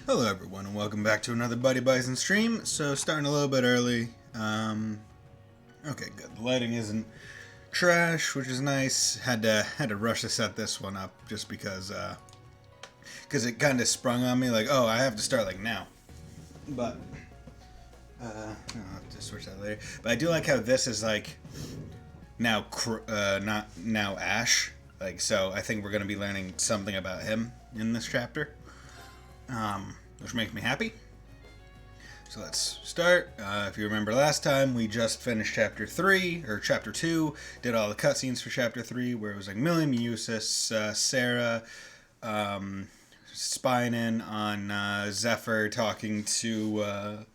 Hello everyone and welcome back to another Bison stream. So starting a little bit early. Okay, good. The lighting isn't trash, which is nice. Had to rush to set this one up just because it kind of sprung on me like, oh, I have to start like now. But no, I'll have to switch that later. But I do like how this is like now not now Ash. Like, so I think we're gonna be learning something about him in this chapter. Which makes me happy. So let's start. If you remember last time, we just finished Chapter 3, or Chapter 2, did all the cutscenes for Chapter 3, where it was like Millie, Meusis, Sarah, Spinen on Zephyr talking to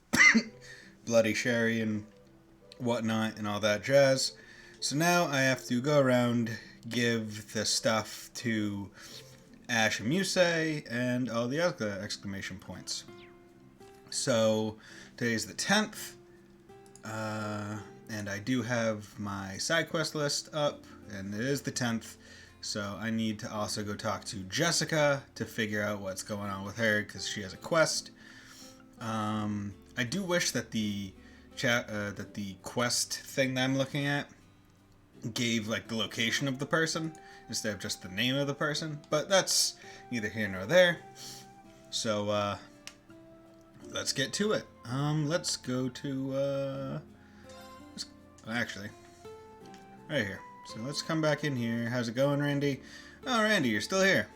Bloody Sherry and whatnot and all that jazz. So now I have to go around, give the stuff to Ash and Muse, and all the other exclamation points. So, today's the 10th, and I do have my side quest list up, and it is the 10th, so I need to also go talk to Jessica to figure out what's going on with her, because she has a quest. I do wish that the quest thing that I'm looking at gave like the location of the person instead of just the name of the person, but that's neither here nor there. So let's get to it. Let's go to actually right here. So let's come back in here. How's it going, Randy? Oh, Randy, you're still here.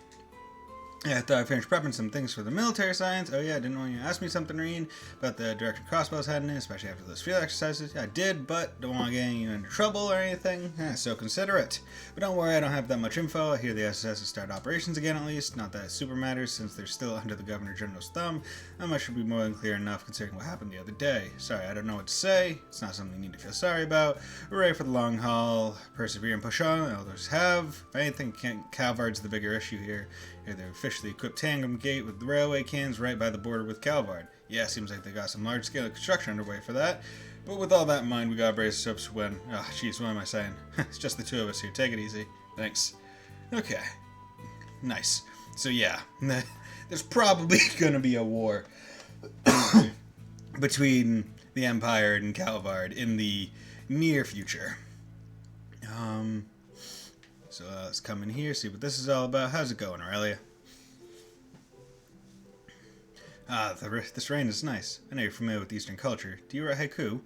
Yeah, I thought I finished prepping some things for the military science. Oh yeah, I didn't want you to ask me something, Reen, about the direction crossbows heading in, especially after those field exercises. I did, but don't want to get you into trouble or anything, so consider it. But don't worry, I don't have that much info. I hear the SSS has started operations again at least. Not that it super matters, since they're still under the Governor General's thumb. That much should be more than clear enough considering what happened the other day. Sorry, I don't know what to say. It's not something you need to feel sorry about. We're ready for the long haul. Persevere and push on. Elders have. If anything, Calvard's the bigger issue here. They're officially equipped tandem gate with the railway cans right by the border with Calvard. Yeah, seems like they got some large-scale construction underway for that. But with all that in mind, we gotta brace ourselves when... Oh, jeez, what am I saying? It's just the two of us here. Take it easy. Thanks. Okay. Nice. So yeah, there's probably gonna be a war between the Empire and Calvard in the near future. So let's come in here, see what this is all about. How's it going, Aurelia? Ah, this rain is nice. I know you're familiar with Eastern culture. Do you write haiku?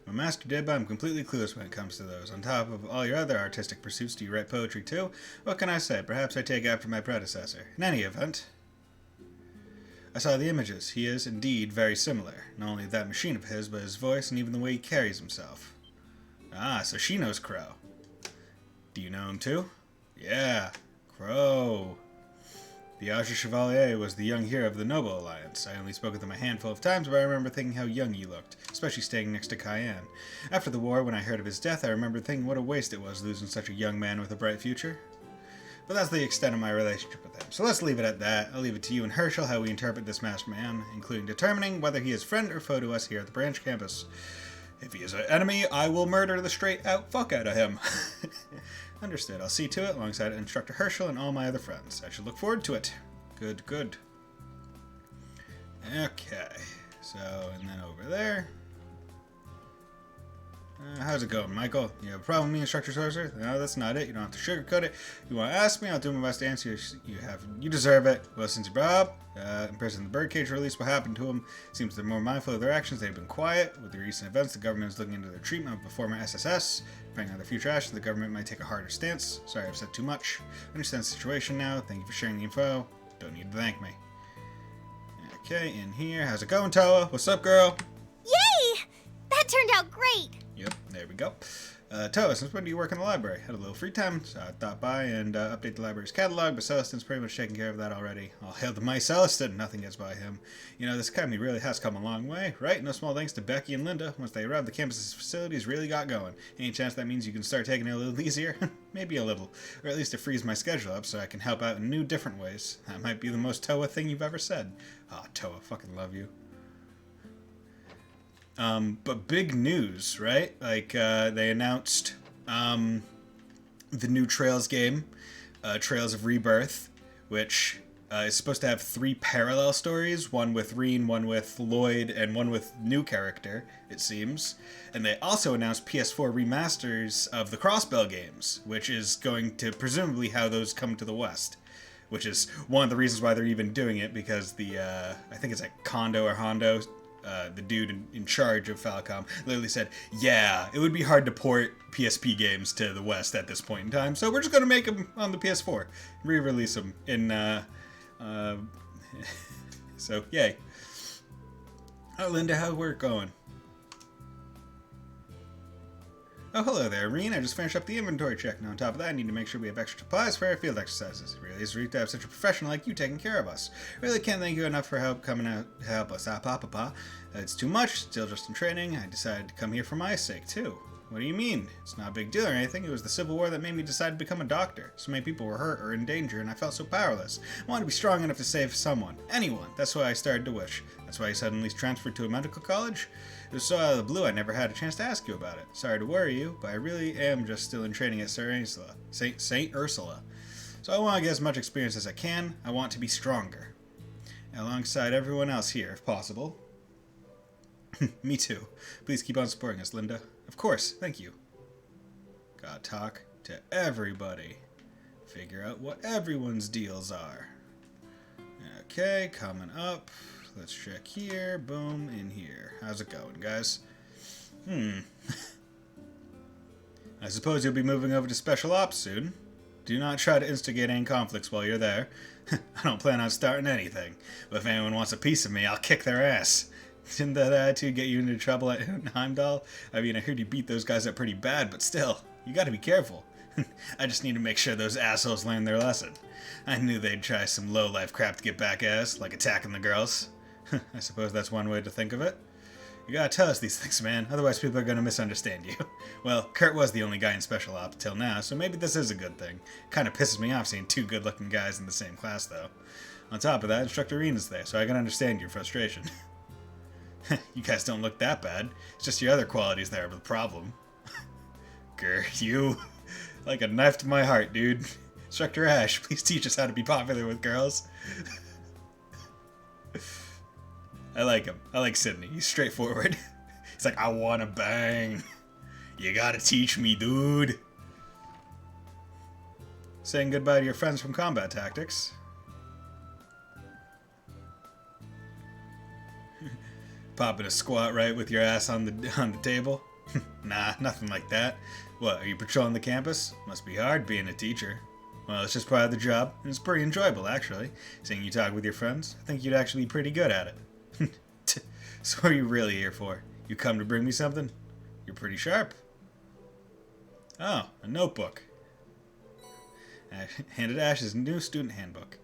My master did, but I'm completely clueless when it comes to those. On top of all your other artistic pursuits, do you write poetry too? What can I say? Perhaps I take after my predecessor. In any event, I saw the images. He is, indeed, very similar. Not only that machine of his, but his voice and even the way he carries himself. Ah, so she knows Crow. Do you know him too? Yeah, Crow. The Azure Chevalier was the young hero of the Noble Alliance. I only spoke with him a handful of times, but I remember thinking how young he looked, especially staying next to Cayenne. After the war, when I heard of his death, I remember thinking what a waste it was losing such a young man with a bright future. But that's the extent of my relationship with him. So let's leave it at that. I'll leave it to you and Herschel how we interpret this masked man, including determining whether he is friend or foe to us here at the branch campus. If he is an enemy, I will murder the straight-out fuck out of him. Understood. I'll see to it alongside Instructor Herschel and all my other friends. I should look forward to it. Good, good. Okay. So, and then over there. How's it going, Michael? You have a problem with me, Instructor Sorcerer? No, that's not it. You don't have to sugarcoat it. You want to ask me, I'll do my best to answer. You deserve it. Well, since you brought up, in prison, the birdcage release, what happened to them? Seems they're more mindful of their actions. They've been quiet. With the recent events, the government is looking into their treatment of the former SSS. Depending on their future actions, the government might take a harder stance. Sorry, I've said too much. I understand the situation now. Thank you for sharing the info. Don't need to thank me. Okay, in here. How's it going, Toa? What's up, girl? Yay! That turned out great! Yep, there we go. Toa, since when do you work in the library? Had a little free time, so I thought by and update the library's catalog, but Celestin's pretty much taken care of that already. All hail to my Celestin, nothing gets by him. You know, this academy really has come a long way, right? No small thanks to Becky and Linda. Once they arrived, the campus's facilities really got going. Any chance that means you can start taking it a little easier? Maybe a little. Or at least to freeze my schedule up so I can help out in new, different ways. That might be the most Toa thing you've ever said. Ah, Toa, fucking love you. But big news, right? Like, they announced, the new Trails game, Trails of Rebirth, which, It's supposed to have 3 parallel stories, one with Reen, one with Lloyd, and one with new character, it seems. And they also announced PS4 remasters of the Crossbell games, which is going to presumably how those come to the West. Which is one of the reasons why they're even doing it, because the, I think it's like Kondo or Hondo, the dude in charge of Falcom, literally said, yeah, it would be hard to port PSP games to the West at this point in time, so we're just going to make them on the PS4. Re-release them in, so, yay. Oh, Linda, how's work going? Oh, hello there, Reen. I just finished up the inventory check, and on top of that, I need to make sure we have extra supplies for our field exercises. It really is sweet to have such a professional like you taking care of us. Really can't thank you enough for coming out to help us. It's too much, still just in training. I decided to come here for my sake, too. What do you mean? It's not a big deal or anything. It was the Civil War that made me decide to become a doctor. So many people were hurt or in danger, and I felt so powerless. I wanted to be strong enough to save someone. Anyone. That's why I started to wish. That's why I suddenly transferred to a medical college. It was so out of the blue I never had a chance to ask you about it. Sorry to worry you, but I really am just still in training at St. Ursula. So I want to get as much experience as I can. I want to be stronger. Alongside everyone else here, if possible. Me too. Please keep on supporting us, Linda. Of course, thank you. Gotta talk to everybody. Figure out what everyone's deals are. Okay, coming up. Let's check here. Boom, in here. How's it going, guys? I suppose you'll be moving over to Special Ops soon. Do not try to instigate any conflicts while you're there. I don't plan on starting anything. But if anyone wants a piece of me, I'll kick their ass. Didn't that attitude get you into trouble at Heimdall? I mean, I heard you beat those guys up pretty bad, but still, you gotta be careful. I just need to make sure those assholes learn their lesson. I knew they'd try some low-life crap to get back at us, like attacking the girls. I suppose that's one way to think of it. You gotta tell us these things, man, otherwise people are gonna misunderstand you. Well, Kurt was the only guy in Special Ops till now, so maybe this is a good thing. Kinda pisses me off seeing 2 good-looking guys in the same class, though. On top of that, Instructor Rena's there, so I can understand your frustration. You guys don't look that bad. It's just your other qualities that are the problem. Grr, you. Like a knife to my heart, dude. Instructor Ash, please teach us how to be popular with girls. I like him. I like Sydney. He's straightforward. He's like, I wanna bang. You gotta teach me, dude. Saying goodbye to your friends from Combat Tactics. Popping a squat right with your ass on the table? Nah, nothing like that. What, are you patrolling the campus? Must be hard being a teacher. Well, it's just part of the job, and it's pretty enjoyable, actually. Seeing you talk with your friends, I think you'd actually be pretty good at it. So what are you really here for? You come to bring me something? You're pretty sharp. Oh, a notebook. Handed Ash's new student handbook.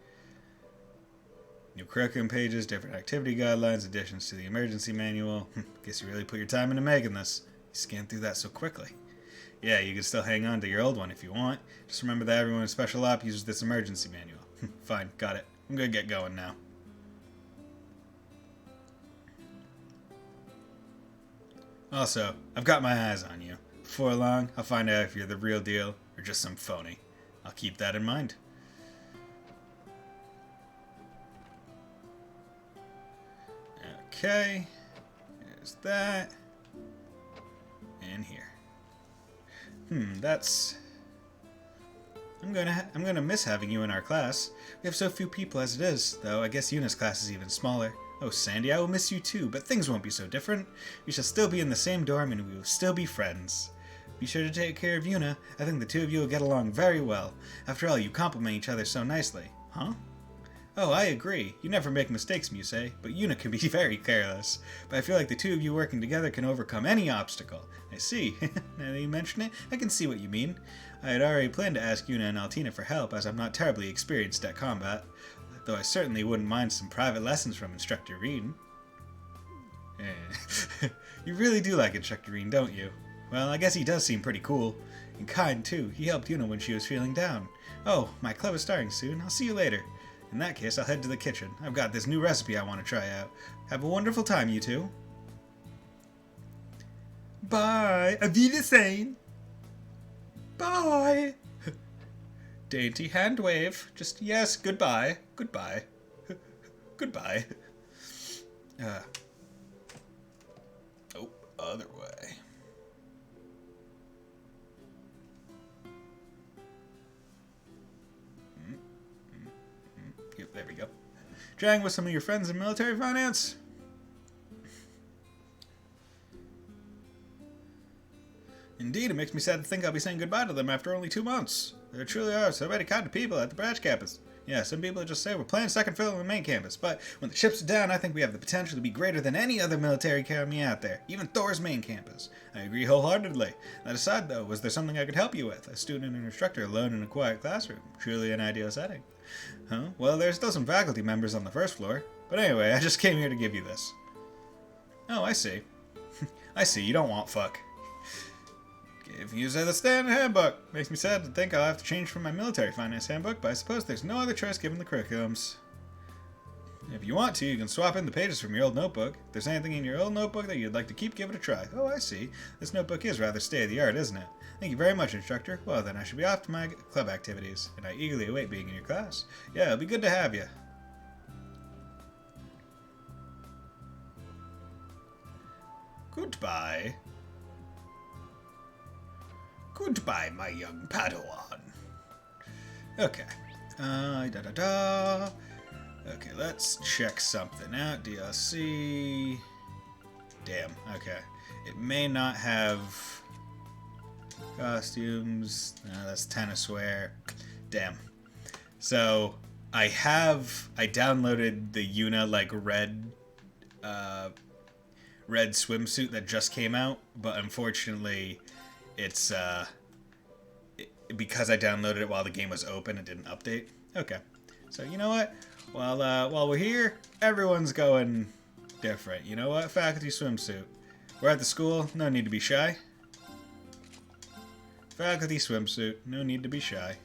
New curriculum pages, different activity guidelines, additions to the emergency manual. Guess you really put your time into making this. You scanned through that so quickly. Yeah, you can still hang on to your old one if you want. Just remember that everyone in Special Op uses this emergency manual. Fine, got it. I'm gonna get going now. Also, I've got my eyes on you. Before long, I'll find out if you're the real deal or just some phony. I'll keep that in mind. Okay, there's that, and here. That's... I'm gonna miss having you in our class. We have so few people as it is, though I guess Yuna's class is even smaller. Oh, Sandy, I will miss you too, but things won't be so different. We shall still be in the same dorm and we will still be friends. Be sure to take care of Yuna. I think the two of you will get along very well. After all, you complement each other so nicely. Huh? Oh, I agree. You never make mistakes, Musei, but Yuna can be very careless. But I feel like the two of you working together can overcome any obstacle. I see. Now that you mention it, I can see what you mean. I had already planned to ask Yuna and Altina for help, as I'm not terribly experienced at combat. Though I certainly wouldn't mind some private lessons from Instructor Reen. You really do like Instructor Reen, don't you? Well, I guess he does seem pretty cool. And kind, too. He helped Yuna when she was feeling down. Oh, my club is starting soon. I'll see you later. In that case, I'll head to the kitchen. I've got this new recipe I want to try out. Have a wonderful time, you two. Bye. Auf Wiedersehen. Bye. dainty hand wave. Just, yes, goodbye. Goodbye. Goodbye. Oh, other way. Yep, there we go. Chatting with some of your friends in military finance? Indeed, it makes me sad to think I'll be saying goodbye to them after only 2 months. There truly are so many kind of people at the branch campus. Yeah, some people just say we're playing second fiddle on the main campus, but when the chips are down, I think we have the potential to be greater than any other military academy out there, even Thor's main campus. I agree wholeheartedly. That aside, though, was there something I could help you with? A student and instructor alone in a quiet classroom. Truly an ideal setting. Huh? Well, there's still some faculty members on the first floor. But anyway, I just came here to give you this. Oh, I see. I see, you don't want fuck. If you say the standard handbook. Makes me sad to think I'll have to change from my military finance handbook, but I suppose there's no other choice given the curriculums. If you want to, you can swap in the pages from your old notebook. If there's anything in your old notebook that you'd like to keep, give it a try. Oh, I see. This notebook is rather state-of-the-art, isn't it? Thank you very much, instructor. Well, then I should be off to my club activities, and I eagerly await being in your class. Yeah, it'll be good to have you. Goodbye. Goodbye, my young Padawan. Okay. Okay, let's check something out. DLC. Damn, okay. It may not have costumes. No, that's tennis wear. Damn. So, I downloaded the Yuna, like, red swimsuit that just came out, but unfortunately, it's, because I downloaded it while the game was open, it didn't update. Okay. So, you know what? While we're here, everyone's going different. You know what? Faculty swimsuit. We're at the school, no need to be shy. Faculty swimsuit, no need to be shy.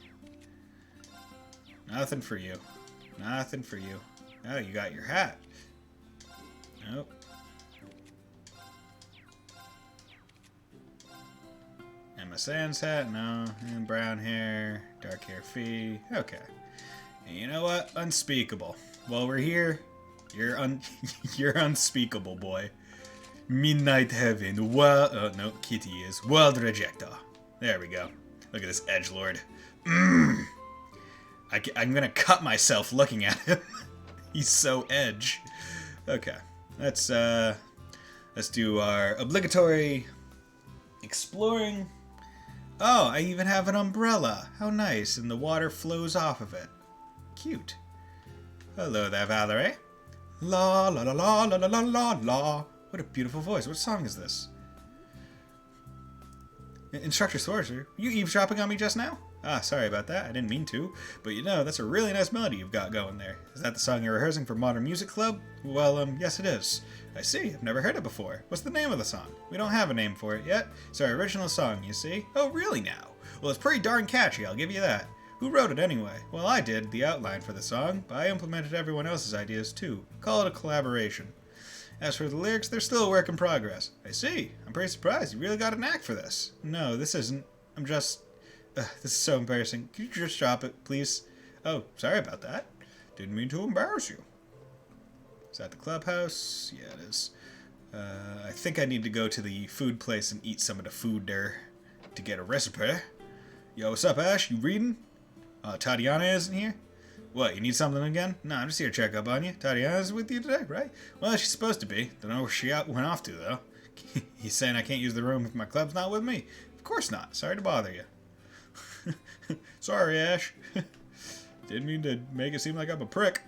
Nothing for you. Nothing for you. Oh, you got your hat. Nope. Emma Sands hat, no. And brown hair, dark hair fee. Okay. And you know what? Unspeakable. While we're here, you're you're unspeakable, boy. Midnight Heaven. No, Kitty is. World Rejector. There we go. Look at this edgelord. I'm gonna cut myself looking at him. He's so edge. Okay. Let's do our obligatory exploring. Oh, I even have an umbrella. How nice. And the water flows off of it. Cute. Hello there, Valerie. La la la la la la la la la. What a beautiful voice. What song is this? Instructor Sorcerer, you eavesdropping on me just now? Ah, sorry about that. I didn't mean to. But you know, that's a really nice melody you've got going there. Is that the song you're rehearsing for Modern Music Club? Well, yes it is. I see. I've never heard it before. What's the name of the song? We don't have a name for it yet. It's our original song, you see. Oh, really now? Well, it's pretty darn catchy, I'll give you that. Who wrote it anyway? Well, I did, the outline for the song, but I implemented everyone else's ideas too. Call it a collaboration. As for the lyrics, they're still a work in progress. I see. I'm pretty surprised. You really got a knack for this. No, this isn't. I'm just... this is so embarrassing. Could you just drop it, please? Oh, sorry about that. Didn't mean to embarrass you. Is that the clubhouse? Yeah, it is. I think I need to go to the food place and eat some of the food there to get a recipe. Yo, what's up, Ash? You reading? Tatiana isn't here? What, you need something again? No, I'm just here to check up on you. Tatiana's with you today, right? Well, she's supposed to be. Don't know where she went off to, though. He's saying I can't use the room if my club's not with me. Of course not. Sorry to bother you. Sorry, Ash. Didn't mean to make it seem like I'm a prick.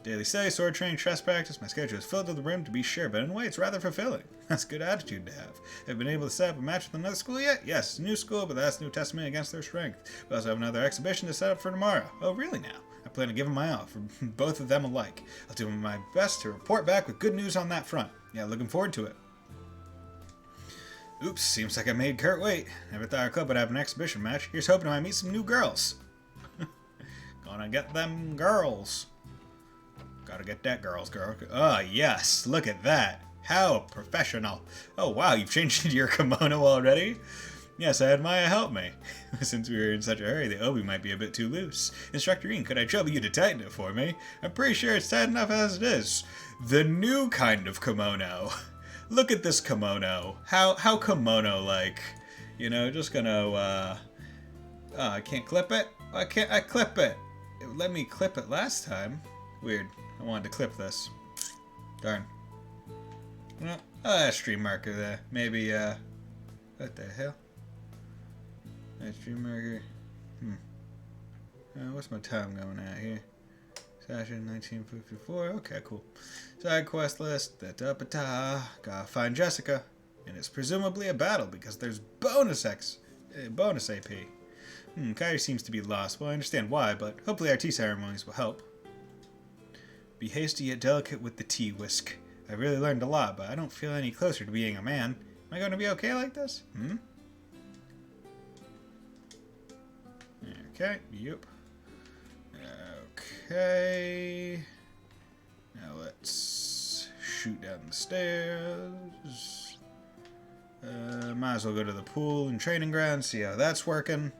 Daily study, sword training, chess practice. My schedule is filled to the rim, to be sure, but in a way it's rather fulfilling. That's a good attitude to have. Have you been able to set up a match with another school yet? Yes, it's a new school, but that's no testament against their strength. We also have another exhibition to set up for tomorrow. Oh, really now? I plan to give them my all, for both of them alike. I'll do my best to report back with good news on that front. Yeah, looking forward to it. Oops, seems like I made Kurt wait. Never thought our club would have an exhibition match. Here's hoping I might meet some new girls. Gonna get them girls. Gotta get that girl. Oh, yes. Look at that. How professional. Oh, wow. You've changed into your kimono already? Yes, I had Maya help me. Since we were in such a hurry, the obi might be a bit too loose. Instructor Ian, could I trouble you to tighten it for me? I'm pretty sure it's tight enough as it is. The new kind of kimono. Look at this kimono. How kimono-like? You know, just gonna, oh, I can't clip it? Why can't I clip it? It let me clip it last time. Weird. I wanted to clip this. Darn. Well, stream marker there. Maybe, what the hell? Stream marker. What's my time going at here? Session 1954. Okay, cool. Side quest list. Gotta find Jessica. And it's presumably a battle because there's bonus AP. Kyrie seems to be lost. Well, I understand why, but hopefully our tea ceremonies will help. Be hasty yet delicate with the tea whisk. I really learned a lot, but I don't feel any closer to being a man. Am I going to be okay like this? Okay, yep. Okay. Now let's shoot down the stairs. Might as well go to the pool and training ground, see how that's working.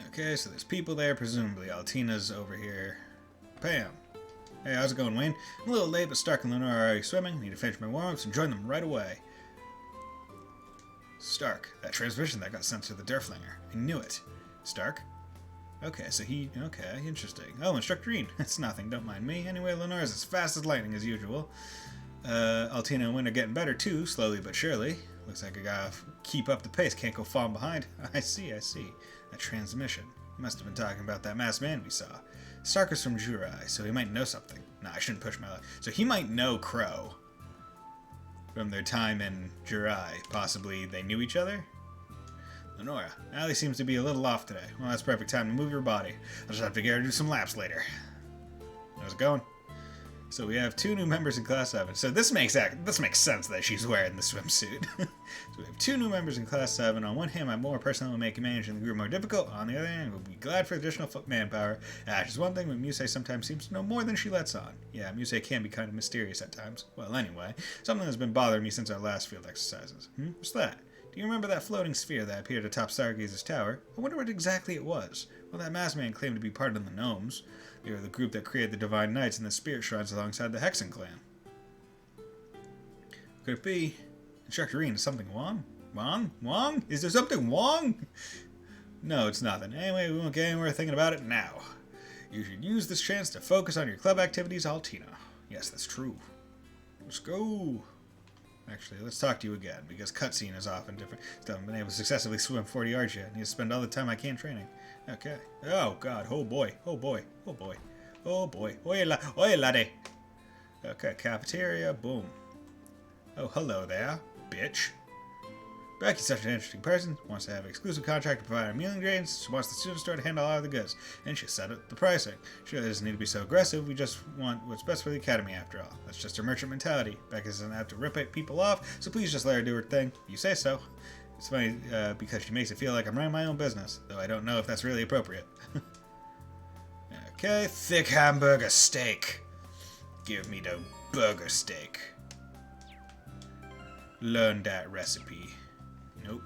Okay, so there's people there, presumably Altina's over here. Pam. Hey, how's it going, Wayne? I'm a little late, but Stark and Lenore are already swimming. Need to finish my warm-ups and join them right away. Stark, that transmission that got sent to the Durflinger. I knew it. Stark? Okay, so okay, interesting. Oh, Instructor Ian. It's nothing, don't mind me. Anyway, Lenore's as fast as lightning as usual. Altina and Wynn are getting better too, slowly but surely. Looks like I gotta keep up the pace, can't go falling behind. I see. That transmission. He must have been talking about that masked man we saw. Stark is from Jurai, so he might know something. Nah, I shouldn't push my luck. So he might know Crow from their time in Jurai. Possibly they knew each other? Lenora, Allie seems to be a little off today. Well, that's perfect time to move your body. I'll just have to get her to do some laps later. How's it going? So we have 2 new members in Class 7. So this makes sense that she's wearing the swimsuit. So we have 2 new members in Class 7. On one hand, my more personal will make managing the group more difficult. On the other hand, we'll be glad for additional manpower. Ash is one thing, but Musei sometimes seems to know more than she lets on. Yeah, Musei can be kind of mysterious at times. Well, anyway, something that's been bothering me since our last field exercises. What's that? Do you remember that floating sphere that appeared atop Stargazer's tower? I wonder what exactly it was. Well, that masked man claimed to be part of the Gnomes. They were the group that created the Divine Knights and the Spirit Shrines alongside the Hexen clan. Could it be? Instructor Ian, is something wrong? Wrong? Is there something wrong? No, it's nothing. Anyway, we won't get anywhere thinking about it now. You should use this chance to focus on your club activities, Altina. Yes, that's true. Let's go. Actually, let's talk to you again, because cutscene is often different. Still haven't been able to successfully swim 40 yards yet. Need to spend all the time I can training. Okay. Oh, God. Oh, boy. Oi, laddie. Okay, cafeteria. Boom. Oh, hello there, bitch. Becky's such an interesting person. Wants to have an exclusive contract to provide our meal ingredients. She wants the student store to handle all of the goods. And she set up the pricing. She really doesn't need to be so aggressive. We just want what's best for the academy after all. That's just her merchant mentality. Becky doesn't have to rip people off, so please just let her do her thing. You say so. It's funny because she makes it feel like I'm running my own business, though I don't know if that's really appropriate. Okay, thick hamburger steak. Give me the burger steak. Learn that recipe. Nope.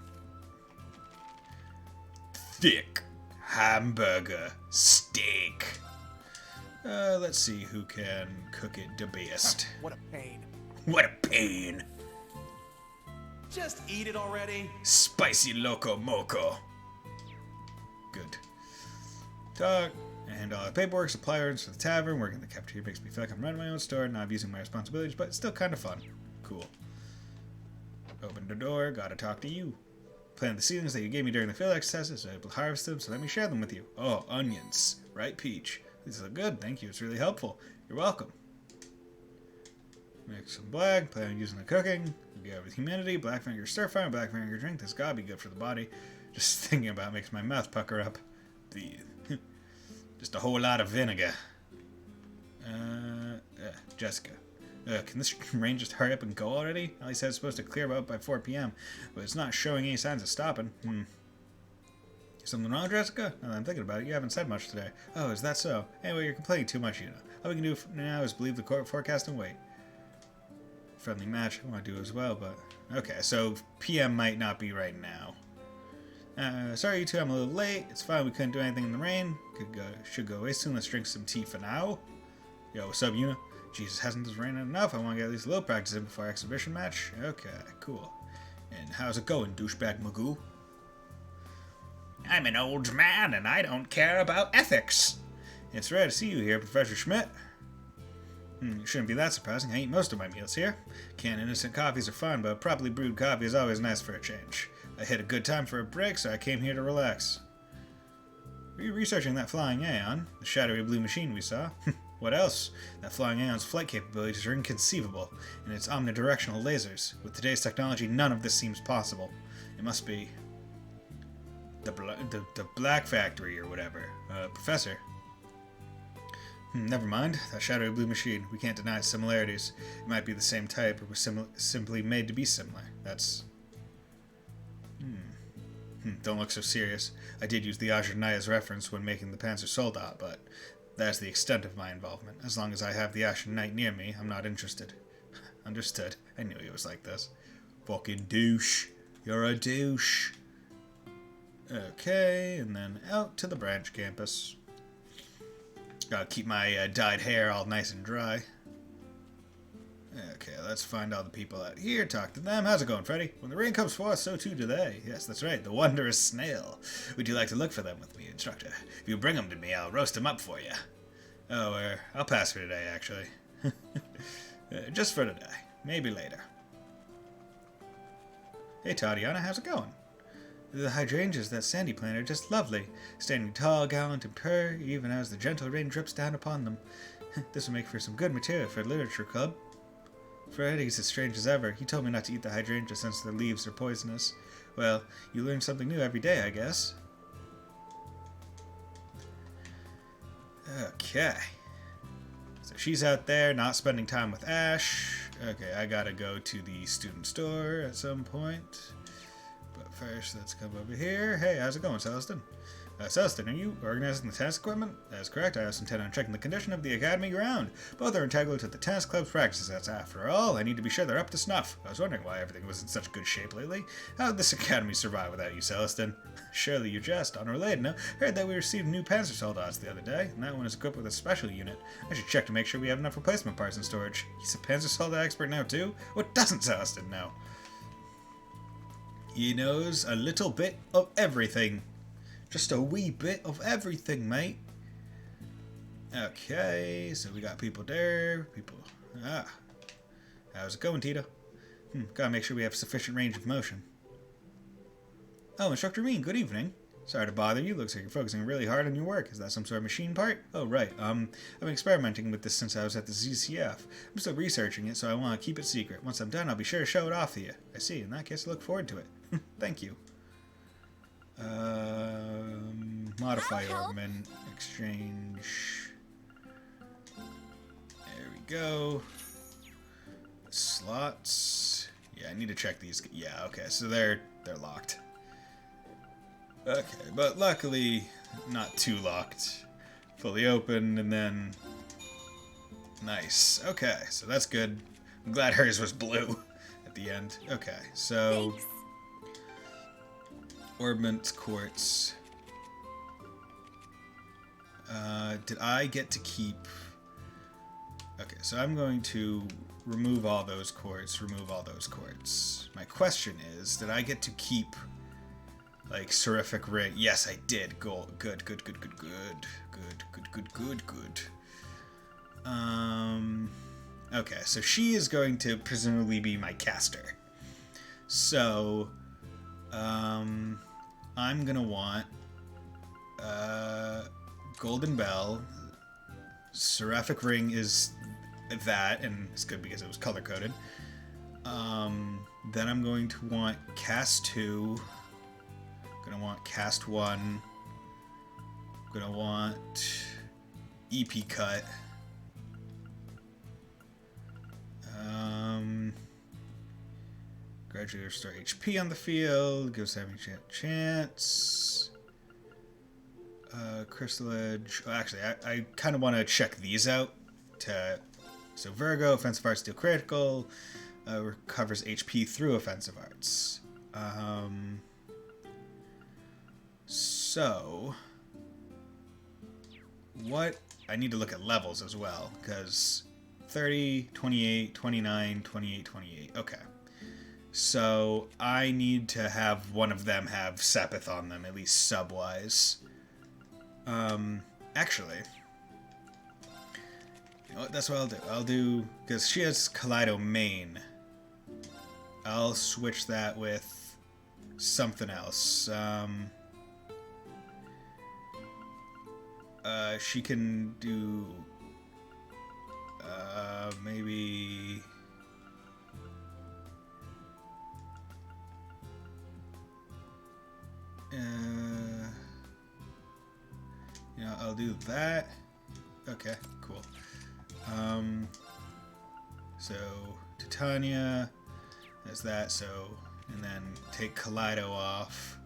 Thick hamburger steak. Let's see who can cook it the best. What a pain. What a pain. Just eat it already. Spicy loco moco. Good. Talk. And all the paperwork, supply orders for the tavern, working in the cafeteria makes me feel like I'm running my own store, not abusing my responsibilities, but it's still kind of fun. Cool. Open the door, gotta talk to you. Planted the seedlings that you gave me during the field exercises, so I was able to harvest them, so let me share them with you. Oh, onions. Right, Peach. These are good, thank you, it's really helpful. You're welcome. Make some black, plan on using the cooking. Go with humidity, black vinegar stir fry, and black vinegar drink. This gotta be good for the body. Just thinking about it makes my mouth pucker up. Just a whole lot of vinegar. Jessica. Can this rain just hurry up and go already? At least it's supposed to clear up by 4 p.m., but it's not showing any signs of stopping. Something wrong, Jessica? Now that I'm thinking about it, you haven't said much today. Oh, is that so? Anyway, you're complaining too much, you know. All we can do now is believe the forecast and wait. friendly match I want to do as well, but... Okay, so PM might not be right now. Sorry, you two, I'm a little late. It's fine, we couldn't do anything in the rain. Should go away soon. Let's drink some tea for now. Yo, what's up, Yuna? Jesus, hasn't this rained enough? I want to get at least a little practice in before our exhibition match. Okay, cool. And how's it going, douchebag Magoo? I'm an old man, and I don't care about ethics. It's rare to see you here, Professor Schmidt. It shouldn't be that surprising. I eat most of my meals here. Canned innocent coffees are fun, but properly brewed coffee is always nice for a change. I hit a good time for a break, so I came here to relax. Were you researching that flying Aeon? The shadowy blue machine we saw? What else? That flying Aeon's flight capabilities are inconceivable, and its omnidirectional lasers. With today's technology, none of this seems possible. It must be... the Black Factory or whatever. Professor? Never mind. That shadowy blue machine. We can't deny its similarities. It might be the same type, or was simply made to be similar. That's... Don't look so serious. I did use the Azure as reference when making the Panzer Soldat, but that's the extent of my involvement. As long as I have the Azure Knight near me, I'm not interested. Understood. I knew he was like this. Fucking douche. You're a douche. Okay, and then out to the branch campus. Gotta keep my dyed hair all nice and dry. Okay, let's find all the people out here, talk to them. How's it going, Freddy? When the rain comes forth, so too do they. Yes, that's right, the wondrous snail. Would you like to look for them with me, instructor? If you bring them to me, I'll roast them up for you. Oh, I'll pass for today, actually. Just for today. Maybe later. Hey, Tatiana, how's it going? The hydrangeas, that sandy plant, are just lovely, standing tall, gallant, and pure, even as the gentle rain drips down upon them. This will make for some good material for a literature club. Freddy's as strange as ever. He told me not to eat the hydrangea since the leaves are poisonous. Well, you learn something new every day, I guess. Okay. So she's out there, not spending time with Ash. Okay, I gotta go to the student store at some point. But first, let's come over here. Hey, how's it going, Celestin? Celestin, are you organizing the tennis equipment? That is correct. I also intend on checking the condition of the academy ground. Both are integral to the tennis club's practices. That's after all. I need to be sure they're up to snuff. I was wondering why everything was in such good shape lately. How did this academy survive without you, Celestin? Surely you jest. On a related note, heard that we received new Panzer Soldats the other day, and that one is equipped with a special unit. I should check to make sure we have enough replacement parts in storage. He's a Panzer Soldat expert now, too? What doesn't Celestin know? He knows a little bit of everything. Just a wee bit of everything, mate. Okay, so we got people there. How's it going, Tito? Gotta make sure we have sufficient range of motion. Oh, Instructor Mean, good evening. Sorry to bother you. Looks like you're focusing really hard on your work. Is that some sort of machine part? Oh, right. I've been experimenting with this since I was at the ZCF. I'm still researching it, so I want to keep it secret. Once I'm done, I'll be sure to show it off to you. I see. In that case, I look forward to it. Thank you. Modify augment, exchange. There we go. Slots. Yeah, I need to check these. Yeah, okay, so they're locked. Okay, but luckily not too locked. Fully open, and then nice. Okay, so that's good. I'm glad hers was blue at the end. Okay, so Thanks. Orbment quartz. Did I get to keep... Okay, so I'm going to remove all those quartz, remove all those quartz. My question is, did I get to keep, like, Seraphic Ring? Yes, I did. Gold. Good. Okay, so she is going to presumably be my caster. So, I'm gonna want Golden Bell. Seraphic Ring is that, and it's good because it was color coded. Then I'm going to want Cast 2. Gonna want Cast 1. Gonna want EP Cut. Gradually restore HP on the field. Gives having a chance. Crystal Edge. Oh, actually, I kind of want to check these out. So Virgo, Offensive Arts, Steel Critical. recovers HP through offensive arts. So, what? I need to look at levels as well, because 30, 28, 29, 28, 28. Okay. So, I need to have one of them have Sepith on them, at least sub-wise. Actually, you know what? That's what I'll do. I'll do, because she has Kaleido main. I'll switch that with something else. She can do maybe I'll do that. Okay, cool. So Titania has that, so, and then take Kaleido off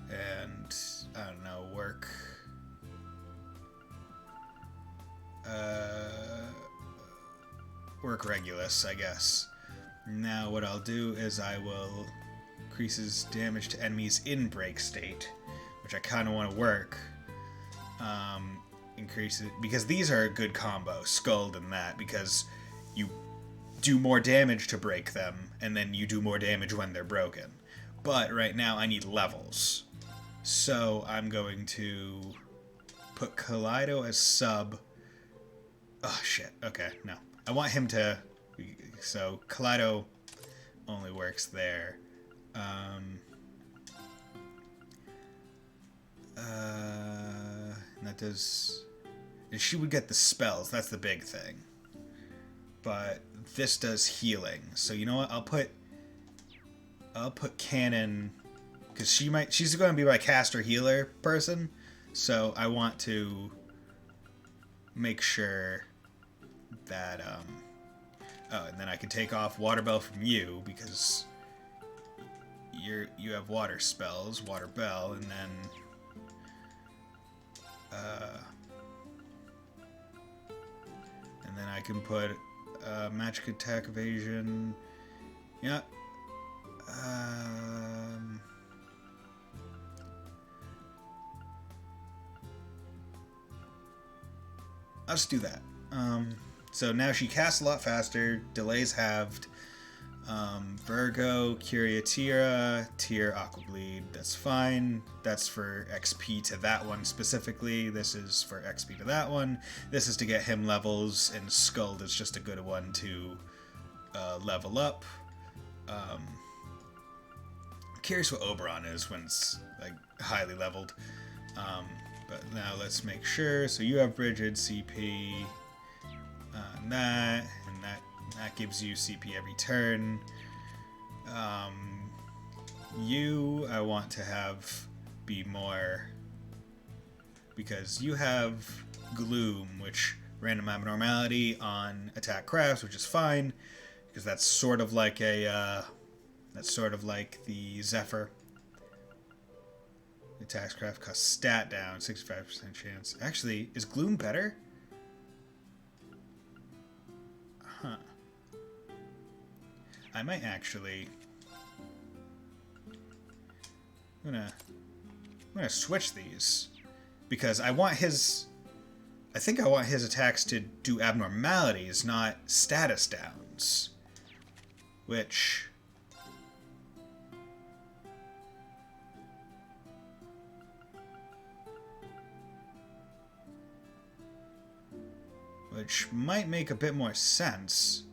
and I don't know, work Regulus, I guess. Now what I'll do is I will increases damage to enemies in break state, which I kind of want to work. Increases, because these are a good combo, Scald and that, because you do more damage to break them, and then you do more damage when they're broken. But right now I need levels. So I'm going to put Kaleido as sub. Oh shit, okay, no. I want him to, so Kaleido only works there. And that does, and she would get the spells, that's the big thing. But this does healing, so you know what, I'll put Cannon, because she's going to be my caster healer person, so I want to make sure that, oh, and then I can take off Water Bell from you, because you have water spells, Water Bell, and then, I can put, Magic Attack Evasion, yeah, I'll just do that. So now she casts a lot faster, delays halved, Virgo, Curiatira, Tear, Aqua Bleed, that's fine. That's for XP to that one specifically. This is for XP to that one. This is to get him levels, and Scald is just a good one to level up. I'm curious what Oberon is when it's like highly leveled. But now let's make sure. So you have Brigid CP, and that gives you CP every turn. You, I want to have be more, because you have Gloom, which random abnormality on attack crafts, which is fine, because that's sort of like the Zephyr. Attacks craft costs stat down, 65% chance. Actually, is Gloom better? Huh. I might actually. I'm gonna switch these, because I want his. I think I want his attacks to do abnormalities, not status downs. Which might make a bit more sense,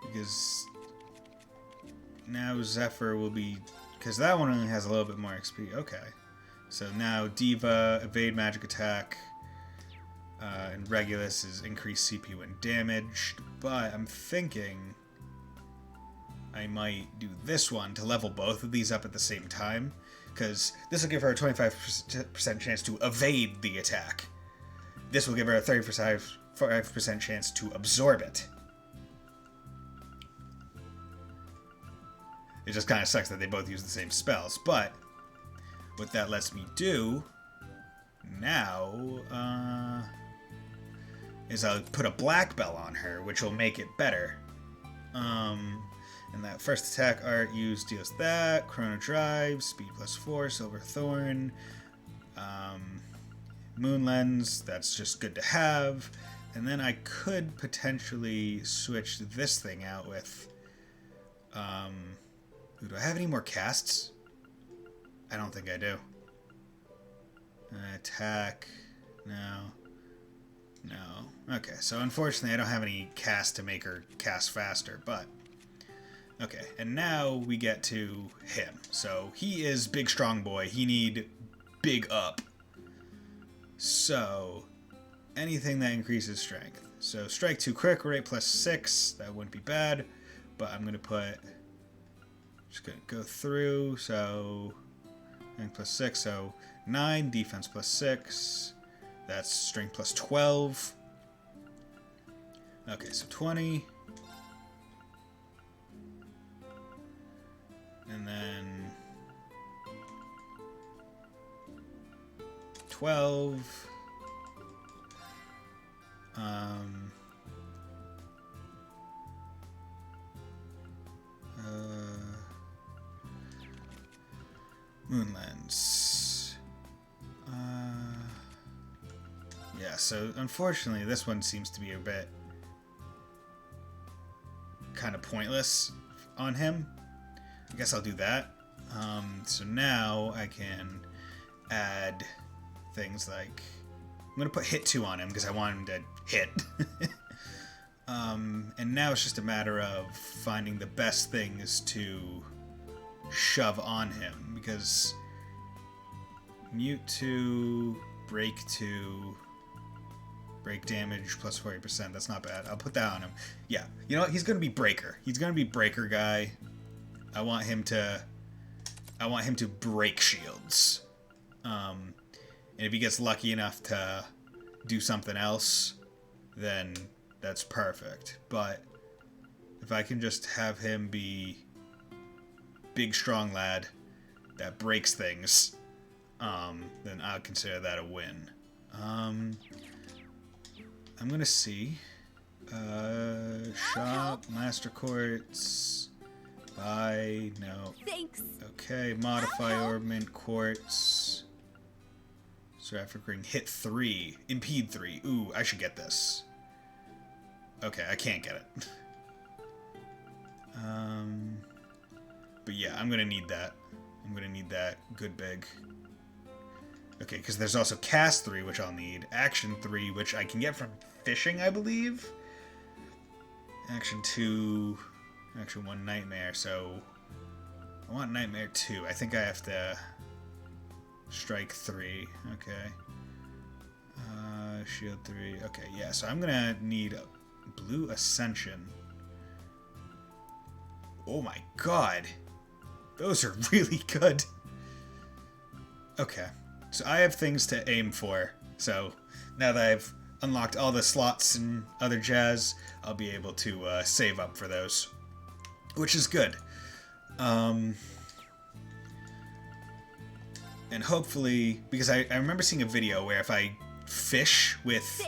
because now Zephyr will be, because that one only has a little bit more XP. Okay, so now Diva, evade magic attack, and Regulus is increased CP when damaged, but I'm thinking I might do this one to level both of these up at the same time, because this will give her a 25% chance to evade the attack. This will give her a 35% chance to absorb it. It just kind of sucks that they both use the same spells, but what that lets me do now, is I'll put a black belt on her, which will make it better. And that first attack art used deals that. Chrono Drive, Speed +4, Silver Thorn, Moon Lens, that's just good to have. And then I could potentially switch this thing out with... do I have any more casts? I don't think I do. Attack. No. No. Okay, so unfortunately I don't have any cast to make her cast faster, but... Okay, and now we get to him. So he is big strong boy. He need big up. So anything that increases strength. So strike 2 critical rate +6. That wouldn't be bad, but I'm gonna put. Just gonna go through. So 9 +6. So 9 defense +6. That's strength +12. Okay, so 20. And then 12. Moon Lens. Yeah, so unfortunately this one seems to be a bit kind of pointless on him. I guess I'll do that. So now I can add things like... I'm going to put hit 2 on him because I want him to hit. And now it's just a matter of finding the best things to shove on him, because mute 2, break 2, break damage plus 40%, that's not bad. I'll put that on him. Yeah, you know what? He's going to be breaker. He's going to be breaker guy. I want him to break shields. And if he gets lucky enough to do something else, then that's perfect. But if I can just have him be big, strong lad that breaks things, then I'll consider that a win. I'm gonna see. Shop, Master Quartz, buy, no. Thanks. Okay, modify Ornament Quartz. Seraphic Ring, hit 3, impede 3. Ooh, I should get this. Okay, I can't get it. But yeah, I'm gonna need that. I'm gonna need that good big. Okay, because there's also cast 3, which I'll need. Action 3, which I can get from fishing, I believe. Action 2, Action 1, Nightmare. So I want Nightmare 2. I think I have to strike 3. Okay. Shield 3. Okay, yeah. So I'm gonna need a Blue Ascension. Oh my god. Those are really good. Okay. So I have things to aim for. So now that I've unlocked all the slots and other jazz, I'll be able to save up for those, which is good. And hopefully, because I remember seeing a video where if I fish with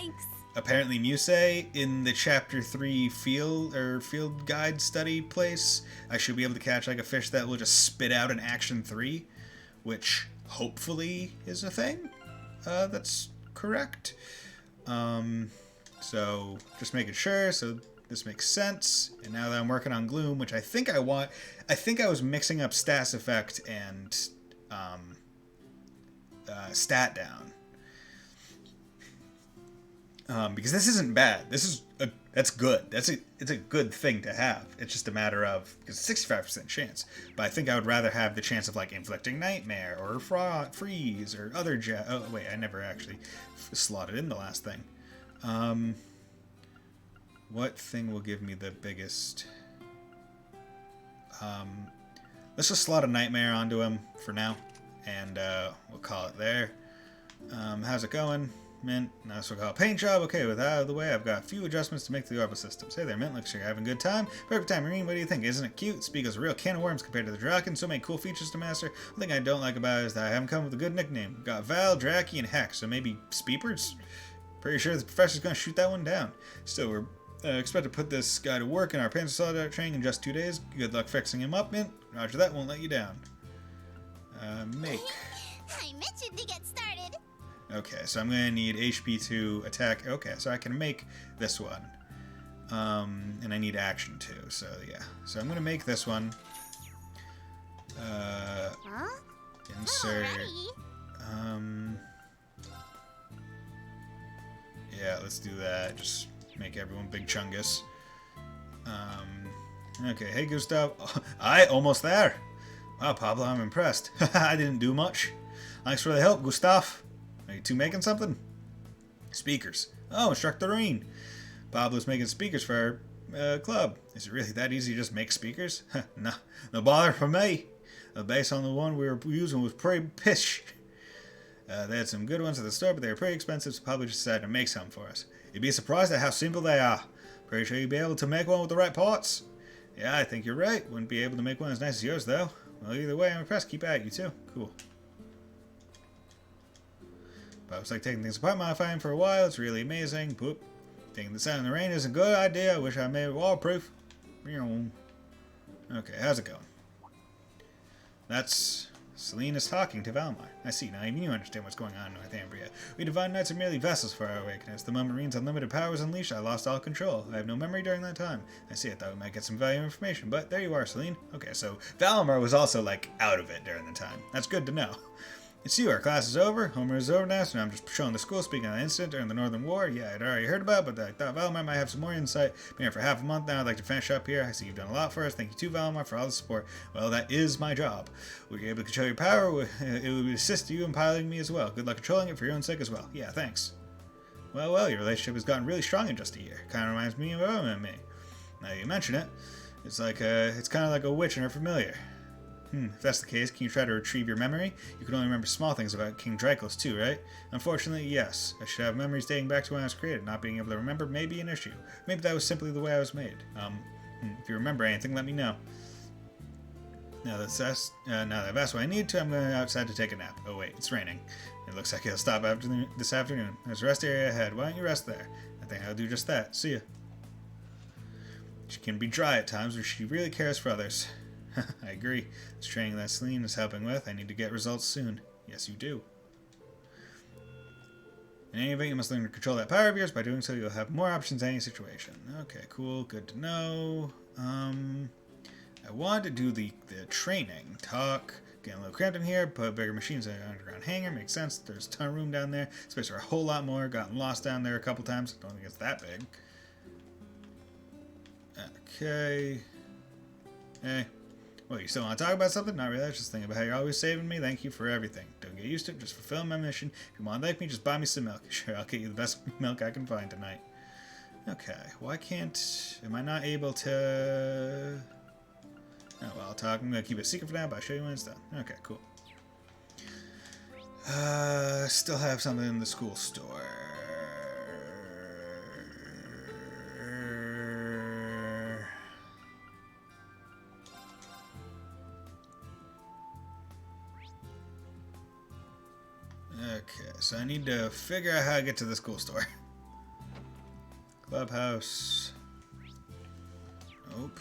apparently Muse in the chapter 3 field guide study place, I should be able to catch like a fish that will just spit out an action 3, which hopefully is a thing. That's correct. So just making sure. So this makes sense. And now that I'm working on Gloom, which I think I want, I think I was mixing up Stas Effect and Stat Down. Because this isn't bad. That's good. It's a good thing to have. It's just a matter of, because 65% chance. But I think I would rather have the chance of like inflicting nightmare or freeze or other oh wait, I never actually slotted in the last thing. What thing will give me the biggest? Let's just slot a nightmare onto him for now, and we'll call it there. How's it going? Mint, now so called paint job. Okay, with that out of the way, I've got a few adjustments to make to the orbital systems. Hey there, Mint, looks like you're having a good time. Perfect time, Marine, what do you think? Isn't it cute? Spiegle's a real can of worms compared to the Draken. So many cool features to master. One thing I don't like about it is that I haven't come up with a good nickname. We've got Val, Draki, and Hex, so maybe Speepers? Pretty sure the professor's gonna shoot that one down. Still, we're expect to put this guy to work in our Panzer Soldier training in just 2 days. Good luck fixing him up, Mint. Roger that, won't let you down. Make. I mentioned to get started. Okay, so I'm gonna need HP to attack. Okay, so I can make this one. And I need action too, so yeah. So I'm gonna make this one. Huh? Insert. Alrighty. Yeah, let's do that. Just make everyone big chungus. Okay, hey Gustav. Aye, almost there. Wow, Pablo, I'm impressed. I didn't do much. Thanks for the help, Gustav. Are you two making something? Speakers. Oh, Instructor Reen. Pablo's making speakers for our club. Is it really that easy to just make speakers? No bother for me. The base on the one we were using was pretty pish. They had some good ones at the store, but they were pretty expensive, so Pablo just decided to make some for us. You'd be surprised at how simple they are. Pretty sure you'd be able to make one with the right parts. Yeah, I think you're right. Wouldn't be able to make one as nice as yours, though. Well, either way, I'm impressed. Keep at it, you too. Cool. But it's like taking things apart, modifying for a while. It's really amazing. Poop. Taking this out in the rain is a good idea. I wish I made it waterproof. Okay, how's it going? That's... Celine is talking to Valmar. I see, now even you understand what's going on in Northumbria. We Divine Knights are merely vessels for our awakeners. The moment Marines' unlimited power was unleashed, I lost all control. I have no memory during that time. I see, I thought we might get some valuable information, but there you are, Celine. Okay, so Valmar was also, like, out of it during the time. That's good to know. It's you, our class is over, homework is over now, so now I'm just patrolling the school, speaking of the incident during the Northern War. Yeah, I'd already heard about it, but I thought Valmar might have some more insight. Been here for half a month now, I'd like to finish up here. I see you've done a lot for us. Thank you too, Valmar, for all the support. Well, that is my job. We're able to control your power. It would assist you in piloting me as well. Good luck controlling it for your own sake as well. Yeah, thanks. Well, your relationship has gotten really strong in just a year. Kind of reminds me of Owen and me. Now you mention it, it's kind of like a witch and her familiar. If that's the case, can you try to retrieve your memory? You can only remember small things about King Dracos too, right? Unfortunately, yes. I should have memories dating back to when I was created. Not being able to remember may be an issue. Maybe that was simply the way I was made. If you remember anything, let me know. Now that I've asked what I need to, I'm going outside to take a nap. Oh wait, it's raining. It looks like it'll stop this afternoon. There's a rest area ahead. Why don't you rest there? I think I'll do just that. See ya. She can be dry at times, but she really cares for others. I agree. This training that Celine is helping with, I need to get results soon. Yes, you do. In any event, you must learn to control that power of yours. By doing so, you'll have more options in any situation. Okay, cool. Good to know. I wanted to do the training. Talk. Getting a little cramped in here. Put bigger machines in an underground hangar. Makes sense. There's a ton of room down there. Space for a whole lot more. Gotten lost down there a couple times. Don't think it's that big. Okay. Hey. Well, you still want to talk about something? Not really. I was just thinking about how you're always saving me. Thank you for everything. Don't get used to it. Just fulfill my mission. If you want to like me, just buy me some milk. Sure, I'll get you the best milk I can find tonight. Okay. Why can't... Am I not able to... Oh, well, I'll talk. I'm going to keep it secret for now, but I'll show you when it's done. Okay, cool. Still have something in the school store. Okay, so I need to figure out how to get to the school store. Clubhouse. Nope.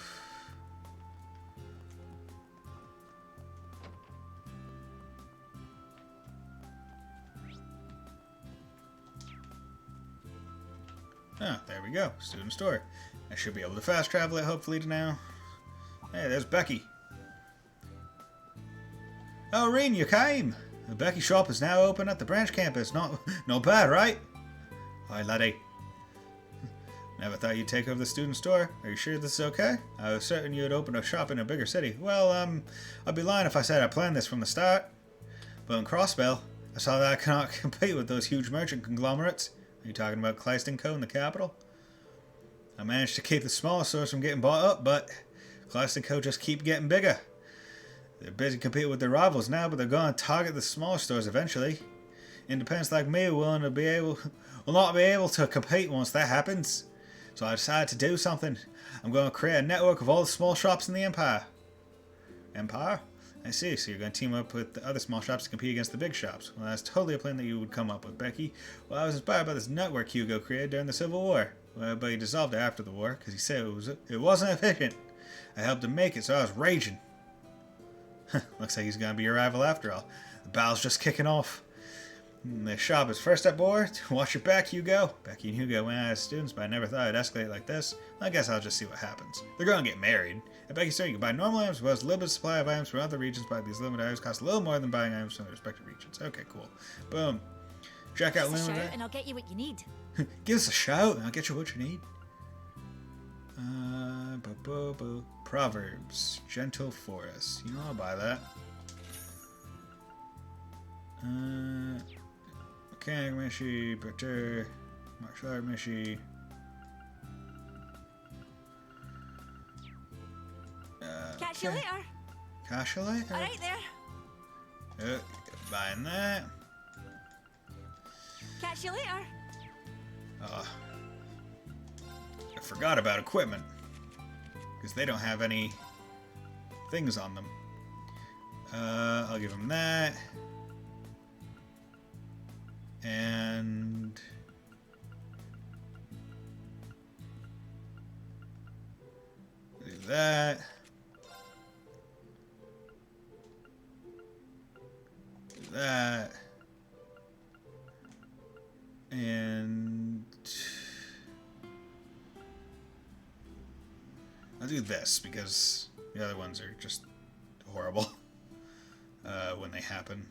Oh, there we go. Student store. I should be able to fast travel it hopefully to now. Hey, there's Becky. Oh, Reen, you came! The Becky shop is now open at the branch campus. Not bad, right? Hi, laddie. Never thought you'd take over the student store. Are you sure this is okay? I was certain you'd open a shop in a bigger city. Well, I'd be lying if I said I planned this from the start. But in Crossbell, I saw that I cannot compete with those huge merchant conglomerates. Are you talking about Kleist & Co. in the capital? I managed to keep the smaller stores from getting bought up, but Kleist & Co. just keep getting bigger. They're busy competing with their rivals now, but they're going to target the smaller stores eventually. Independents like me will not be able to compete once that happens. So I decided to do something. I'm going to create a network of all the small shops in the Empire. Empire? I see, so you're going to team up with the other small shops to compete against the big shops. Well, that's totally a plan that you would come up with, Becky. Well, I was inspired by this network Hugo created during the Civil War. Well, but he dissolved it after the war, because he said it wasn't efficient. I helped him make it, so I was raging. Looks like he's going to be your rival after all. The battle's just kicking off. The shop is first up, boy. Watch your back, Hugo. Becky and Hugo went out as students, but I never thought it'd escalate like this. I guess I'll just see what happens. They're going to get married. At Becky's store, you can buy normal items as well as a limited supply of items from other regions, but these limited items cost a little more than buying items from the respective regions. Okay, cool. Boom. Check out Give us a limited. shout and I'll get you what you need. Give us a shout and I'll get you what you need. Proverbs. Gentle forest. You know, I'll buy that. Mechanic Mishi, Butter, Martial Art Mishi. Catch you later. Catch you later. All right there. Buying that. Catch you later. I forgot about equipment. Because they don't have any things on them. I'll give them that. And do that. Do that. And I'll do this because the other ones are just horrible when they happen.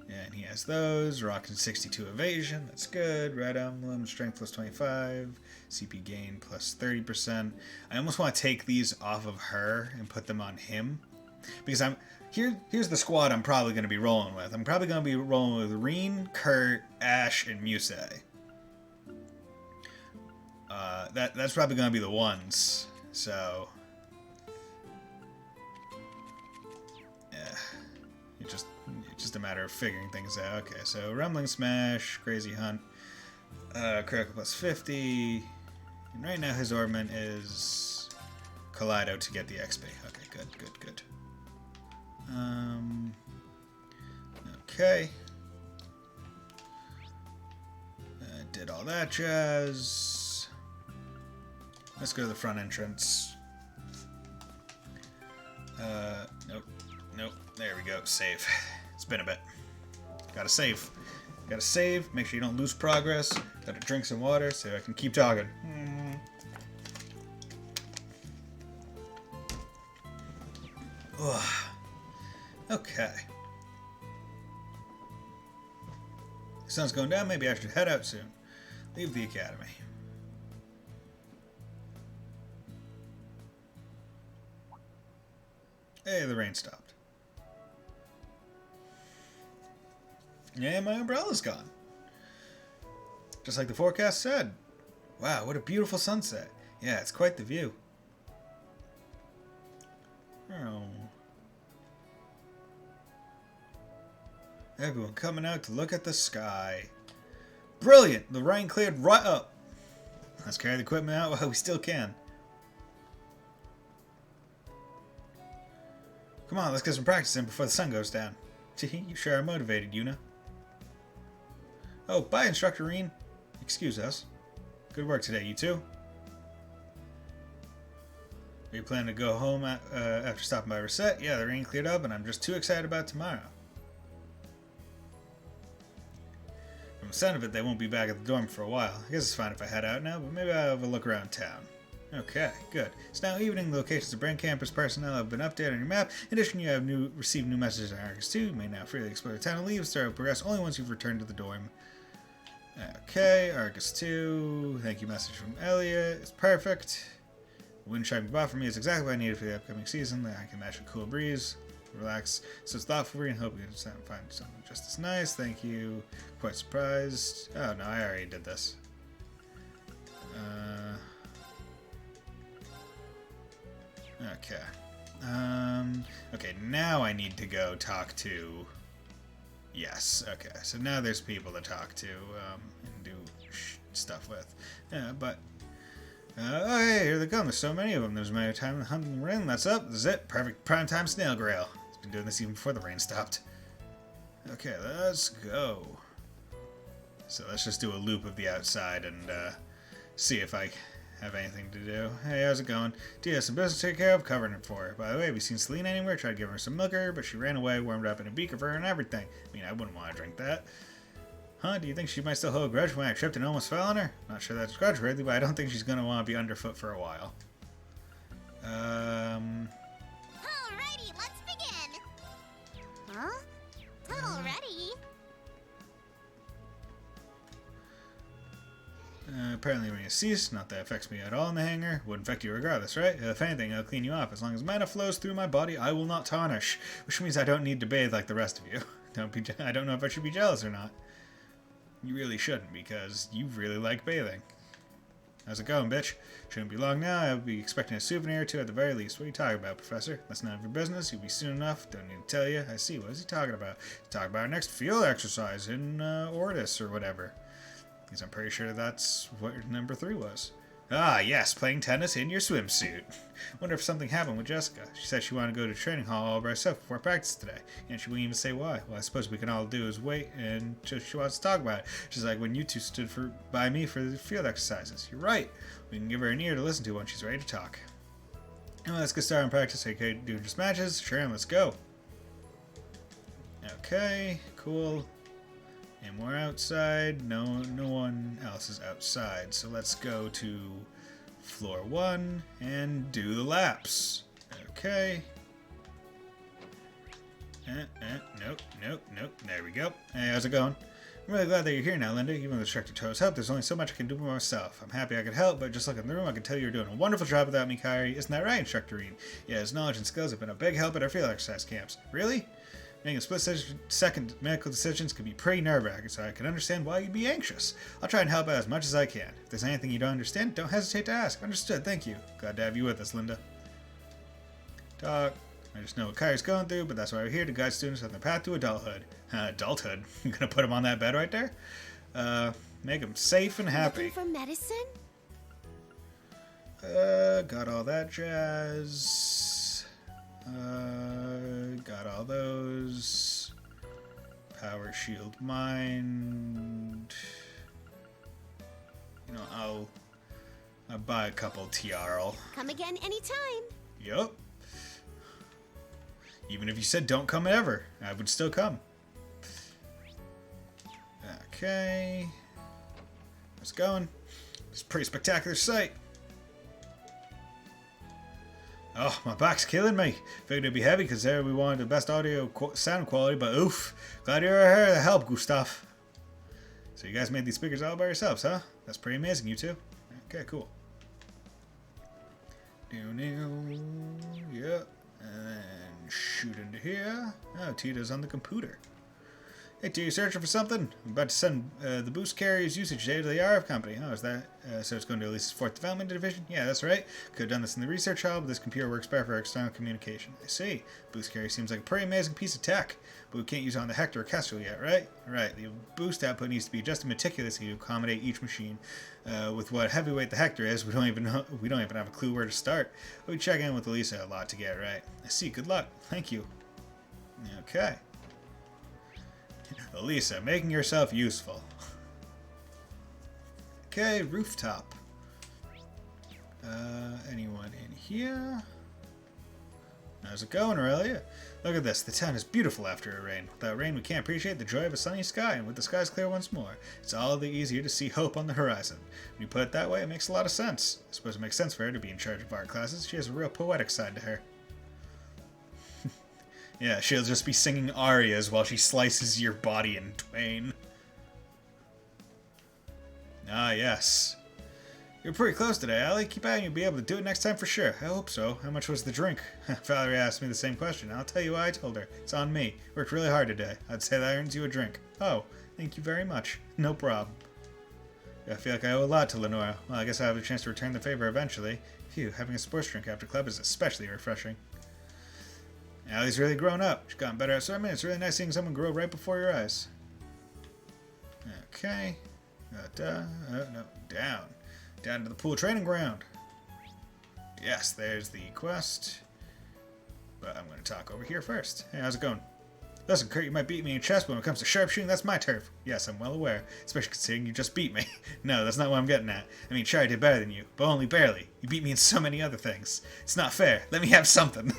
Yeah, and he has those. Rocking 62 evasion. That's good. Red emblem. Strength plus 25. CP gain plus 30%. I almost want to take these off of her and put them on him. Because here's the squad I'm probably going to be rolling with. I'm probably going to be rolling with Reen, Kurt, Ash, and Muse. That's probably going to be the ones. So yeah, it's just a matter of figuring things out. Okay, so Rumbling Smash, Crazy Hunt, critical plus 50, and right now his ornament is Kaleido to get the XP. Okay, good. Okay. Did all that jazz. Let's go to the front entrance. Nope. There we go. Save. It's been a bit. Gotta save. Make sure you don't lose progress. Gotta drink some water so I can keep talking. Okay. The sun's going down. Maybe I should head out soon. Leave the academy. Hey, the rain stopped. Yeah, my umbrella's gone. Just like the forecast said. Wow, what a beautiful sunset. Yeah, it's quite the view. Oh. Everyone coming out to look at the sky. Brilliant! The rain cleared right up. Let's carry the equipment out while we still can. Come on, let's get some practice in before the sun goes down. You sure are motivated, Yuna. Oh, bye, Instructor Reen. Excuse us. Good work today, you two. Are you planning to go home after stopping by Reset? Yeah, the rain cleared up, and I'm just too excited about tomorrow. From the sound of it, they won't be back at the dorm for a while. I guess it's fine if I head out now, but maybe I'll have a look around town. Okay, good. It's now evening. The locations of Brand Campus personnel have been updated on your map. In addition, you have received new messages on Argus 2. You may now freely explore the town and leave. Start progress only once you've returned to the dorm. Okay, Argus 2. Thank you message from Elliot. It's perfect. The wind chime you bought for me is exactly what I needed for the upcoming season. I can match a cool breeze. Relax. So it's thoughtful and hope you can find something just as nice. Thank you. Quite surprised. Oh no, I already did this. Okay. Okay, now I need to go talk to... Yes, okay. So now there's people to talk to and do stuff with. Yeah, but Oh, hey, here they come. There's so many of them. There's many time hunting the rain. That's up. This is it. Perfect prime time snail grail. It's been doing this even before the rain stopped. Okay, let's go. So let's just do a loop of the outside and see if I have anything to do. Hey, how's it going? Do you have some business to take care of? Covering it for her. By the way, have you seen Selena anywhere? Tried to give her some milker, but she ran away, warmed up in a beaker for her and everything. I mean, I wouldn't want to drink that. Huh? Do you think she might still hold a grudge when I tripped and almost fell on her? Not sure that's grudge worthy, but I don't think she's going to want to be underfoot for a while. Alrighty, let's begin. Huh? Already? Apparently when you cease, not that affects me at all in the hangar, would infect you regardless, right? If anything, I'll clean you off. As long as mana flows through my body, I will not tarnish. Which means I don't need to bathe like the rest of you. I don't know if I should be jealous or not. You really shouldn't, because you really like bathing. How's it going, bitch? Shouldn't be long now. I'll be expecting a souvenir or two at the very least. What are you talking about, Professor? That's none of your business. You'll be soon enough. Don't need to tell you. I see. What is he talking about? He's talking about our next field exercise in Ortis or whatever. Because I'm pretty sure that's what number 3 was. Ah, yes, playing tennis in your swimsuit. Wonder if something happened with Jessica. She said she wanted to go to training hall all by herself before practice today. And she wouldn't even say why. Well, I suppose we can all do is wait until she wants to talk about it. Just like when you two stood by me for the field exercises. You're right. We can give her an ear to listen to when she's ready to talk. Well, let's get started on practice. Okay, do just matches. Sure, and let's go. Okay, cool. And we're outside. No one else is outside. So let's go to floor 1 and do the laps. Okay. Nope. There we go. Hey, how's it going? I'm really glad that you're here now, Linda. Even with Instructor Toe's help, there's only so much I can do by myself. I'm happy I could help, but just looking in the room, I can tell you're doing a wonderful job without me, Kyrie. Isn't that right, Instructor Reed? Yeah, his knowledge and skills have been a big help at our field exercise camps. Really? Making split-second medical decisions can be pretty nerve-wracking, so I can understand why you'd be anxious. I'll try and help out as much as I can. If there's anything you don't understand, don't hesitate to ask. Understood, thank you. Glad to have you with us, Linda. Talk. I just know what Kyrie's going through, but that's why we're here to guide students on their path to adulthood. Adulthood? You gonna put him on that bed right there? Make him safe and happy. Looking for medicine? Got all that jazz. Got all those. Power shield mind. You know, I'll buy a couple TRL. Come again anytime. Yup. Even if you said don't come ever, I would still come. Okay. Let's going. It's a pretty spectacular sight. Oh, my back's killing me. Figured it'd be heavy because there we wanted the best audio sound quality, but oof. Glad you're here to help, Gustav. So you guys made these speakers all by yourselves, huh? That's pretty amazing, you two. Okay, cool. Yep. And then shoot into here. Oh, Tito's on the computer. Hey, Tito, you searching for something? I'm about to send the boost carrier's usage data to the RF company. Oh, is that? So it's going to Elise's 4th Development Division? Yeah, that's right. Could have done this in the research hall, but this computer works better for external communication. I see. Boost carrier seems like a pretty amazing piece of tech, but we can't use it on the Hector or Kestrel yet, right? Right. The boost output needs to be adjusted meticulously to accommodate each machine. With what heavyweight the Hector is, we don't even have a clue where to start. We'll be checking in with Elisa a lot to get it right. I see. Good luck. Thank you. Okay. Elisa, making yourself useful. Okay, rooftop. Anyone in here? How's it going, Aurelia? Look at this. The town is beautiful after a rain. Without rain, we can't appreciate the joy of a sunny sky, and with the skies clear once more, it's all the easier to see hope on the horizon. When you put it that way, it makes a lot of sense. I suppose it makes sense for her to be in charge of art classes. She has a real poetic side to her. Yeah, she'll just be singing arias while she slices your body in twain. Ah, yes. You're pretty close today, Allie. Keep at it and you'll be able to do it next time for sure. I hope so. How much was the drink? Valerie asked me the same question. I'll tell you what I told her. It's on me. Worked really hard today. I'd say that earns you a drink. Oh, thank you very much. No problem. I feel like I owe a lot to Lenora. Well, I guess I'll have a chance to return the favor eventually. Phew, having a sports drink after club is especially refreshing. Allie's really grown up. She's gotten better at swimming. It's really nice seeing someone grow right before your eyes. Okay. No, down. Down to the pool training ground. Yes, there's the quest. But I'm going to talk over here first. Hey, how's it going? Listen, Kurt, you might beat me in chess, but when it comes to sharpshooting, that's my turf. Yes, I'm well aware, especially considering you just beat me. No, that's not what I'm getting at. I mean, sure, I did better than you, but only barely. You beat me in so many other things. It's not fair. Let me have something.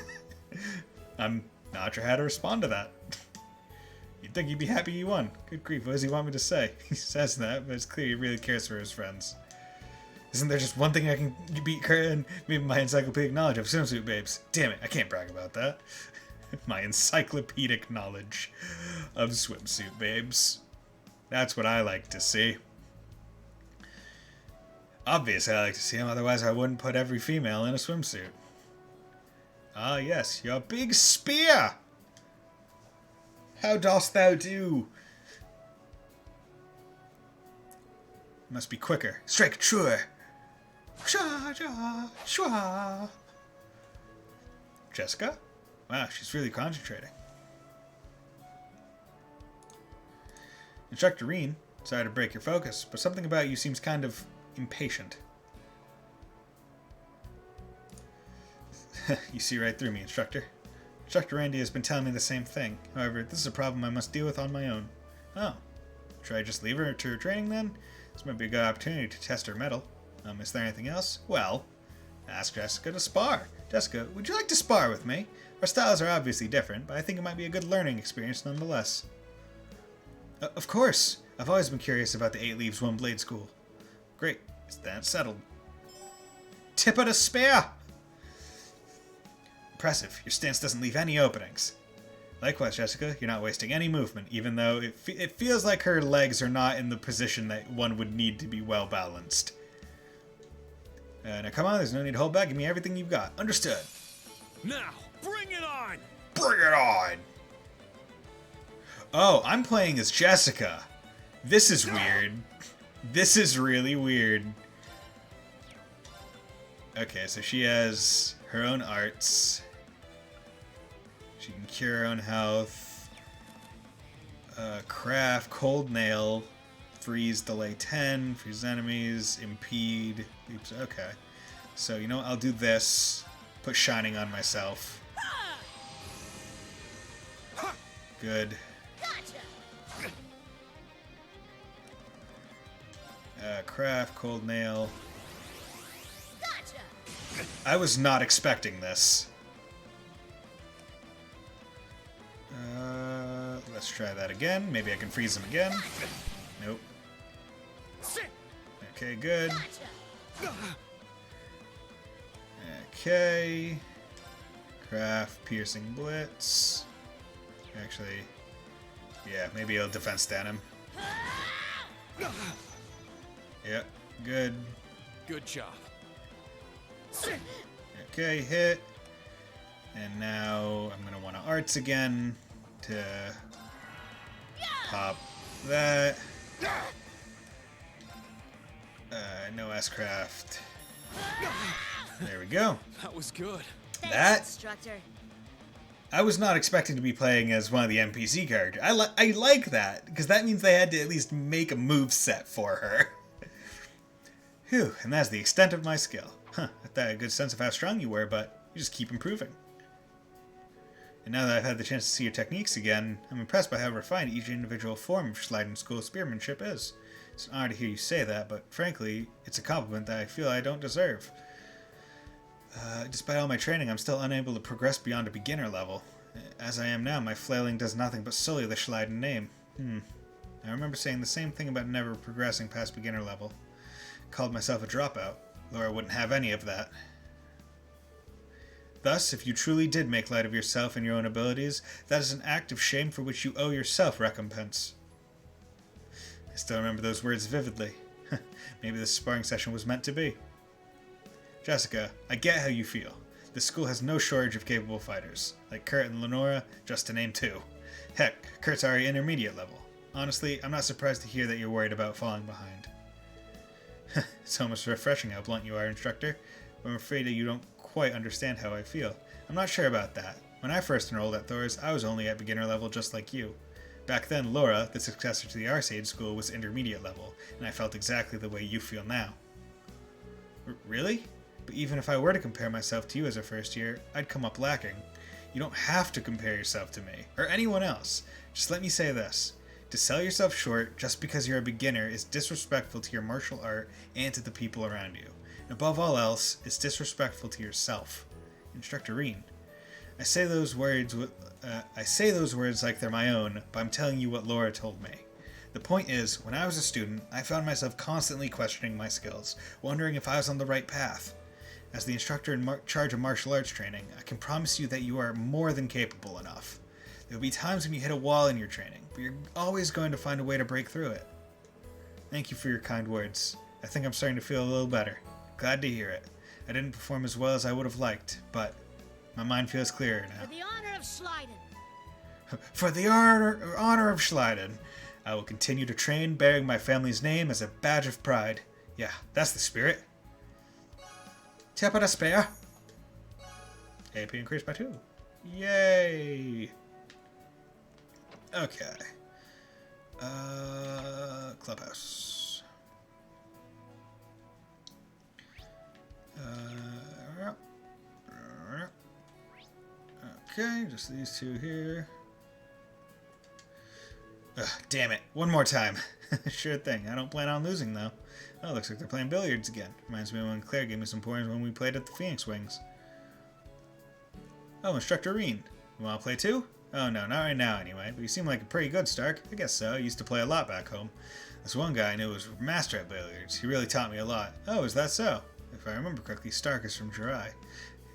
I'm not sure how to respond to that. You'd think he'd be happy you won. Good grief, what does he want me to say? He says that, but it's clear he really cares for his friends. Isn't there just one thing I can beat Kurt in? Maybe my encyclopedic knowledge of swimsuit babes. Damn it, I can't brag about that. My encyclopedic knowledge of swimsuit babes. That's what I like to see. Obviously I like to see them, otherwise I wouldn't put every female in a swimsuit. Ah yes, your big spear! How dost thou do? Must be quicker. Strike truer! Sha, sha, shwa. Jessica? Wow, she's really concentrating. Instructor Reen, sorry to break your focus, but something about you seems kind of impatient. You see right through me, Instructor. Instructor Randy has been telling me the same thing. However, this is a problem I must deal with on my own. Oh. Should I just leave her to her training then? This might be a good opportunity to test her mettle. Is there anything else? Well, ask Jessica to spar. Jessica, would you like to spar with me? Our styles are obviously different, but I think it might be a good learning experience nonetheless. Of course! I've always been curious about the 8 Leaves, 1 Blade school. Great. That's settled. Tip of the spear! Impressive. Your stance doesn't leave any openings. Likewise, Jessica, you're not wasting any movement, even though it feels like her legs are not in the position that one would need to be well balanced. Now come on, there's no need to hold back. Give me everything you've got. Understood. Now, bring it on! Bring it on! Oh, I'm playing as Jessica. This is weird. This is really weird. Okay, so she has her own arts. She can cure her own health. Craft, cold nail, freeze, delay 10, freeze enemies, impede, leaps. Okay. So, you know what? I'll do this. Put shining on myself. Good. Craft, cold nail. I was not expecting this. Let's try that again. Maybe I can freeze him again. Nope. Okay, good. Okay. Craft, piercing blitz. Actually, yeah, maybe I'll defense stand him. Yep, good. Good job. Okay, hit. And now I'm gonna want to arts again to pop that. No S-craft. There we go. That was good. That Instructor. I was not expecting to be playing as one of the NPC characters. I like that because that means they had to at least make a move set for her. Whew, and that's the extent of my skill. Huh, I thought I had a good sense of how strong you were, but you just keep improving. And now that I've had the chance to see your techniques again, I'm impressed by how refined each individual form of Schleiden School spearmanship is. It's an honor to hear you say that, but frankly, it's a compliment that I feel I don't deserve. Despite all my training, I'm still unable to progress beyond a beginner level. As I am now, my flailing does nothing but sully the Schleiden name. I remember saying the same thing about never progressing past beginner level. Called myself a dropout. Laura wouldn't have any of that. Thus, if you truly did make light of yourself and your own abilities, that is an act of shame for which you owe yourself recompense. I still remember those words vividly. Maybe this sparring session was meant to be. Jessica, I get how you feel. This school has no shortage of capable fighters, like Kurt and Lenora, just to name 2. Heck, Kurt's already intermediate level. Honestly, I'm not surprised to hear that you're worried about falling behind. It's almost refreshing how blunt you are, Instructor. But I'm afraid that you don't quite understand how I feel. I'm not sure about that. When I first enrolled at Thor's, I was only at beginner level just like you. Back then, Laura, the successor to the Arcade School, was intermediate level, and I felt exactly the way you feel now. Really? But even if I were to compare myself to you as a first year, I'd come up lacking. You don't have to compare yourself to me, or anyone else. Just let me say this. To sell yourself short just because you're a beginner is disrespectful to your martial art and to the people around you. And above all else, it's disrespectful to yourself. Instructor Reen. I say those words like they're my own, but I'm telling you what Laura told me. The point is, when I was a student, I found myself constantly questioning my skills, wondering if I was on the right path. As the instructor in charge of martial arts training, I can promise you that you are more than capable enough. There will be times when you hit a wall in your training, but you're always going to find a way to break through it. Thank you for your kind words. I think I'm starting to feel a little better. Glad to hear it. I didn't perform as well as I would have liked, but my mind feels clearer now. For the honor of Schleiden. For the honor of Schleiden, I will continue to train bearing my family's name as a badge of pride. Yeah, that's the spirit. Tip of the spear. AP increased by 2. Yay! Okay. Clubhouse. Okay, just these two here. Ugh, damn it. One more time. Sure thing. I don't plan on losing, though. Oh, looks like they're playing billiards again. Reminds me of when Claire gave me some points when we played at the Phoenix Wings. Oh, Instructor Reen. You want to play too? Oh, no, not right now anyway. But you seem like a pretty good Stark. I guess so. I used to play a lot back home. This one guy I knew was master at billiards. He really taught me a lot. Oh, is that so? If I remember correctly, Stark is from Jirai.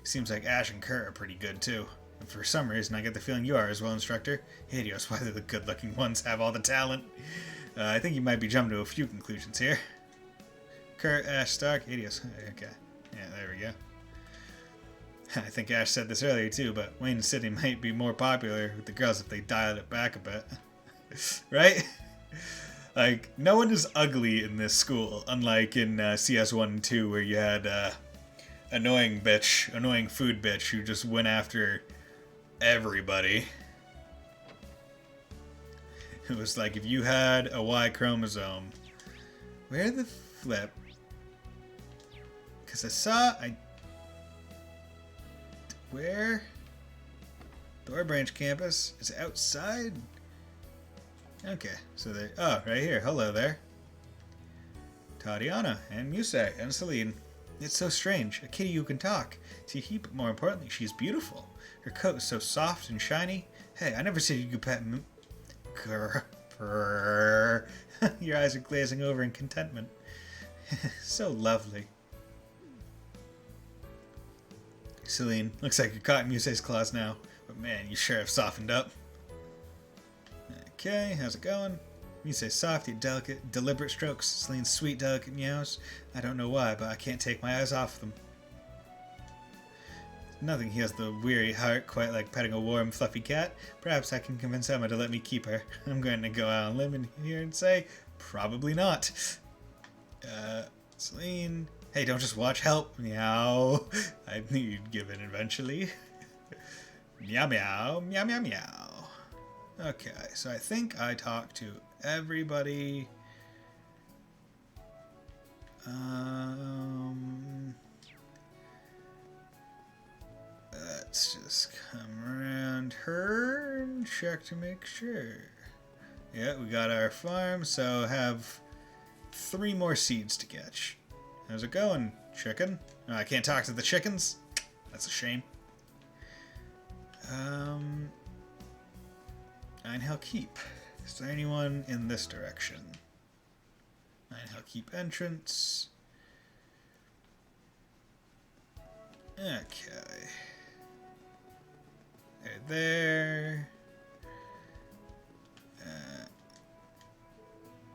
Seems like Ash and Kurt are pretty good too. And for some reason, I get the feeling you are as well, Instructor. Hades, why do the good-looking ones have all the talent? I think you might be jumping to a few conclusions here. Kurt, Ash, Stark, Hades. Okay. Yeah, there we go. I think Ash said this earlier too, but Wayne City might be more popular with the girls if they dialed it back a bit. Right? Like, no one is ugly in this school, unlike in CS1 and 2 where you had annoying food bitch who just went after everybody. It was like if you had a Y chromosome. Where the flip? Because where? Door Branch campus is outside? Okay, so they... Oh, right here. Hello there. Tatiana, and Musei, and Celine. It's so strange. A kitty who can talk. Tee, but more importantly, she's beautiful. Her coat is so soft and shiny. Hey, I never said you could pet Grrr. Your eyes are glazing over in contentment. So lovely. Celine, looks like you're caught in Musei's claws now. But man, you sure have softened up. Okay, how's it going? Musei's soft yet delicate, deliberate strokes. Celine's sweet, delicate meows. I don't know why, but I can't take my eyes off them. Nothing heals the weary heart quite like petting a warm, fluffy cat. Perhaps I can convince Emma to let me keep her. I'm going to go out on a limb here and say, probably not. Celine... Hey, don't just watch. Help. Meow. I knew you'd give in eventually. Meow, meow. Meow, meow, meow. Okay, so I think I talked to everybody. Let's just come around her and check to make sure. Yeah, we got our farm, so have 3 more seeds to catch. How's it going, chicken? Oh, I can't talk to the chickens? That's a shame. Einhell Keep. Is there anyone in this direction? Einhell Keep entrance. Okay. They're there.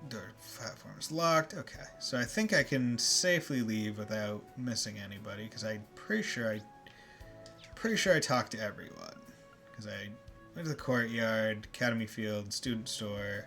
Door platform is locked. Okay, so I think I can safely leave without missing anybody because I'm pretty sure I talked to everyone because I went to the courtyard, Academy Field, student store,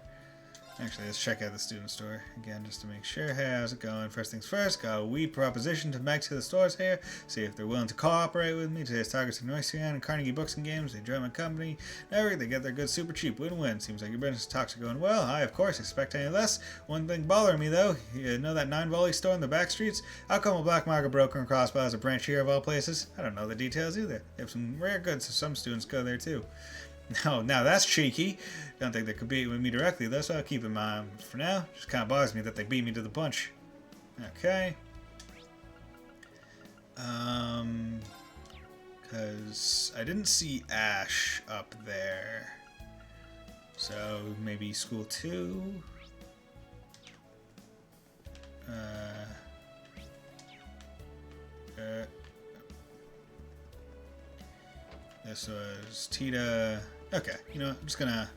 Actually, let's check out the student store again just to make sure. Hey, how's it going? First things first, got a wee proposition to make to the stores here. See if they're willing to cooperate with me. Today's targets are Noisian and Carnegie Books and Games. They join my company. Never, they get their goods super cheap. Win-win. Seems like your business talks are going well. I, of course, expect any less. One thing bothering me, though. You know that 9 Volley store in the back streets? How come a black market broker and crossbow has a branch here of all places? I don't know the details either. They have some rare goods, so some students go there, too. No, now that's cheeky. Don't think they're competing with me directly, though, so I'll keep in mind for now. Just kind of bothers me that they beat me to the punch. Okay. Because I didn't see Ash up there. So maybe school 2? This was Tita. Okay, you know what? I'm just gonna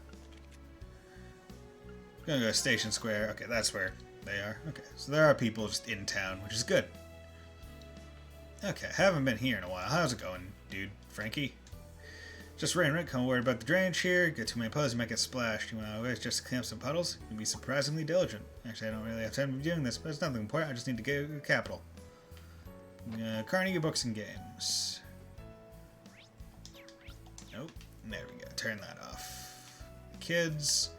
go to Station Square. Okay, that's where they are. Okay, so there are people just in town, which is good. Okay, haven't been here in a while. How's it going, dude? Frankie? Just rain, right? Kind of worried about the drainage here. Get too many puddles, you might get splashed. You want to always just clean up some puddles? You'd be surprisingly diligent. Actually, I don't really have time to be doing this, but it's nothing important. I just need to get a capital. Carnegie Books and Games. Nope. There we go. Turn that off. Kids.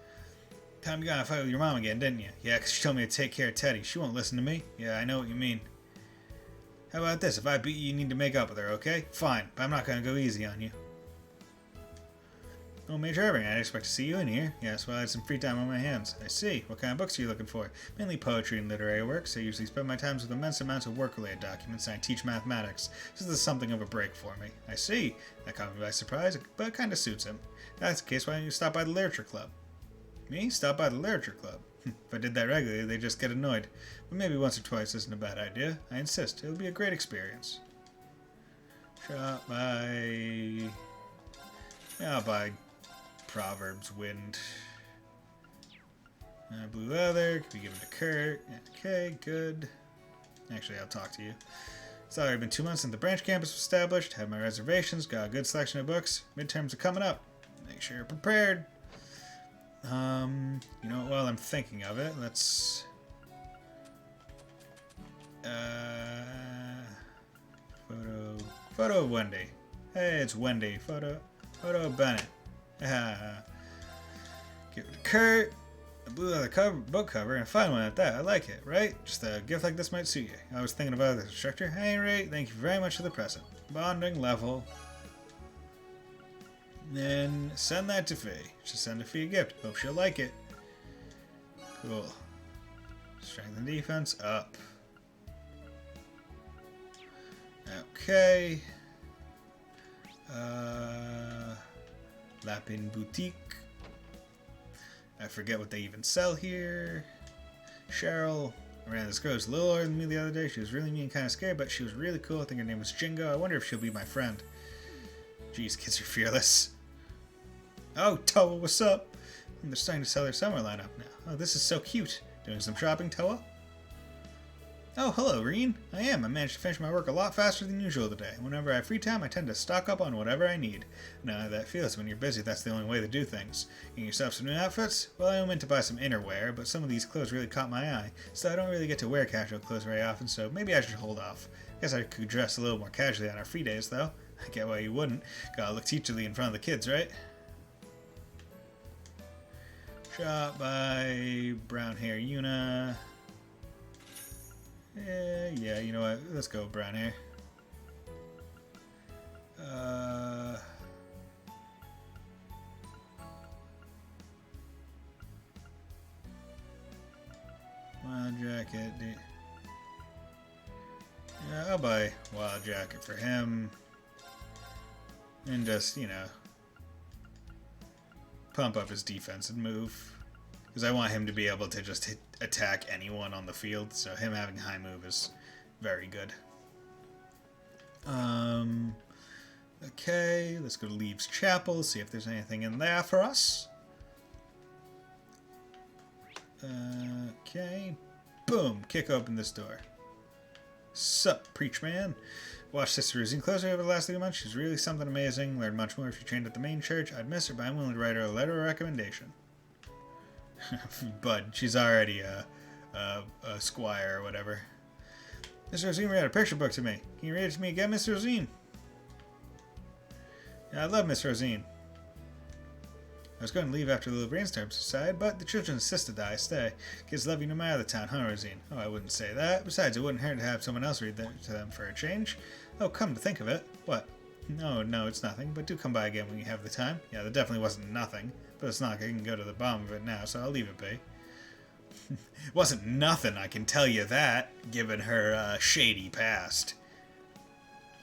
Time you got in a fight with your mom again, didn't you? Yeah, because she told me to take care of Teddy. She won't listen to me. Yeah, I know what you mean. How about this? If I beat you, you need to make up with her, okay? Fine, but I'm not going to go easy on you. Oh, Major Irving, I'd expect to see you in here. Yes, well, I had some free time on my hands. I see. What kind of books are you looking for? Mainly poetry and literary works. I usually spend my time with immense amounts of work-related documents, and I teach mathematics. This is something of a break for me. I see. That caught me by surprise, but it kind of suits him. If that's the case, why don't you stop by the Literature Club? Me? Stop by the Literature Club? If I did that regularly, they'd just get annoyed. But maybe once or twice isn't a bad idea. I insist. It'll be a great experience. Shot by... Yeah, I'll buy Proverbs Wind. Blue leather. Could be given to Kurt. Okay, good. Actually, I'll talk to you. It's already been 2 months since the branch campus was established. Have my reservations. Got a good selection of books. Midterms are coming up. Make sure you're prepared. You know, while I'm thinking of it, let's... Photo of Wendy. Hey, it's Wendy. Photo of Bennett. Give it to Kurt. A blue leather book cover, and a fine one at that. I like it, right? Just a gift like this might suit you. I was thinking about it as an instructor. At any rate, thank you very much for the present. Bonding level. Then send that to Fee. Just send a Fee a gift. Hope she'll like it. Cool. Strength and defense up. Okay. Lapin Boutique. I forget what they even sell here. Cheryl. I ran this girl who was a little older than me the other day. She was really mean and kind of scary, but she was really cool. I think her name was Jingo. I wonder if she'll be my friend. Jeez, kids are fearless. Oh, Toa, what's up? And they're starting to sell their summer lineup now. Oh, this is so cute. Doing some shopping, Toa? Oh, hello, Reen. I am. I managed to finish my work a lot faster than usual today. Whenever I have free time, I tend to stock up on whatever I need. Now how that feels when you're busy, that's the only way to do things. Getting yourself some new outfits? Well, I meant to buy some innerwear, but some of these clothes really caught my eye. So I don't really get to wear casual clothes very often, so maybe I should hold off. Guess I could dress a little more casually on our free days, though. I get why you wouldn't. Gotta look teacherly in front of the kids, right? Shot by brown hair Yuna. Yeah, you know what? Let's go brown hair. Wild jacket. Yeah, I'll buy wild jacket for him. And just, you know, pump up his defense and move. Because I want him to be able to just attack anyone on the field. So him having high move is very good. Okay, let's go to Leaves Chapel. See if there's anything in there for us. Okay. Boom. Kick open this door. Sup, preach man. Watched Sister Rosine closely over the last 3 months. She's really something amazing. Learned much more if she trained at the main church. I'd miss her, but I'm willing to write her a letter of recommendation. But she's already a squire or whatever. Mr. Rosine read a picture book to me. Can you read it to me again, Mr. Rosine? Yeah, I love Miss Rosine. I was going to leave after the little brainstorm subsided, but the children insisted that I stay. Kids love you no matter the town, huh, Rosine? Oh, I wouldn't say that. Besides, it wouldn't hurt to have someone else read that to them for a change. Oh, come to think of it. What? No, it's nothing, but do come by again when you have the time. Yeah, there definitely wasn't nothing, but it's not like I can go to the bottom of it now, so I'll leave it be. It wasn't nothing, I can tell you that, given her shady past.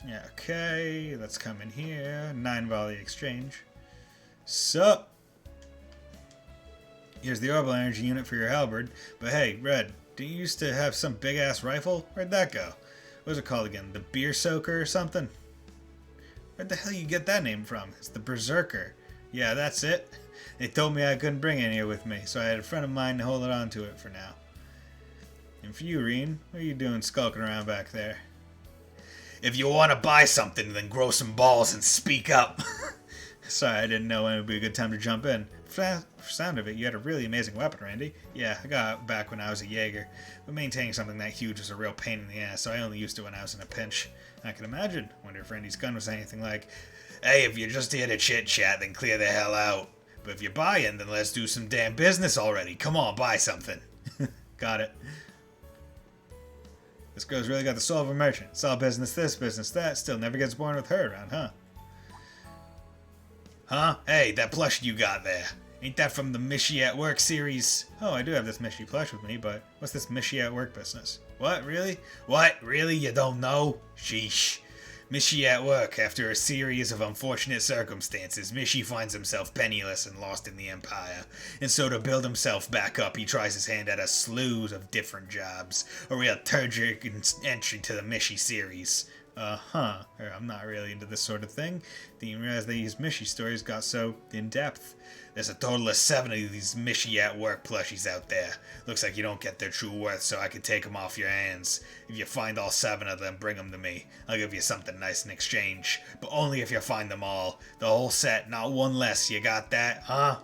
Yeah, okay, let's come in here. 9 volley exchange. Sup? Here's the orbital energy unit for your halberd. But hey, Red, didn't you used to have some big-ass rifle? Where'd that go? What was it called again? The Beer Soaker or something? Where'd the hell you get that name from? It's the Berserker. Yeah, that's it. They told me I couldn't bring any here with me, so I had a friend of mine to hold it on to it for now. And for you, Reen, what are you doing skulking around back there? If you want to buy something, then grow some balls and speak up. Sorry, I didn't know when it would be a good time to jump in. For sound of it, you had a really amazing weapon, Randy. Yeah, I got it back when I was a Jaeger. But maintaining something that huge was a real pain in the ass, so I only used it when I was in a pinch. I can imagine. Wonder if Randy's gun was anything like, hey, if you're just here to chit-chat, then clear the hell out. But if you're buying, then let's do some damn business already. Come on, buy something. Got it. This girl's really got the soul of a merchant. It's all business this, business that. Still never gets bored with her around, huh? Huh? Hey, that plush you got there. Ain't that from the Mishy at Work series? Oh, I do have this Mishy plush with me, but what's this Mishy at Work business? What, really? What, really? You don't know? Sheesh. Mishy at work. After a series of unfortunate circumstances, Mishy finds himself penniless and lost in the Empire. And so to build himself back up, he tries his hand at a slew of different jobs. A real turgid entry to the Mishy series. I'm not really into this sort of thing. Didn't even realize these Mishy stories got so in-depth. There's a total of 7 of these Mishy at Work plushies out there. Looks like you don't get their true worth, so I could take them off your hands. If you find all 7 of them, bring them to me. I'll give you something nice in exchange. But only if you find them all. The whole set, not one less. You got that, huh?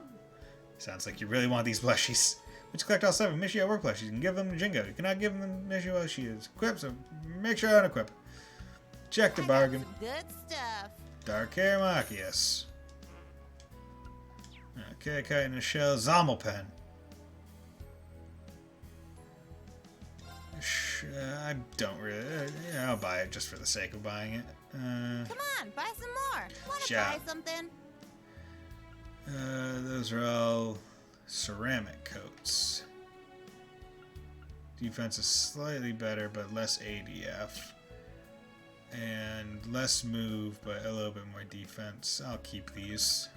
Sounds like you really want these plushies. Once you collect all 7 Mishy at Work plushies, you can give them to Jingo. You cannot give them to Mishy while she is equipped, so make sure I unequip. Check the bargain. Good stuff. Dark Hair Machias. Okay, Kite in a Shell. Zommel Pen. I don't really... yeah, I'll buy it just for the sake of buying it. Come on, buy some more. Wanna buy something? Those are all ceramic coats. Defense is slightly better, but less ADF. And less move, but a little bit more defense. I'll keep these.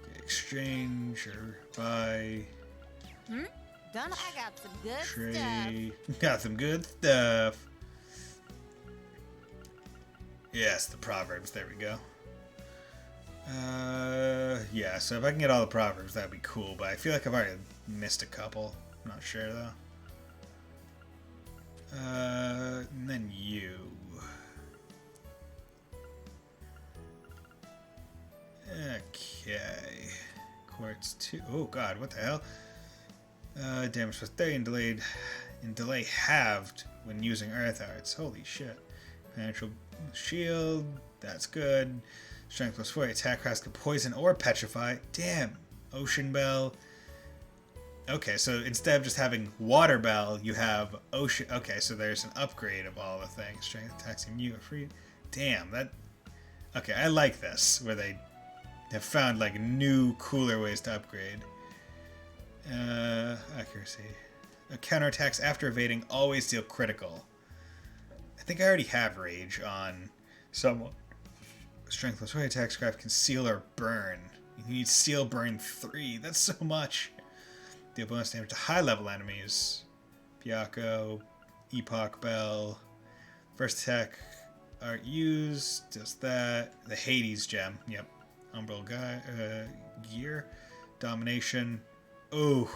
Okay, exchange or buy. Done. I got some good Trade. stuff. Got some good stuff. Yes, the Proverbs. There we go. Yeah, so if I can get all the Proverbs, that'd be cool. But I feel like I've already missed a couple. I'm not sure, though. And then you. Okay. Quartz 2. Oh god, what the hell? Damage plus 30 and delay halved when using Earth Arts. Holy shit. Financial shield, that's good. Strength plus 4, attack class can poison or petrify. Damn. Ocean Bell. Okay, so instead of just having Water Bell, you have Ocean... Okay, so there's an upgrade of all the things. Strength, attacks, immune, free... Damn, that... Okay, I like this, where they have found, like, new, cooler ways to upgrade. Accuracy. Counterattacks after evading always deal critical. I think I already have Rage on someone. Strength plus 4, attacks, craft, conceal, or burn. You need Seal Burn 3. That's so much. Deal bonus damage to high-level enemies. Byakko, Epoch Bell. First attack art used. Just that. The Hades gem. Yep. Umbral gear. Domination. Ooh.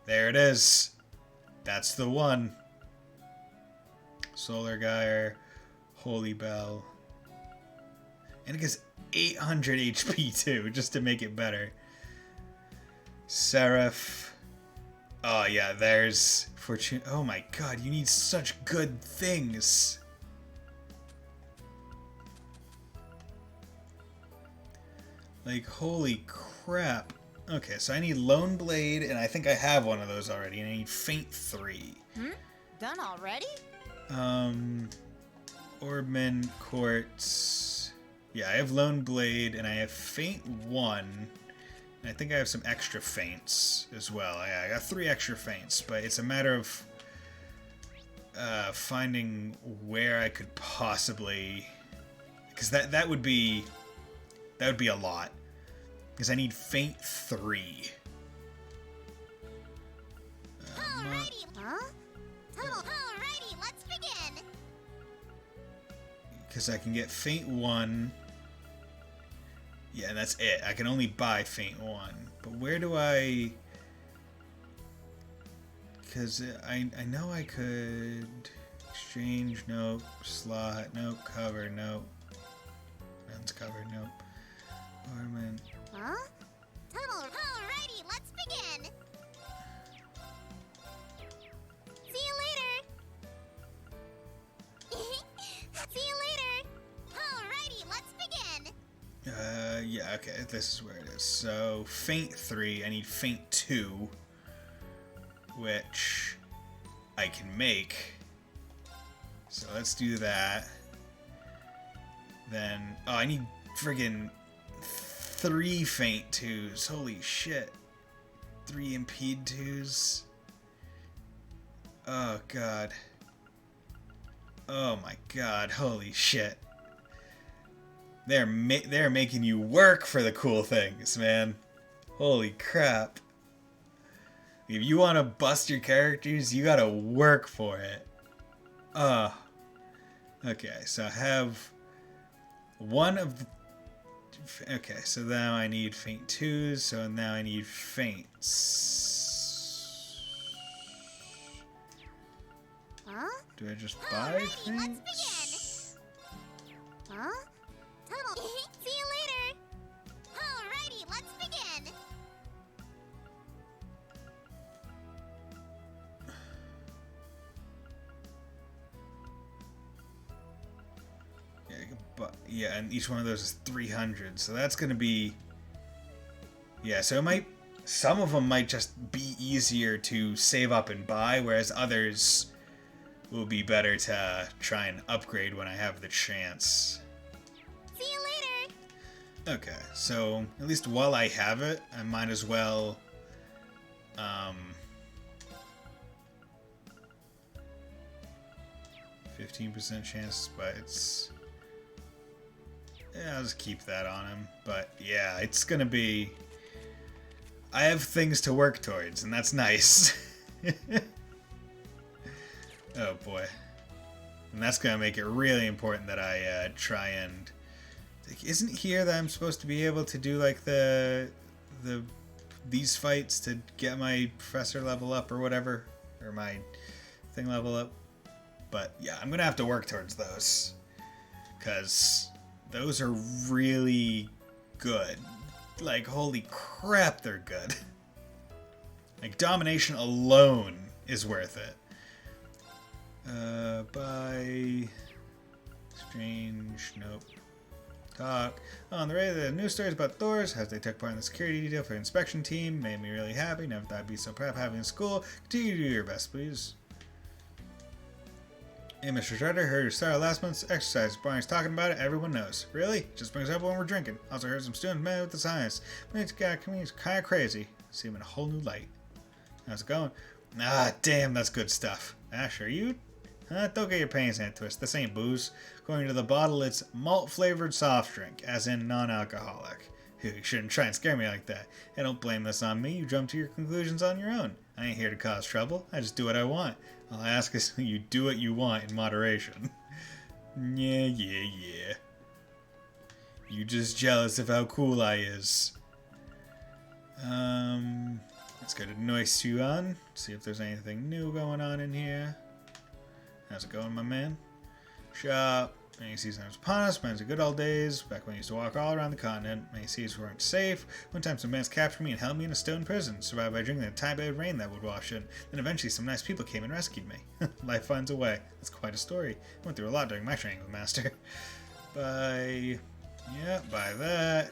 There it is. That's the one. Solar Gyre. Holy Bell. And it gets 800 HP too, just to make it better. Seraph. Oh, yeah, there's Fortune. Oh my god, you need such good things. Like, holy crap. Okay, so I need Lone Blade, and I think I have one of those already, and I need Feint 3. Done already? Orbman, Quartz. Yeah, I have Lone Blade, and I have Feint 1. And I think I have some extra feints as well. Yeah, I got 3 extra feints, but it's a matter of finding where I could possibly, because that would be a lot. Because I need Feint 3. Alrighty. Huh? Alrighty, let's begin. Because I can get Feint 1. Yeah, that's it. I can only buy Feint 1. But where do I... Because I know I could... Exchange, nope. Slot, nope. Cover, nope. Men's cover, nope. Ornament. Huh? Alrighty, let's begin. See you later. See you later. Alrighty, let's begin. Yeah, okay, this is where it is. So, Feint 3, I need Feint 2, which I can make. So let's do that. Then, oh, I need friggin' 3 Feint 2s. Holy shit. 3 Impede 2s. Oh, God. Oh, my God. Holy shit. They're making you work for the cool things, man. Holy crap. If you want to bust your characters, you gotta work for it. Okay, so I have one of the... Okay, so now I need Feint 2s, so now I need Feints. Huh? Do I just buy Alrighty, let's begin. Feints? Huh? See you later. Alrighty, let's begin. Yeah, and each one of those is 300, so that's gonna be... Yeah, so it might... Some of them might just be easier to save up and buy, whereas others will be better to try and upgrade when I have the chance. See you later. Okay, so at least while I have it, I might as well... 15% chance, but it's... Yeah, I'll just keep that on him. But yeah, it's gonna be... I have things to work towards, and that's nice. Oh boy. And that's gonna make it really important that I try and... Isn't it here that I'm supposed to be able to do like these fights to get my professor level up or whatever? Or my thing level up? But yeah, I'm gonna have to work towards those. Because those are really good. Like, holy crap, they're good. Like, domination alone is worth it. Buy... Exchange, nope. Talk. On the radio, the news stories about Thors, as they took part in the security detail for the inspection team, made me really happy. Never thought I'd be so proud of having a school. Continue to do your best, please. Hey, Mr. Shredder, heard you started last month's exercise. Barney's talking about it, everyone knows. Really? Just brings up when we're drinking. Also heard some students mad with the science. It's kind of crazy. See him in a whole new light. How's it going? Ah, damn, that's good stuff. Ash, are you? Don't get your panties in a twist. This ain't booze. According to the bottle, it's malt-flavored soft drink, as in non-alcoholic. You shouldn't try and scare me like that. Hey, don't blame this on me. You jump to your conclusions on your own. I ain't here to cause trouble. I just do what I want. All I ask is you do what you want in moderation. Yeah. You just jealous of how cool I is. Let's go to Noise Yuan. See if there's anything new going on in here. How's it going, my man? Shop. Many seasons are upon us, reminds of good old days, back when I used to walk all around the continent. Many seas weren't safe. One time some bandits captured me and held me in a stone prison, survived by drinking the tiny bit of rain that would wash in. Then eventually some nice people came and rescued me. Life finds a way. That's quite a story. I went through a lot during my training with Master. By that.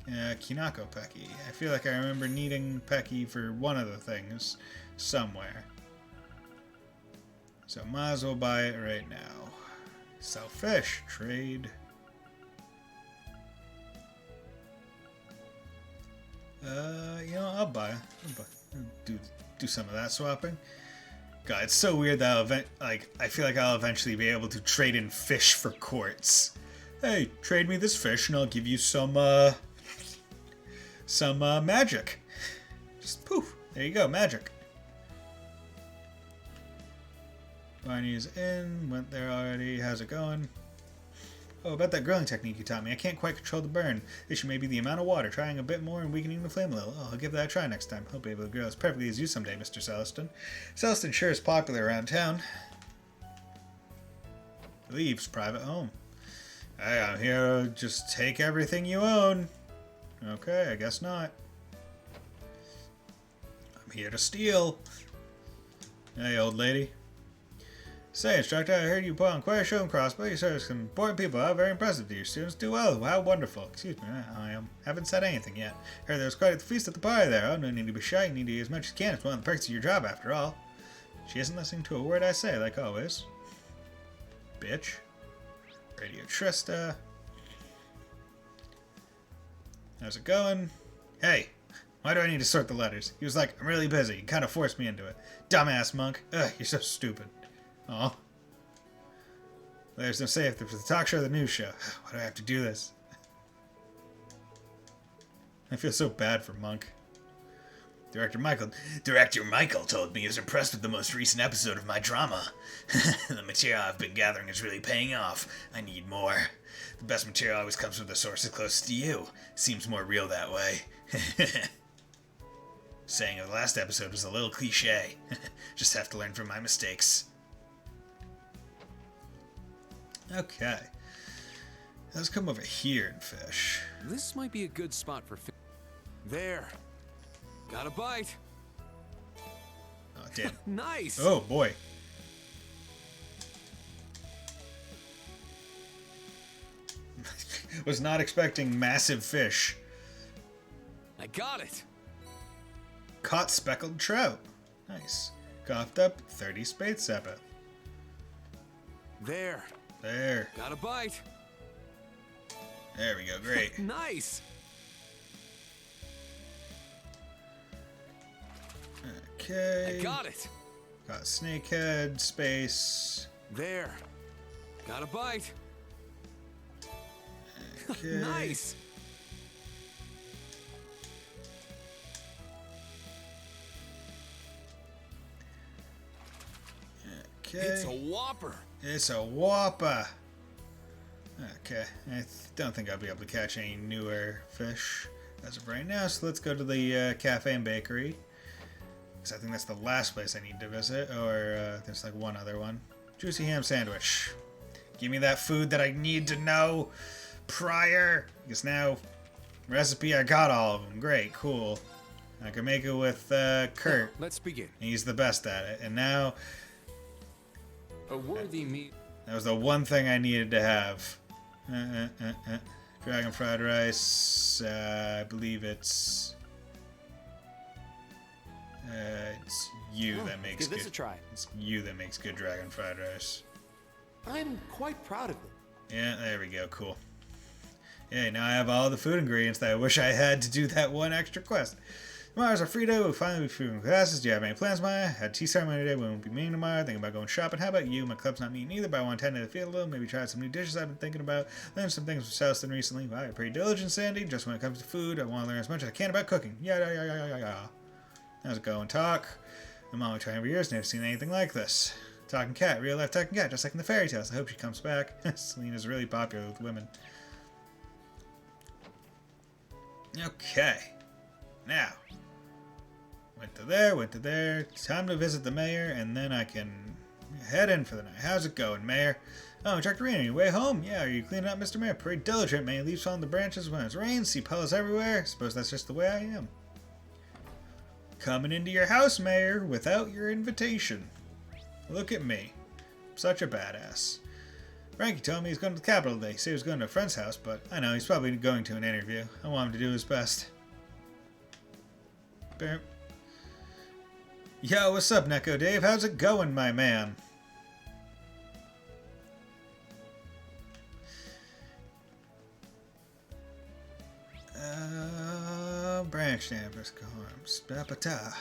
Kinako Pecky. I feel like I remember needing Pecky for one of the things somewhere. So might as well buy it right now. Sell fish. Trade. I'll buy. Do some of that swapping. God, it's so weird that I feel like I'll eventually be able to trade in fish for quartz. Hey, trade me this fish and I'll give you some magic. Just poof. There you go, magic. Barney's in. Went there already. How's it going? Oh, about that grilling technique you taught me. I can't quite control the burn. Issue may be the amount of water. Trying a bit more and weakening the flame a little. Oh, I'll give that a try next time. Hope you'll be able to grill as perfectly as you someday, Mr. Celestin. Celestin sure is popular around town. Leaves private home. Hey, I'm here to just take everything you own. Okay, I guess not. I'm here to steal. Hey, old lady. Say, instructor, I heard you put on quite a show in crossbow. You serve some important people. How very impressive. Do your students do well? How wonderful. Excuse me, I haven't said anything yet. Heard there was quite a feast at the party there. Oh, no need to be shy. You need to eat as much as you can. It's one of the perks of your job, after all. She isn't listening to a word I say, like always. Bitch. Radio Trista. How's it going? Hey, why do I need to sort the letters? He was like, I'm really busy. He kind of forced me into it. Dumbass monk. Ugh, you're so stupid. Aw. There's no say if it's the talk show or the news show. Why do I have to do this? I feel so bad for Monk. Director Michael told me he was impressed with the most recent episode of my drama. The material I've been gathering is really paying off. I need more. The best material always comes from the sources closest to you. Seems more real that way. Saying of the last episode was a little cliche. Just have to learn from my mistakes. Okay. Let's come over here and fish. This might be a good spot for fish. There. Got a bite. Oh, damn. Nice. Oh, boy. Was not expecting massive fish. I got it. Caught speckled trout. Nice. Coughed up 30 spade seppa. There. Got a bite. There we go. Great. Nice. Okay. I got it. Got snakehead, space. There. Got a bite. Okay. Nice. Okay. It's a whopper. It's a whopper. Okay. I don't think I'll be able to catch any newer fish as of right now, so let's go to the cafe and bakery. Because I think that's the last place I need to visit, or there's like one other one. Juicy ham sandwich. Give me that food that I need to know prior. Because now, recipe, I got all of them. Great, cool. I can make it with Kurt. Let's begin. He's the best at it. And now, A worthy meat. that was the one thing I needed to have. Dragon fried rice. I believe it's you that makes Give this a try. It's you that makes good dragon fried rice. I'm quite proud of it. Yeah, there we go. Cool. Yeah, now I have all the food ingredients that I wish I had to do that one extra quest. Tomorrow's our free day. We'll finally be free from classes. Do you have any plans, Maya? Had a tea ceremony today. We won't be meeting tomorrow. Thinking about going shopping. How about you? My club's not meeting either, but I want to tend to the field a little. Maybe try some new dishes I've been thinking about. Learned some things with Celestin recently. Wow, you're pretty diligent, Sandy. Just when it comes to food, I want to learn as much as I can about cooking. Yeah. How's it going? Talk. I'm only trying for years. Never seen anything like this. Talking cat. Real life talking cat. Just like in the fairy tales. I hope she comes back. Selena's really popular with women. Okay. Now. Went to there. Time to visit the mayor, and then I can head in for the night. How's it going, Mayor? Oh, Dr. Reen, are you way home? Yeah, are you cleaning up, Mr. Mayor? Pretty diligent, man. Leaves on the branches when it rains, see puddles everywhere. Suppose that's just the way I am. Coming into your house, Mayor, without your invitation. Look at me. Such a badass. Frankie told me he's going to the Capitol today. He said he was going to a friend's house, but I know he's probably going to an interview. I want him to do his best. Burp. Yo, what's up, Neko Dave? How's it going, my man? Branch dampers, arms, Bapata.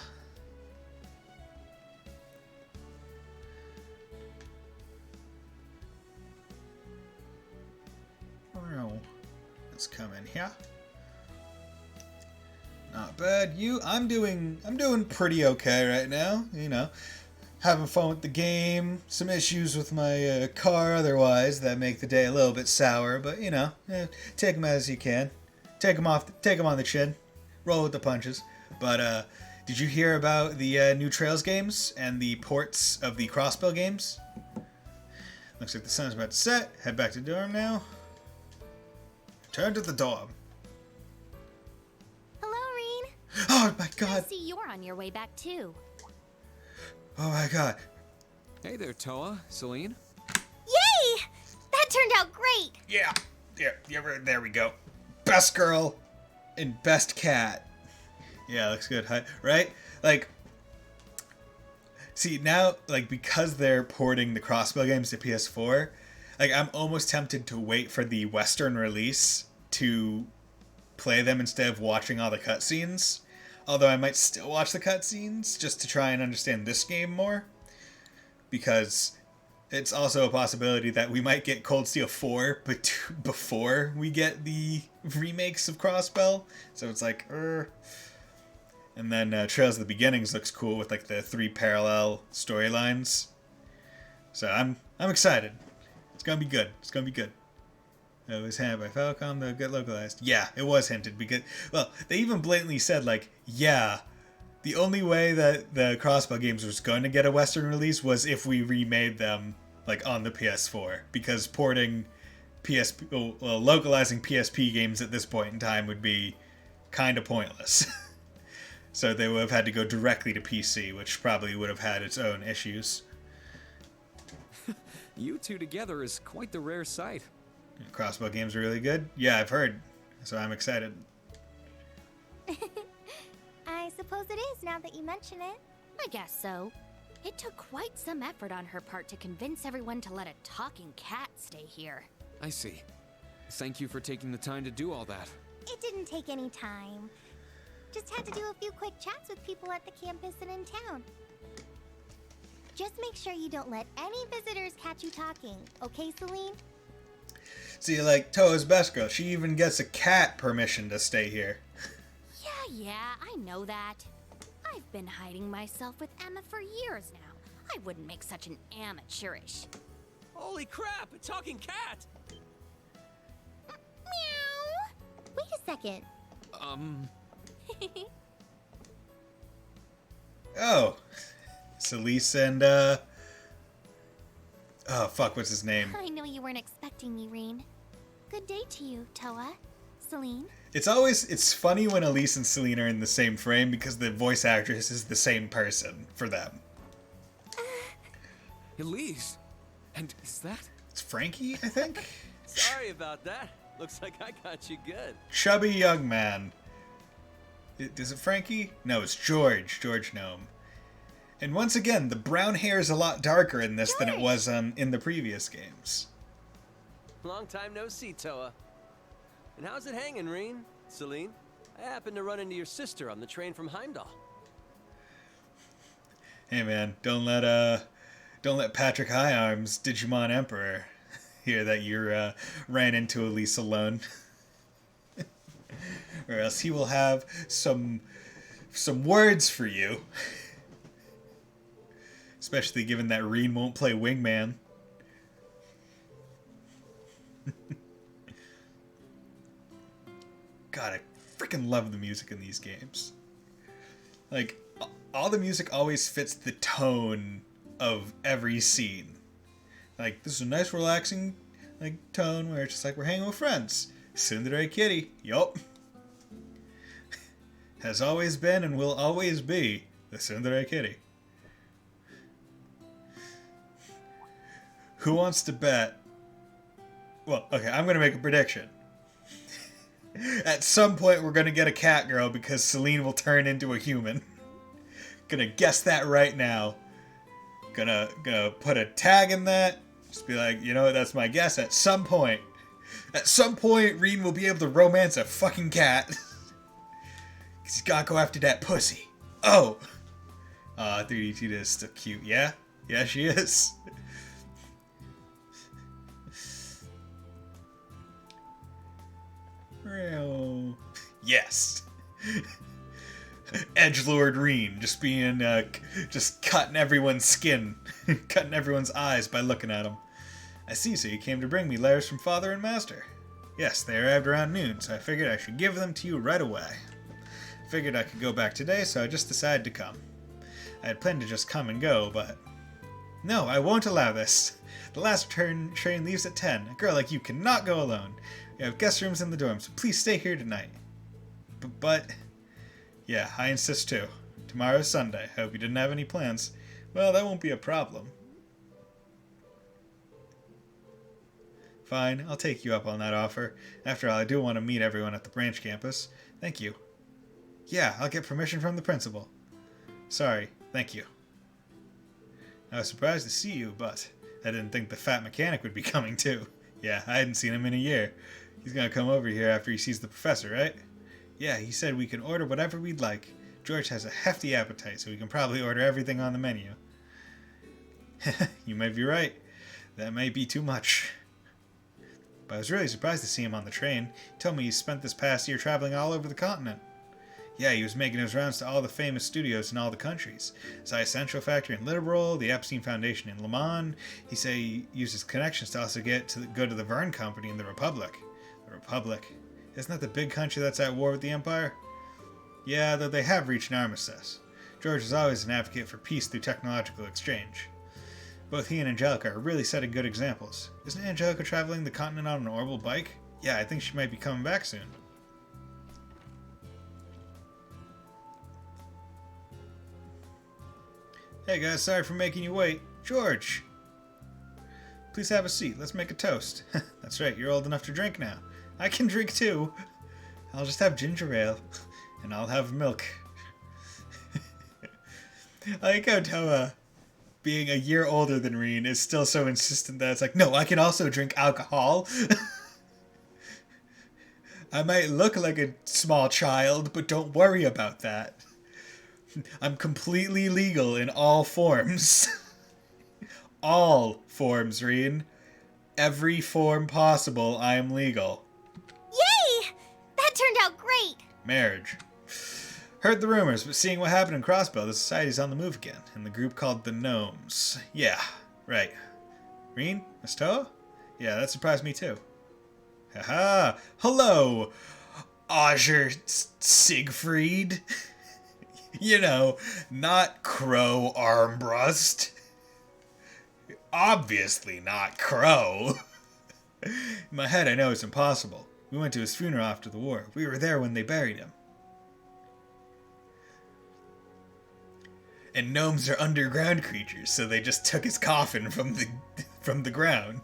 Let's come in here. Not bad. I'm doing pretty okay right now. You know, having fun with the game. Some issues with my car otherwise that make the day a little bit sour, but you know, take them as you can. Take them on the chin. Roll with the punches. But did you hear about the new Trails games and the ports of the Crossbow games? Looks like the sun's about to set. Head back to dorm now. Return to the dorm. Hello, Reen. Oh my god. I see you're on your way back too. Oh my god. Hey there, Toa, Celine. Yay! That turned out great. Yeah, there we go. Best girl and best cat. Yeah, looks good, right? Like, see now, like because they're porting the Crossbow games to PS4, like I'm almost tempted to wait for the Western release to play them instead of watching all the cutscenes. Although I might still watch the cutscenes just to try and understand this game more, because it's also a possibility that we might get Cold Steel 4 before we get the remakes of Crossbell. So it's like, And then Trails of the Beginnings looks cool with like the 3 parallel storylines. So I'm excited. It's gonna be good. It's gonna be good. It was hinted by Falcom to get localized. Yeah, it was hinted because, well, they even blatantly said like, yeah, the only way that the Crossbow games was going to get a Western release was if we remade them like on the PS4, because porting localizing PSP games at this point in time would be kind of pointless. So they would have had to go directly to PC, which probably would have had its own issues. You two together is quite the rare sight. Crossbow games are really good. Yeah, I've heard. So I'm excited. I suppose it is now that you mention it. I guess so. It took quite some effort on her part to convince everyone to let a talking cat stay here. I see. Thank you for taking the time to do all that. It didn't take any time. Just had to do a few quick chats with people at the campus and in town. Just make sure you don't let any visitors catch you talking, okay, Celine? See, like Toa's best girl, she even gets a cat permission to stay here. Yeah, I know that. I've been hiding myself with Emma for years now. I wouldn't make such an amateurish. Holy crap, a talking cat! Meow! Wait a second. Oh. Celise and, oh, fuck, what's his name? I know you weren't expecting me, Reen. Good day to you, Toa. Celine. It's funny when Elise and Celine are in the same frame because the voice actress is the same person for them. Elise? And is that? It's Frankie, I think? Sorry about that. Looks like I got you good. Chubby young man. Is it Frankie? No, it's George. George Gnome. And once again, the brown hair is a lot darker in this than it was in the previous games. Long time no see, Toa. And how's it hanging, Reen? Celine? I happened to run into your sister on the train from Heimdall. Hey man, don't let Patrick Higharms, Digimon Emperor, hear that you ran into Elise alone. Or else he will have some words for you. Especially given that Reen won't play Wingman. God, I freaking love the music in these games. Like, all the music always fits the tone of every scene. Like, this is a nice, relaxing, like, tone where it's just like we're hanging with friends. Tsundere Kitty. Yup. Has always been and will always be the Tsundere Kitty. Who wants to bet? Well, okay, I'm going to make a prediction. At some point, we're going to get a cat girl because Celine will turn into a human. Gonna guess that right now. Gonna put a tag in that. Just be like, you know what, that's my guess. At some point, Reen will be able to romance a fucking cat. He's gotta go after that pussy. Oh! 3D2 is still cute, yeah? Yeah, she is. Yes! Edgelord Reen, just being, just cutting everyone's skin. Cutting everyone's eyes by looking at them. I see, so you came to bring me letters from Father and Master. Yes, they arrived around noon, so I figured I should give them to you right away. Figured I could go back today, so I just decided to come. I had planned to just come and go, but... No, I won't allow this. The last train leaves at 10. A girl like you cannot go alone. We have guest rooms in the dorm, so please stay here tonight. But... Yeah, I insist too. Tomorrow's Sunday. Hope you didn't have any plans. Well, that won't be a problem. Fine, I'll take you up on that offer. After all, I do want to meet everyone at the branch campus. Thank you. Yeah, I'll get permission from the principal. Sorry, thank you. I was surprised to see you, but I didn't think the fat mechanic would be coming too. Yeah, I hadn't seen him in a year. He's gonna come over here after he sees the professor, right? Yeah, he said we can order whatever we'd like. George has a hefty appetite, so we can probably order everything on the menu. You might be right. That may be too much. But I was really surprised to see him on the train. He told me he spent this past year traveling all over the continent. Yeah, he was making his rounds to all the famous studios in all the countries. Science Central Factory in Liberal, the Epstein Foundation in Le Mans. He said he used his connections to also go to the Verne Company in the Republic. The Republic. Isn't that the big country that's at war with the Empire? Yeah, though they have reached an armistice. George is always an advocate for peace through technological exchange. Both he and Angelica are really setting good examples. Isn't Angelica traveling the continent on an orbital bike? Yeah, I think she might be coming back soon. Hey guys, sorry for making you wait. George! Please have a seat. Let's make a toast. That's right, you're old enough to drink now. I can drink too. I'll just have ginger ale. And I'll have milk. I like how Toa, being a year older than Reen, is still so insistent that it's like, no, I can also drink alcohol. I might look like a small child, but don't worry about that. I'm completely legal in all forms. All forms, Reen. Every form possible, I am legal. Yay! That turned out great! Marriage. Heard the rumors, but seeing what happened in Crossbow, the society's on the move again, in the group called the Gnomes. Yeah, right. Reen? Miss Toa? Yeah, that surprised me too. Haha! Hello, Auger Siegfried. You know, not Crow Armbrust. Obviously not Crow. In my head, I know it's impossible. We went to his funeral after the war. We were there when they buried him. And gnomes are underground creatures, so they just took his coffin from the ground.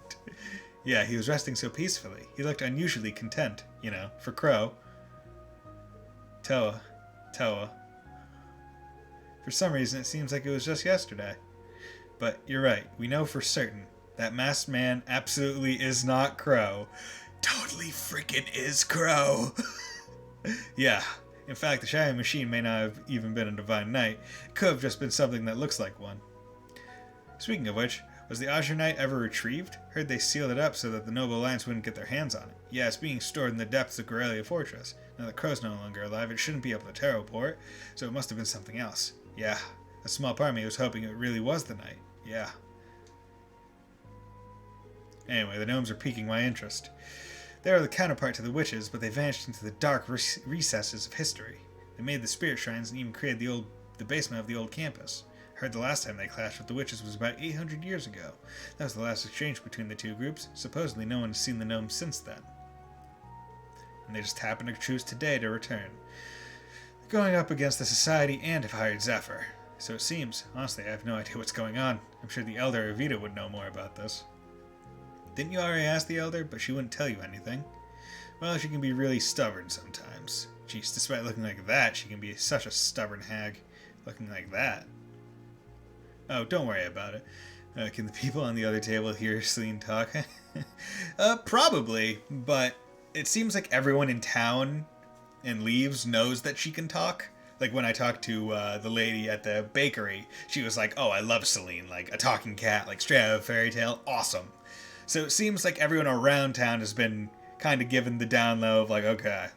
Yeah, he was resting so peacefully. He looked unusually content, you know, for Crow. Toa. For some reason, it seems like it was just yesterday. But you're right. We know for certain that masked man absolutely is not Crow. Totally freaking is Crow. Yeah. In fact, the Shining Machine may not have even been a Divine Knight. It could have just been something that looks like one. Speaking of which, was the Azure Knight ever retrieved? Heard they sealed it up so that the Noble Alliance wouldn't get their hands on it. Yeah, it's being stored in the depths of Gorelia Fortress. Now that Crow's no longer alive, it shouldn't be up the Taro port, so it must have been something else. Yeah, a small part of me was hoping it really was the Knight. Yeah. Anyway, the gnomes are piquing my interest. They are the counterpart to the witches, but they vanished into the dark recesses of history. They made the spirit shrines and even created the basement of the old campus. I Heard the last time they clashed with the witches was about 800 years ago. That was the last exchange between the two groups. Supposedly no one has seen the gnomes since then. And they just happened to choose today to return. They're going up against the Society and have hired Zephyr. So it seems. Honestly, I have no idea what's going on. I'm sure the Elder Evita would know more about this. Didn't you already ask the Elder, but she wouldn't tell you anything? Well, she can be really stubborn sometimes. Jeez, despite looking like that, she can be such a stubborn hag. Looking like that. Oh, don't worry about it. Can the people on the other table hear Celine talk? Probably, but it seems like everyone in town and Leaves knows that she can talk. Like when I talked to the lady at the bakery, she was like, oh, I love Celine, like a talking cat, like straight out of a fairy tale, awesome. So it seems like everyone around town has been kind of given the down low of like, okay,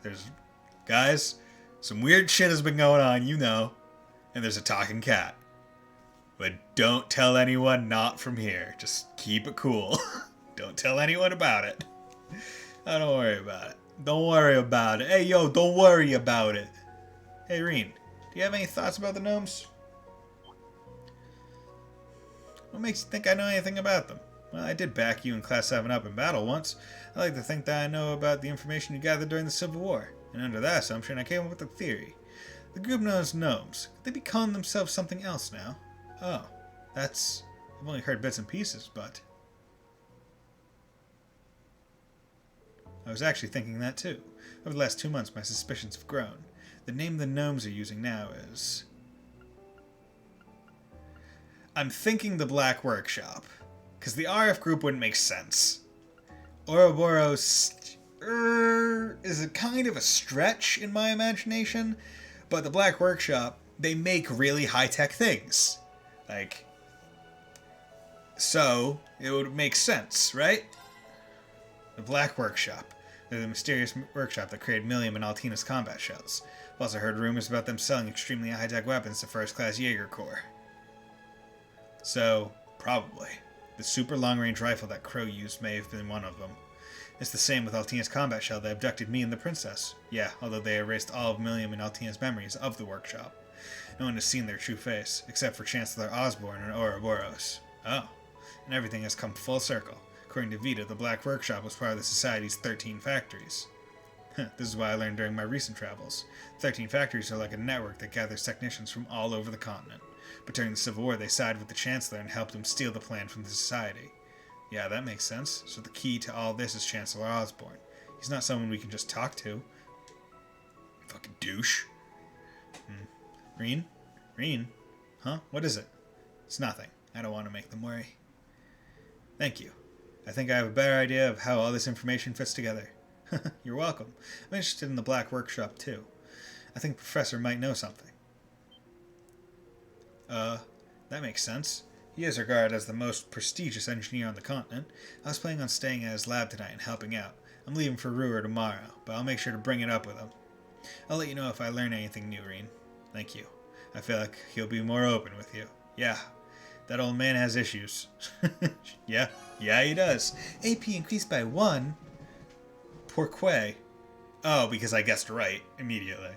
guys, some weird shit has been going on, you know, and there's a talking cat. But don't tell anyone not from here. Just keep it cool. Don't tell anyone about it. Oh, don't worry about it. Don't worry about it. Hey, yo, don't worry about it. Hey, Reen, do you have any thoughts about the gnomes? What makes you think I know anything about them? Well, I did back you in Class 7 up in battle once. I like to think that I know about the information you gathered during the Civil War. And under that assumption, I came up with a theory. The group knows gnomes. Could they be calling themselves something else now? Oh, I've only heard bits and pieces, but... I was actually thinking that too. Over the last 2 months, my suspicions have grown. The name the gnomes are using now is... I'm thinking the Black Workshop. Because the RF group wouldn't make sense. Ouroboros is a kind of a stretch in my imagination, but the Black Workshop, they make really high-tech things. Like, so it would make sense, right? The Black Workshop. They're the mysterious workshop that created Millium and Altina's combat shells. I've also heard rumors about them selling extremely high-tech weapons to First-Class Jaeger Corps. So, probably. The super long-range rifle that Crow used may have been one of them. It's the same with Altina's combat shell that abducted me and the princess. Yeah, although they erased all of Millium and Altina's memories of the workshop. No one has seen their true face, except for Chancellor Osborne and Ouroboros. Oh, and everything has come full circle. According to Vita, the Black Workshop was part of the Society's 13 factories. This is what I learned during my recent travels. 13 factories are like a network that gathers technicians from all over the continent. But during the Civil War, they sided with the Chancellor and helped him steal the plan from the Society. Yeah, that makes sense. So the key to all this is Chancellor Osborne. He's not someone we can just talk to. Fucking douche. Reen? Reen? Huh? What is it? It's nothing. I don't want to make them worry. Thank you. I think I have a better idea of how all this information fits together. You're welcome. I'm interested in the Black Workshop, too. I think the Professor might know something. That makes sense. He is regarded as the most prestigious engineer on the continent. I was planning on staying at his lab tonight and helping out. I'm leaving for Ruhr tomorrow, but I'll make sure to bring it up with him. I'll let you know if I learn anything new, Reen. Thank you. I feel like he'll be more open with you. Yeah, that old man has issues. Yeah, he does. AP increased by 1. Pourquoi? Oh, because I guessed right immediately.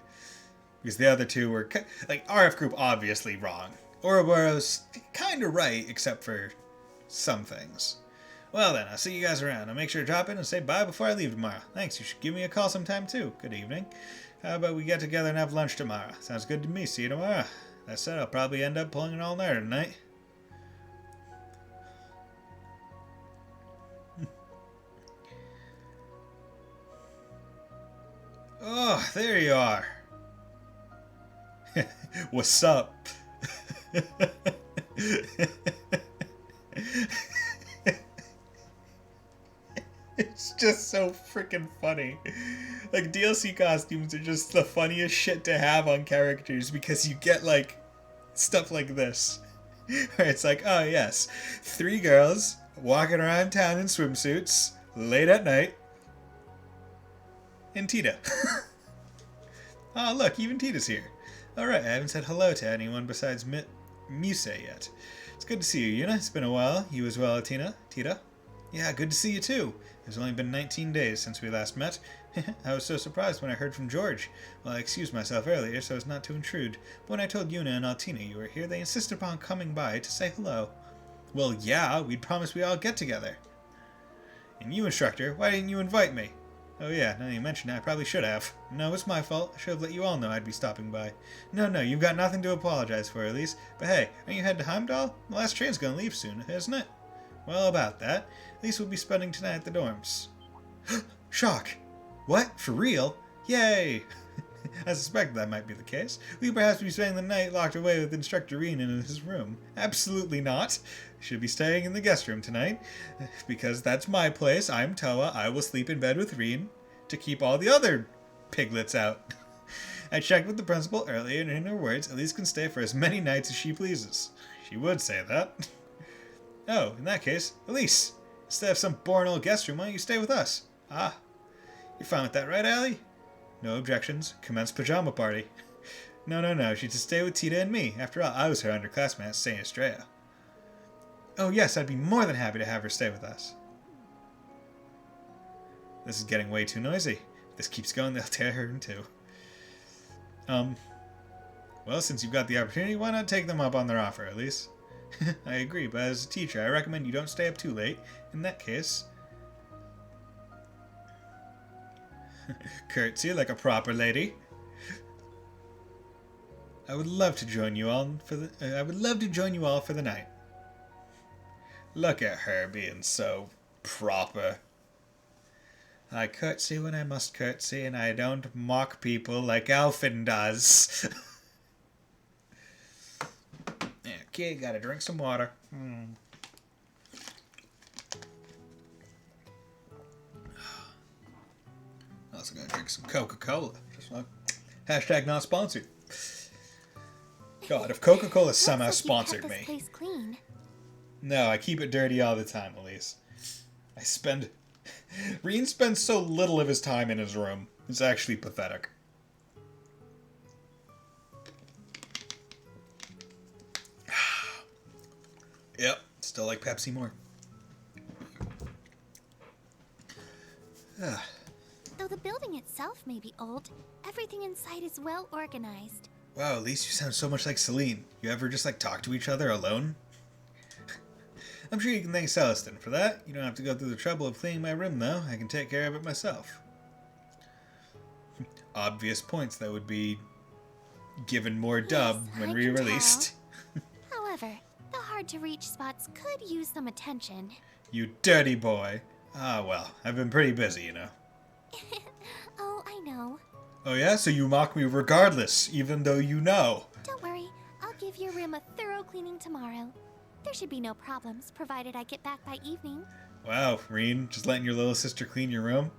Because the other two were, like, RF group obviously wrong. Ouroboros kind of right, except for some things. Well then, I'll see you guys around. I'll make sure to drop in and say bye before I leave tomorrow. Thanks, you should give me a call sometime too. Good evening. How about we get together and have lunch tomorrow? Sounds good to me. See you tomorrow. That said, I'll probably end up pulling an all-nighter tonight. Oh, there you are. What's up? It's just so freaking funny. Like, DLC costumes are just the funniest shit to have on characters because you get, like, stuff like this. Where it's like, oh yes, 3 girls walking around town in swimsuits, late at night, and Tita. Oh, look, even Tita's here. Alright, I haven't said hello to anyone besides Muse yet. It's good to see you, Yuna. It's been a while. You as well, Tita? Yeah, good to see you too. It's only been 19 days since we last met. I was so surprised when I heard from George. Well, I excused myself earlier so as not to intrude, but when I told Yuna and Altina you were here, they insisted upon coming by to say hello. Well, yeah, we'd promised we'd all get together. And you, instructor, why didn't you invite me? Oh yeah, now you mention it, I probably should have. No, it's my fault. I should have let you all know I'd be stopping by. No, you've got nothing to apologize for, Elise. But hey, aren't you headed to Heimdall? The last train's gonna leave soon, isn't it? Well, about that. Elise will be spending tonight at the dorms. Shock! What? For real? Yay! I suspected that might be the case. We perhaps be spending the night locked away with Instructor Reen in his room. Absolutely not. Should be staying in the guest room tonight. Because that's my place. I'm Toa. I will sleep in bed with Reen to keep all the other piglets out. I checked with the principal earlier, and in her words, Elise can stay for as many nights as she pleases. She would say that. Oh, in that case, Elise, instead of some boring old guest room, why don't you stay with us? Ah, you're fine with that, right, Allie? No objections. Commence pajama party. No. She'd just stay with Tita and me. After all, I was her underclassman at St. Estrella. Oh yes, I'd be more than happy to have her stay with us. This is getting way too noisy. If this keeps going, they'll tear her in two. Well, since you've got the opportunity, why not take them up on their offer, at least? I agree, but as a teacher, I recommend you don't stay up too late. In that case... Curtsy like a proper lady. I would love to join you all for the night. Look at her being so proper. I curtsy when I must curtsy, and I don't mock people like Alfin does. Okay, gotta drink some water. Also gonna drink some Coca-Cola. Just like hashtag not sponsored. God, if Coca-Cola somehow sponsored me. Place clean. No, I keep it dirty all the time, Elise. Reen spends so little of his time in his room. It's actually pathetic. Yep, still like Pepsi more. Though the building itself may be old, everything inside is well organized. Wow, at least you sound so much like Celine. You ever just talk to each other alone? I'm sure you can thank Celestin for that. You don't have to go through the trouble of cleaning my room, though. I can take care of it myself. Obvious points that would be given more dub when re-released. However, the hard-to-reach spots could use some attention. You dirty boy. Ah, well, I've been pretty busy, you know. Oh, I know. Oh yeah? So you mock me regardless, even though you know. Don't worry, I'll give your room a thorough cleaning tomorrow. There should be no problems, provided I get back by evening. Wow, Reen, just letting your little sister clean your room?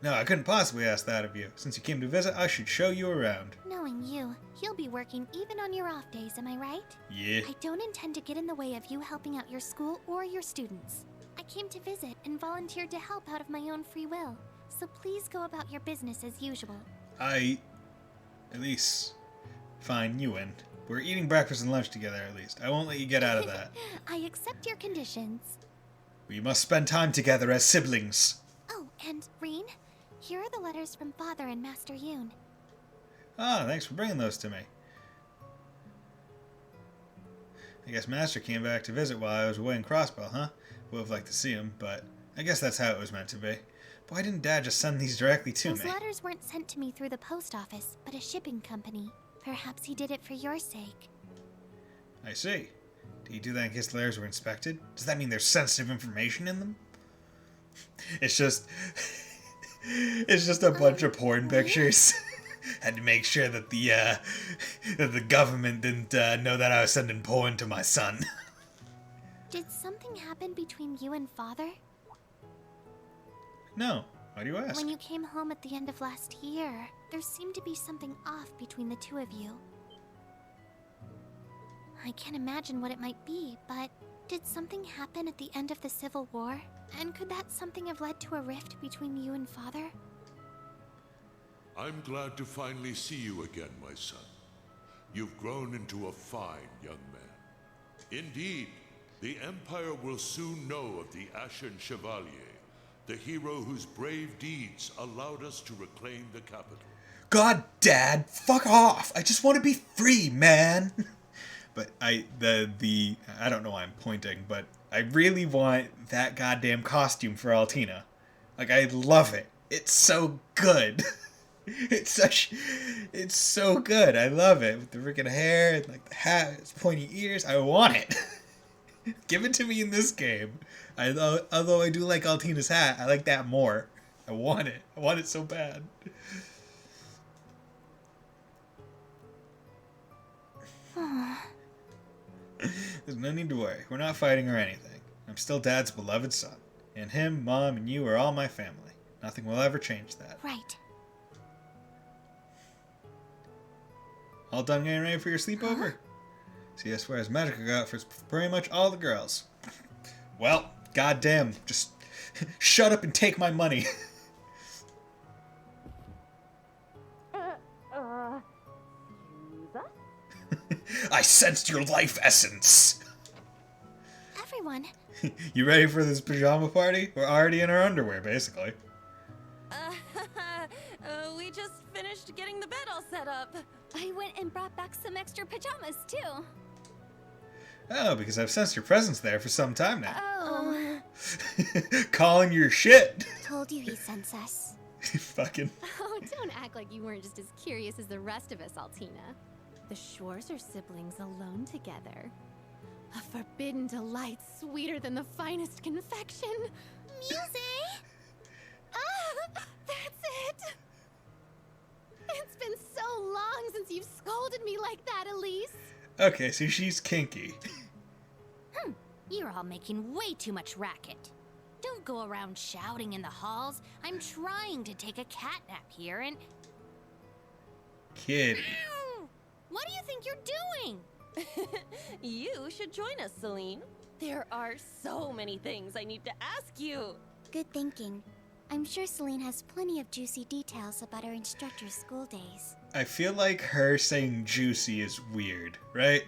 No, I couldn't possibly ask that of you. Since you came to visit, I should show you around. Knowing you, you'll be working even on your off days, am I right? Yeah. I don't intend to get in the way of you helping out your school or your students. I came to visit and volunteered to help out of my own free will. So please go about your business as usual. Elise. Fine, you win. We're eating breakfast and lunch together, at least. I won't let you get out of that. I accept your conditions. We must spend time together as siblings. Oh, and Reen, here are the letters from Father and Master Yoon. Ah, thanks for bringing those to me. I guess Master came back to visit while I was away in Crossbell, huh? Would have liked to see him, but I guess that's how it was meant to be. But why didn't Dad just send these directly to me? Those letters weren't sent to me through the post office, but a shipping company. Perhaps he did it for your sake. I see. Did he do that in case the letters were inspected? Does that mean there's sensitive information in them? It's just a bunch of porn pictures. Had to make sure that the government didn't know that I was sending porn to my son. Did something happen between you and Father? No. Why do you ask? When you came home at the end of last year, there seemed to be something off between the two of you. I can't imagine what it might be, but did something happen at the end of the Civil War? And could that something have led to a rift between you and Father? I'm glad to finally see you again, my son. You've grown into a fine young man. Indeed, the Empire will soon know of the Ashen Chevalier, the hero whose brave deeds allowed us to reclaim the capital. God, Dad, fuck off! I just want to be free, man. But I don't know why I'm pointing, but I really want that goddamn costume for Altina. Like, I love it. It's so good. It's so good. I love it. With the freaking hair and like the hat, its pointy ears. I want it. Give it to me in this game. Although I do like Altina's hat, I like that more. I want it. I want it so bad. There's no need to worry. We're not fighting or anything. I'm still Dad's beloved son. And him, Mom, and you are all my family. Nothing will ever change that. Right. All done getting ready for your sleepover? See, I swear his magic got for pretty much all the girls. Well, goddamn, just shut up and take my money. I sensed your life essence. Everyone. You ready for this pajama party? We're already in our underwear, basically. We just finished getting the bed all set up. I went and brought back some extra pajamas, too. Oh, because I've sensed your presence there for some time now. Oh. Calling your shit. Told you he sends us. Fucking. Oh, don't act like you weren't just as curious as the rest of us, Altina. The Shores are siblings alone together. A forbidden delight sweeter than the finest confection. Music! Ah, that's it! It's been so long since you've scolded me like that, Elise. Okay, so she's kinky. You're all making way too much racket. Don't go around shouting in the halls. I'm trying to take a cat nap here and... Kitty. Ow! What do you think you're doing? You should join us, Celine. There are so many things I need to ask you. Good thinking. I'm sure Celine has plenty of juicy details about her instructor's school days. I feel like her saying juicy is weird, right?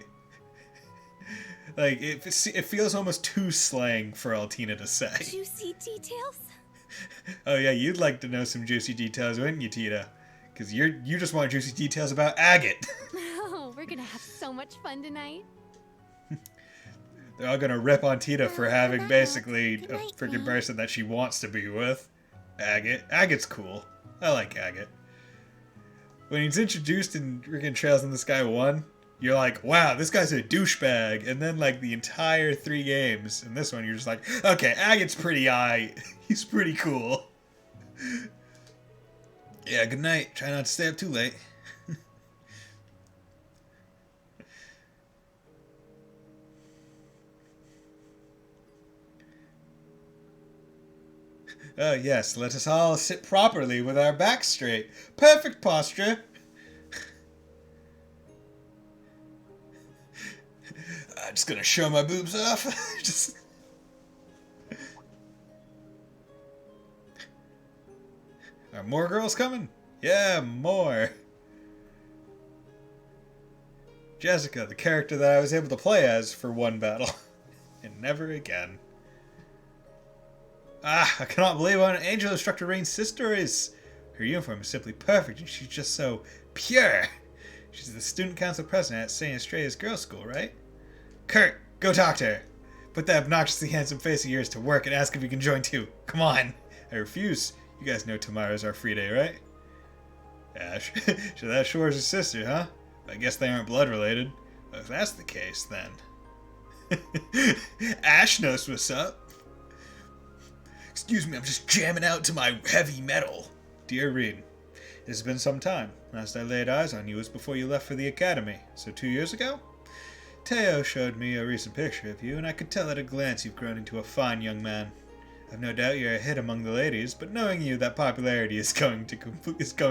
Like, it feels almost too slang for Altina to say. Juicy details? Oh yeah, you'd like to know some juicy details, wouldn't you, Tita? Because you just want juicy details about Agate. Oh, we're gonna have so much fun tonight. They're all gonna rip on Tita for having basically Good a night, freaking Mom. person that she wants to be with. Agate. Agate's cool. I like Agate. When he's introduced in freaking Trails in the Sky 1, you're like, wow, this guy's a douchebag. And then, like, the entire 3 games, in this one, you're just like, okay, Agate's pretty aight. He's pretty cool. Yeah, good night. Try not to stay up too late. Oh yes, let us all sit properly with our backs straight. Perfect posture. I'm just gonna show my boobs off. Just... Are more girls coming? Yeah, more. Jessica, the character that I was able to play as for one battle. And never again. Ah, I cannot believe what an angel instructor Rain's sister is. Her uniform is simply perfect and she's just so pure. She's the student council president at St. Estrella's girls' school, right? Kurt, go talk to her. Put that obnoxiously handsome face of yours to work and ask if you can join too. Come on. I refuse. You guys know tomorrow's our free day, right? Ash, so that Shore's his sister, huh? I guess they aren't blood related. Well, if that's the case, then... Ash knows what's up. Excuse me, I'm just jamming out to my heavy metal. Dear Reed, it has been some time. Last I laid eyes on you was before you left for the academy. So 2 years ago? Teo showed me a recent picture of you, and I could tell at a glance you've grown into a fine young man. I've no doubt you're a hit among the ladies, but knowing you, that popularity is going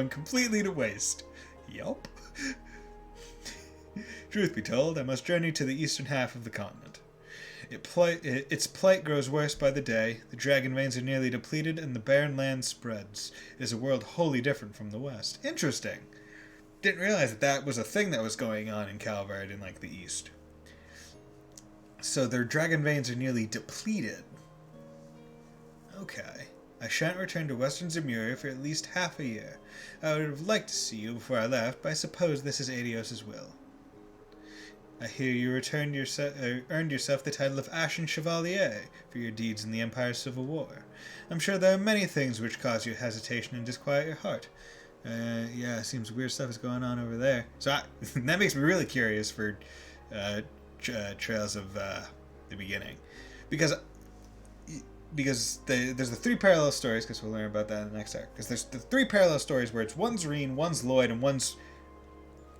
completely to waste. Yup. Truth be told, I must journey to the eastern half of the continent. Its plight grows worse by the day, the dragon veins are nearly depleted, and the barren land spreads. It is a world wholly different from the west. Interesting. Didn't realize that was a thing that was going on in Calvard in, like, the east. So their dragon veins are nearly depleted. Okay. I shan't return to Western Zemuria for at least half a year. I would have liked to see you before I left, but I suppose this is Adios' will. I hear you earned yourself the title of Ashen Chevalier for your deeds in the Empire's Civil War. I'm sure there are many things which cause you hesitation and disquiet your heart. Yeah, it seems weird stuff is going on over there. So that makes me really curious for Trails of the Beginning. Because there's the three parallel stories, because we'll learn about that in the next arc. Because there's the three parallel stories where it's one's Reen, one's Lloyd, and one's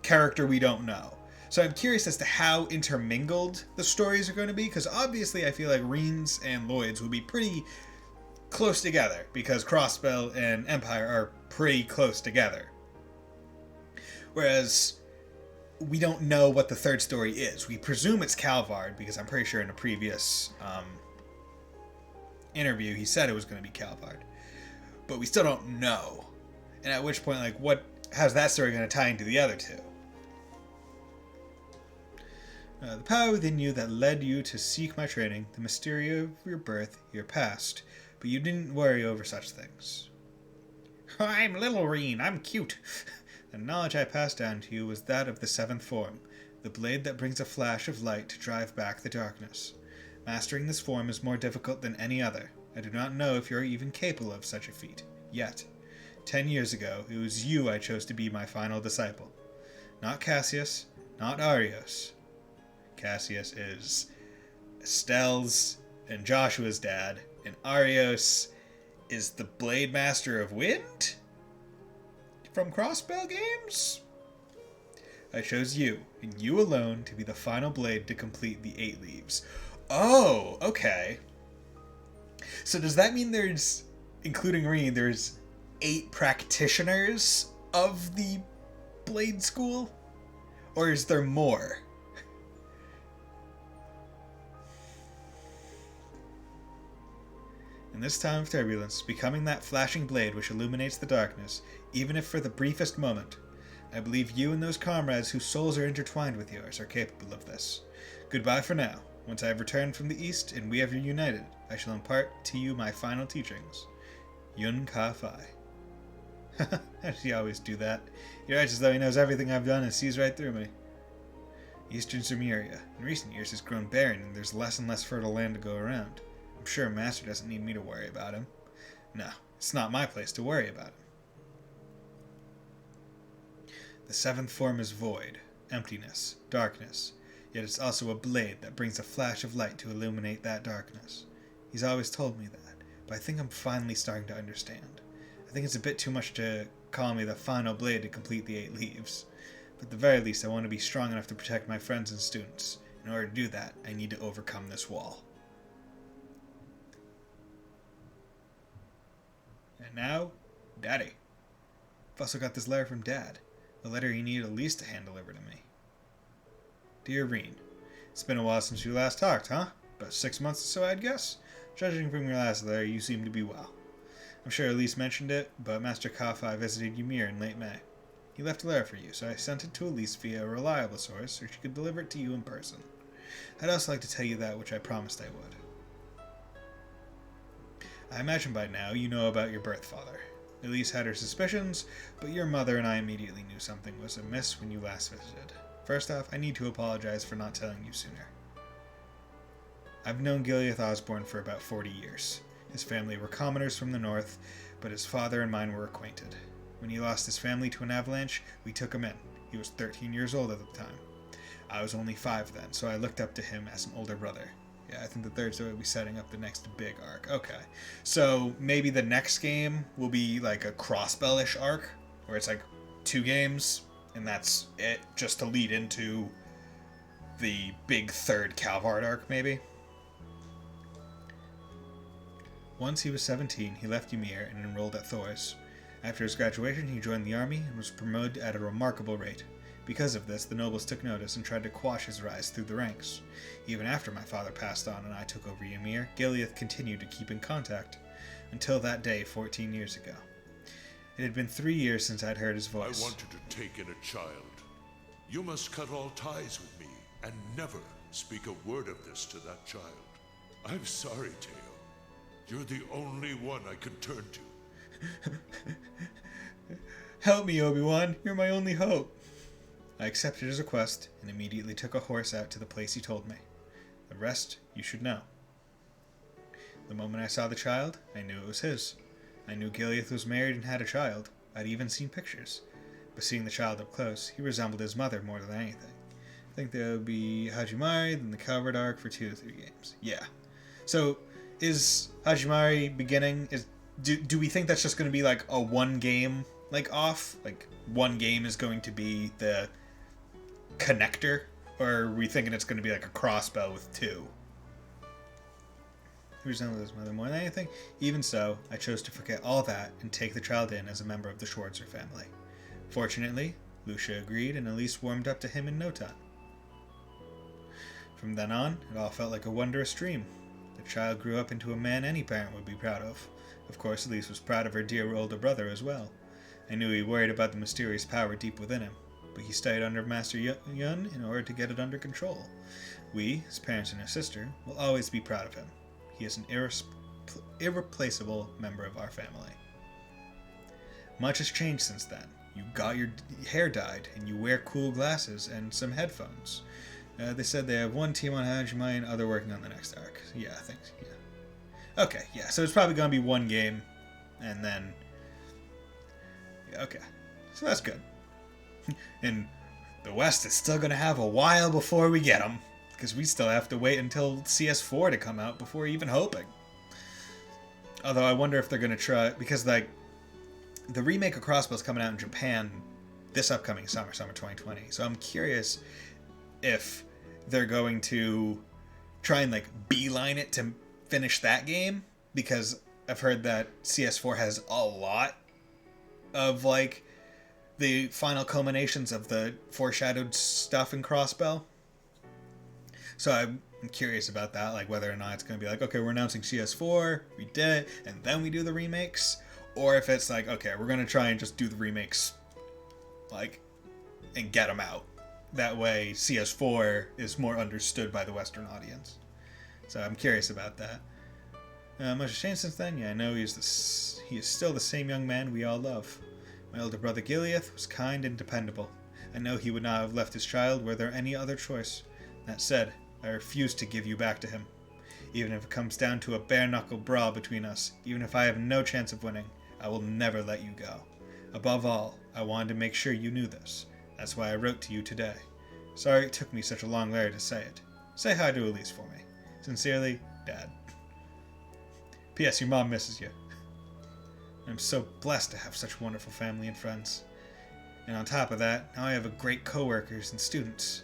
character we don't know. So I'm curious as to how intermingled the stories are going to be, because obviously I feel like Reen's and Lloyd's will be pretty close together, because Crossbell and Empire are pretty close together. Whereas we don't know what the third story is. We presume it's Calvard, because I'm pretty sure in a previous interview he said it was going to be Calvard. But we still don't know. And at which point, like, how's that story going to tie into the other two? The power within you that led you to seek my training, the mystery of your birth, your past, but you didn't worry over such things. I'm little Reen, I'm cute. The knowledge I passed down to you was that of the seventh form, the blade that brings a flash of light to drive back the darkness. Mastering this form is more difficult than any other. I do not know if you are even capable of such a feat, yet. 10 years ago, it was you I chose to be my final disciple. Not Cassius, not Arios. Cassius is Estelle's and Joshua's dad, and Arios is the Blade Master of Wind? From Crossbell Games? I chose you, and you alone, to be the final blade to complete the 8 leaves. Oh, okay. So does that mean there's, including Reen, there's 8 practitioners of the Blade School? Or is there more? In this time of turbulence, becoming that flashing blade which illuminates the darkness, even if for the briefest moment, I believe you and those comrades whose souls are intertwined with yours are capable of this. Goodbye for now. Once I have returned from the east and we have reunited, I shall impart to you my final teachings. Yun Ka Fai. How does he always do that? He writes as though he knows everything I've done and sees right through me. Eastern Zemuria, in recent years, has grown barren and there's less and less fertile land to go around. I'm sure Master doesn't need me to worry about him. No, it's not my place to worry about him. The seventh form is void, emptiness, darkness, yet it's also a blade that brings a flash of light to illuminate that darkness. He's always told me that, but I think I'm finally starting to understand. I think it's a bit too much to call me the final blade to complete the 8 leaves, but at the very least I want to be strong enough to protect my friends and students. In order to do that, I need to overcome this wall. And now, Daddy. I've also got this letter from Dad. The letter he needed Elise to hand deliver to me. Dear Reen, it's been a while since we last talked, huh? About 6 months or so, I'd guess? Judging from your last letter, you seem to be well. I'm sure Elise mentioned it, but Master Ka-Fai visited Ymir in late May. He left a letter for you, so I sent it to Elise via a reliable source so she could deliver it to you in person. I'd also like to tell you that which I promised I would. I imagine by now you know about your birth father. Elise had her suspicions, but your mother and I immediately knew something was amiss when you last visited. First off, I need to apologize for not telling you sooner. I've known Gileath Osborne for about 40 years. His family were commoners from the north, but his father and mine were acquainted. When he lost his family to an avalanche, we took him in. He was 13 years old at the time. I was only 5 then, so I looked up to him as an older brother. Yeah, I think the third story will be setting up the next big arc. Okay. So maybe the next game will be like a Crossbell-ish arc, where it's like 2 games, and that's it, just to lead into the big third Calvard arc, maybe. Once he was 17, he left Ymir and enrolled at Thors. After his graduation, he joined the army and was promoted at a remarkable rate. Because of this, the nobles took notice and tried to quash his rise through the ranks. Even after my father passed on and I took over Ymir, Gileath continued to keep in contact, until that day 14 years ago. It had been 3 years since I'd heard his voice. I want you to take in a child. You must cut all ties with me, and never speak a word of this to that child. I'm sorry, Teo. You're the only one I can turn to. Help me, Obi-Wan. You're my only hope. I accepted his request and immediately took a horse out to the place he told me. The rest you should know. The moment I saw the child, I knew it was his. I knew Gileath was married and had a child. I'd even seen pictures. But seeing the child up close, he resembled his mother more than anything. I think there would be Hajimari, then the covered arc for 2 to 3 games. Yeah. So, is Hajimari beginning... Do we think that's just going to be like a one game like off? Like one game is going to be the connector? Or are we thinking it's going to be like a crossbow with 2? He resembled his mother more than anything. Even so, I chose to forget all that and take the child in as a member of the Schwarzer family. Fortunately, Lucia agreed and Elise warmed up to him in no time. From then on, it all felt like a wondrous dream. The child grew up into a man any parent would be proud of. Of course, Elise was proud of her dear older brother as well. I knew he worried about the mysterious power deep within him, but he stayed under Master Yun in order to get it under control. We, his parents and his sister, will always be proud of him. He is an irreplaceable member of our family. Much has changed since then. You got your hair dyed, and you wear cool glasses and some headphones. They said they have one team on Hajimai and other working on the next arc. Yeah, I think, yeah. Okay, yeah, so it's probably going to be one game, and then... Yeah, okay. So that's good. And the West is still going to have a while before we get them. Because we still have to wait until CS4 to come out before even hoping. Although I wonder if they're going to try... Because, like, the remake of Crossbow is coming out in Japan this upcoming summer 2020. So I'm curious if they're going to try and, like, beeline it to finish that game. Because I've heard that CS4 has a lot of, like, the final culminations of the foreshadowed stuff in Crossbow. So I'm curious about that, like whether or not it's going to be like, okay, we're announcing CS4, we did it, and then we do the remakes. Or if it's like, okay, we're going to try and just do the remakes, like, and get them out. That way CS4 is more understood by the Western audience. So I'm curious about that. Much has changed since then. Yeah, I know he is still the same young man we all love. My older brother Gileath was kind and dependable. I know he would not have left his child were there any other choice. That said, I refuse to give you back to him. Even if it comes down to a bare-knuckle brawl between us, even if I have no chance of winning, I will never let you go. Above all, I wanted to make sure you knew this. That's why I wrote to you today. Sorry it took me such a long letter to say it. Say hi to Elise for me. Sincerely, Dad. P.S. Your mom misses you. I'm so blessed to have such wonderful family and friends. And on top of that, now I have great co-workers and students.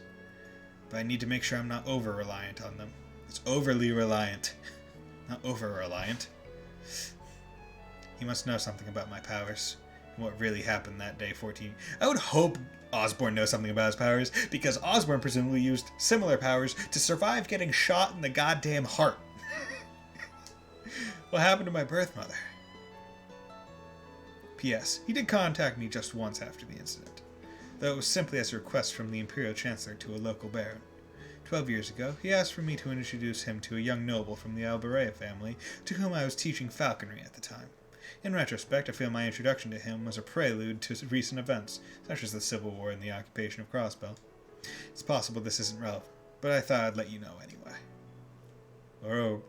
But I need to make sure I'm not over-reliant on them. It's overly reliant, not over-reliant. He must know something about my powers, and what really happened that day 14. I would hope Osborn knows something about his powers, because Osborn presumably used similar powers to survive getting shot in the goddamn heart. What happened to my birth mother? P.S. He did contact me just once after the incident, though it was simply as a request from the Imperial Chancellor to a local baron. 12 years ago, he asked for me to introduce him to a young noble from the Alberea family, to whom I was teaching falconry at the time. In retrospect, I feel my introduction to him was a prelude to recent events, such as the Civil War and the occupation of Crossbow. It's possible this isn't relevant, but I thought I'd let you know anyway.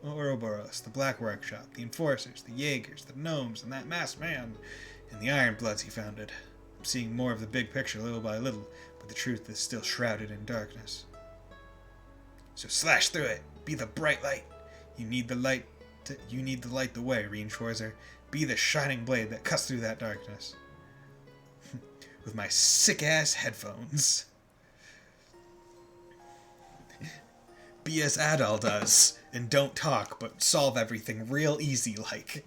Ouroboros, the Black Workshop, the Enforcers, the Jaegers, the Gnomes, and that masked man, and the Iron Bloods he founded. I'm seeing more of the big picture little by little, but the truth is still shrouded in darkness. So slash through it. Be the bright light. You need the light the way, Reen Schwarzer. Be the shining blade that cuts through that darkness. With my sick-ass headphones. Be as Adal does, and don't talk, but solve everything real easy like.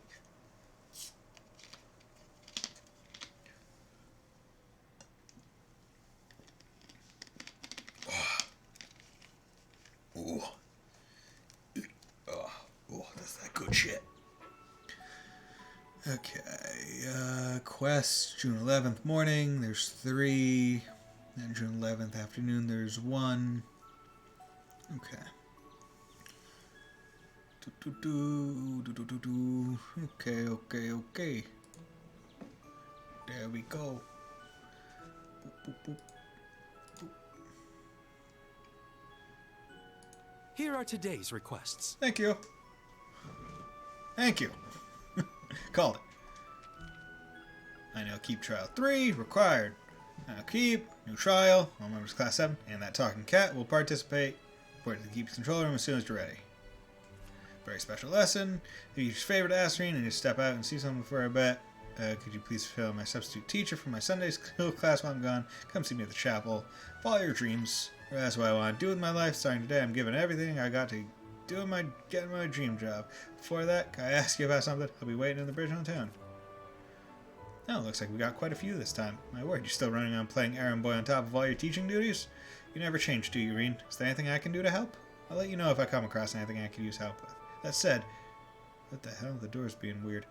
Ooh. Oh, that's that good shit. Okay, quest, June 11th morning, there's 3. Then June 11th afternoon, there's 1. Okay. Okay, okay, okay. There we go. Boop, boop, boop. Here are today's requests. Thank you. Thank you. Called it. I now keep trial 3 required. Now keep new trial. All members of class 7 and that talking cat will participate. Report to the keep control room as soon as you're ready. Very special lesson. If you use favorite Asreen and you step out and see something before I bet, could you please fulfill my substitute teacher for my Sunday school class while I'm gone? Come see me at the chapel. Follow your dreams. That's what I want to do with my life. Starting today, I'm giving everything I got to getting my dream job. Before that, can I ask you about something? I'll be waiting in the bridge on town. Oh, looks like we got quite a few this time. My word, you're still running on playing errand boy on top of all your teaching duties? You never change, do you, Reen? Is there anything I can do to help? I'll let you know if I come across anything I could use help with. That said, what the hell? The door's being weird.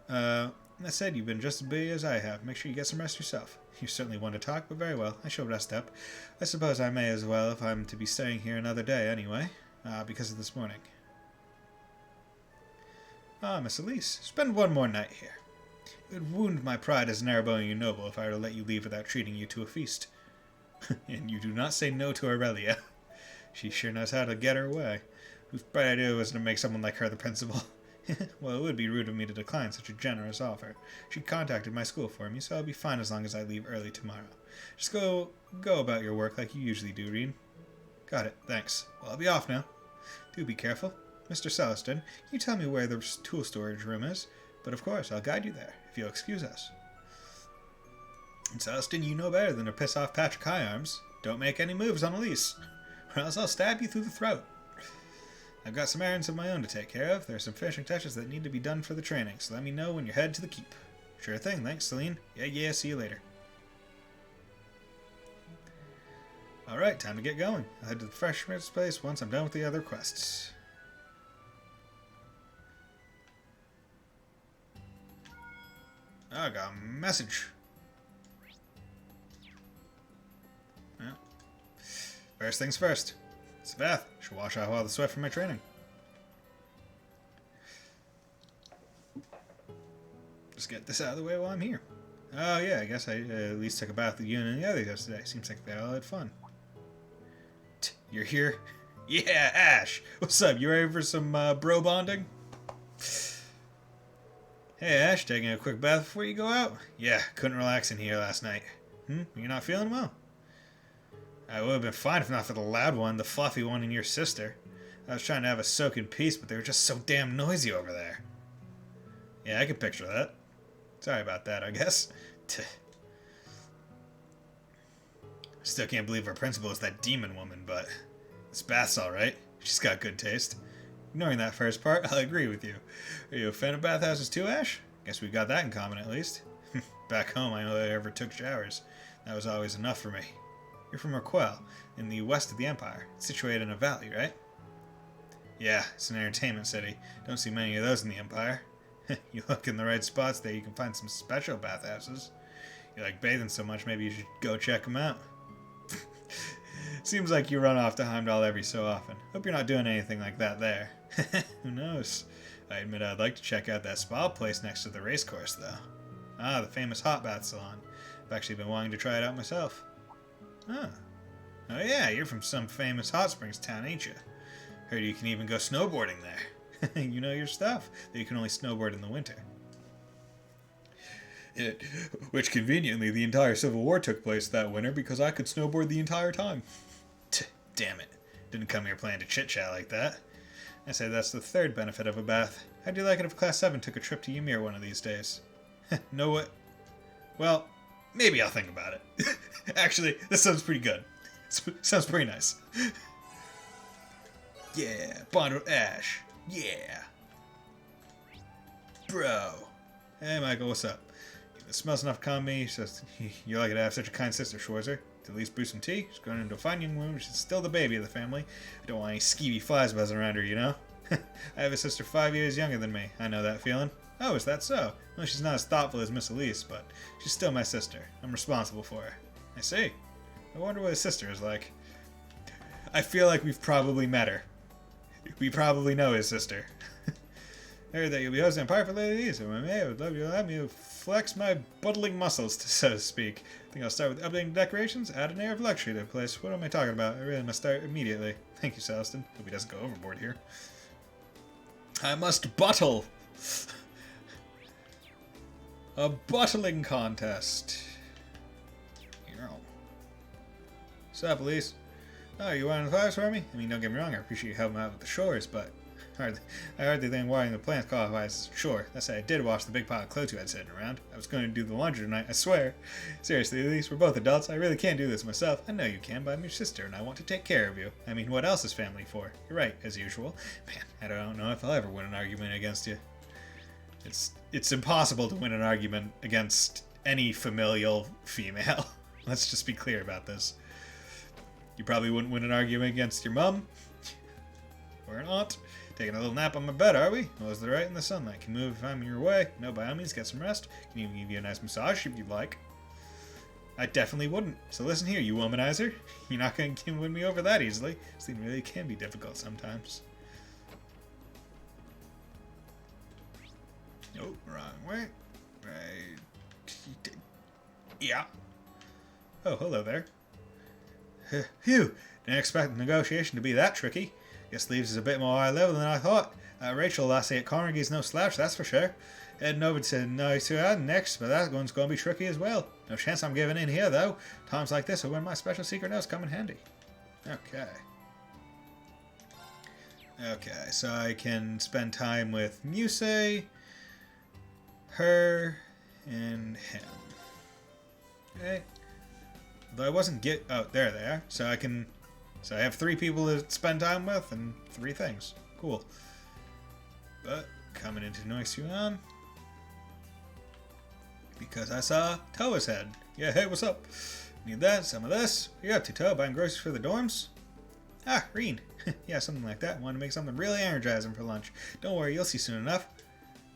That said, you've been just as busy as I have. Make sure you get some rest yourself. You certainly want to talk, but very well. I shall rest up. I suppose I may as well if I'm to be staying here another day anyway. Because of this morning. Miss Elise, spend one more night here. It would wound my pride as an Erebonian noble if I were to let you leave without treating you to a feast. And you do not say no to Aurelia. She sure knows how to get her way. Whose bright idea was to make someone like her the principal? Well, it would be rude of me to decline such a generous offer. She contacted my school for me, so I'll be fine as long as I leave early tomorrow. Just go about your work like you usually do, Reen. Got it, thanks. Well, I'll be off now. Do be careful. Mr. Celestin, can you tell me where the tool storage room is? But of course, I'll guide you there, if you'll excuse us. And Celestin, you know better than to piss off Patrick Higharms. Don't make any moves on Elise, or else I'll stab you through the throat. I've got some errands of my own to take care of. There are some finishing touches that need to be done for the training, so let me know when you're headed to the keep. Sure thing, thanks, Celine. Yeah, see you later. Alright, time to get going. I'll head to the freshman's place once I'm done with the other quests. Oh, I got a message. Well, first things first. It's a bath. Should wash off all the sweat from my training. Just get this out of the way while I'm here. Oh yeah, I guess I at least took a bath with you and the others yesterday. Seems like they all had fun. You're here? Yeah, Ash! What's up? You ready for some bro bonding? Hey Ash, taking a quick bath before you go out? Yeah, couldn't relax in here last night. You're not feeling well? I would have been fine if not for the loud one, the fluffy one, and your sister. I was trying to have a soak in peace, but they were just so damn noisy over there. Yeah, I can picture that. Sorry about that, I guess. Still can't believe our principal is that demon woman, but this bath's alright. She's got good taste. Ignoring that first part, I'll agree with you. Are you a fan of bathhouses too, Ash? Guess we've got that in common at least. Back home, I know that I ever took showers. That was always enough for me. You're from Raquel, in the west of the Empire. It's situated in a valley, right? Yeah, it's an entertainment city. Don't see many of those in the Empire. You look in the right spots there, you can find some special bathhouses. You like bathing so much, maybe you should go check them out. Seems like you run off to Heimdall every so often. Hope you're not doing anything like that there. Who knows? I admit I'd like to check out that spa place next to the racecourse, though. Ah, the famous hot bath salon. I've actually been wanting to try it out myself. Oh yeah, you're from some famous hot springs town, ain't you? Heard you can even go snowboarding there. You know your stuff, though you can only snowboard in the winter. Which conveniently, the entire Civil War took place that winter because I could snowboard the entire time. Damn it. Didn't come here planning to chit-chat like that. I say that's the third benefit of a bath. How'd you like it if Class 7 took a trip to Ymir one of these days? Know what? Well, maybe I'll think about it. Actually, this sounds pretty good. Sounds pretty nice. Yeah, bond with Ash. Yeah. Bro. Hey, Michael, what's up? It smells enough to calm me. Says you're lucky to have such a kind sister, Schwarzer. To at least brew some tea. She's going into a fine young woman. She's still the baby of the family. I don't want any skeevy flies buzzing around her, you know? I have a sister 5 years younger than me. I know that feeling. Oh, is that so? Well, she's not as thoughtful as Miss Elise, but she's still my sister. I'm responsible for her. I see. I wonder what a sister is like. I feel like we've probably met her. We probably know his sister. I heard that you'll be hosting a party for ladies, so I would love you to let me flex my buttling muscles, so to speak. I think I'll start with updating decorations, add an air of luxury to the place. What am I talking about? I really must start immediately. Thank you, Celestin. Hope he doesn't go overboard here. I must buttle! A buttling contest. What's up, Elise? Oh, you wanting the flowers for me? I mean, don't get me wrong, I appreciate you helping out with the chores, but I hardly think watering the plants qualifies as a chore. That said, I did wash the big pile of clothes you had sitting around. I was going to do the laundry tonight, I swear. Seriously, Elise, we're both adults. I really can't do this myself. I know you can, but I'm your sister, and I want to take care of you. I mean, what else is family for? You're right, as usual. Man, I don't know if I'll ever win an argument against you. It's impossible to win an argument against any familial female. Let's just be clear about this. You probably wouldn't win an argument against your mom. Or an aunt. Taking a little nap on my bed, are we? Well, is the right in the sunlight? Can move if I'm in your way. No, by all means, get some rest. Can even give you a nice massage if you'd like. I definitely wouldn't. So listen here, you womanizer. You're not going to win me over that easily. This thing really can be difficult sometimes. Oh, wrong way. Right. Yeah. Oh, hello there. Phew. Didn't expect the negotiation to be that tricky. Guess Leaves is a bit more high level than I thought. Rachel last day at Carnegie's no slouch, that's for sure. Heading over to Noisuad next, but that one's going to be tricky as well. No chance I'm giving in here, though. Times like this are when my special secret notes come in handy. Okay. Okay, so I can spend time with Musei, her, and him. Okay. Though I wasn't oh, there they are. So I have 3 people to spend time with and 3 things. Cool. But coming into Noisuan, because I saw Toa's head. Yeah, hey, what's up? Need that, some of this. What you up to, Toa? Buying groceries for the dorms? Ah, Reen. Yeah, something like that. Want to make something really energizing for lunch. Don't worry, you'll see soon enough.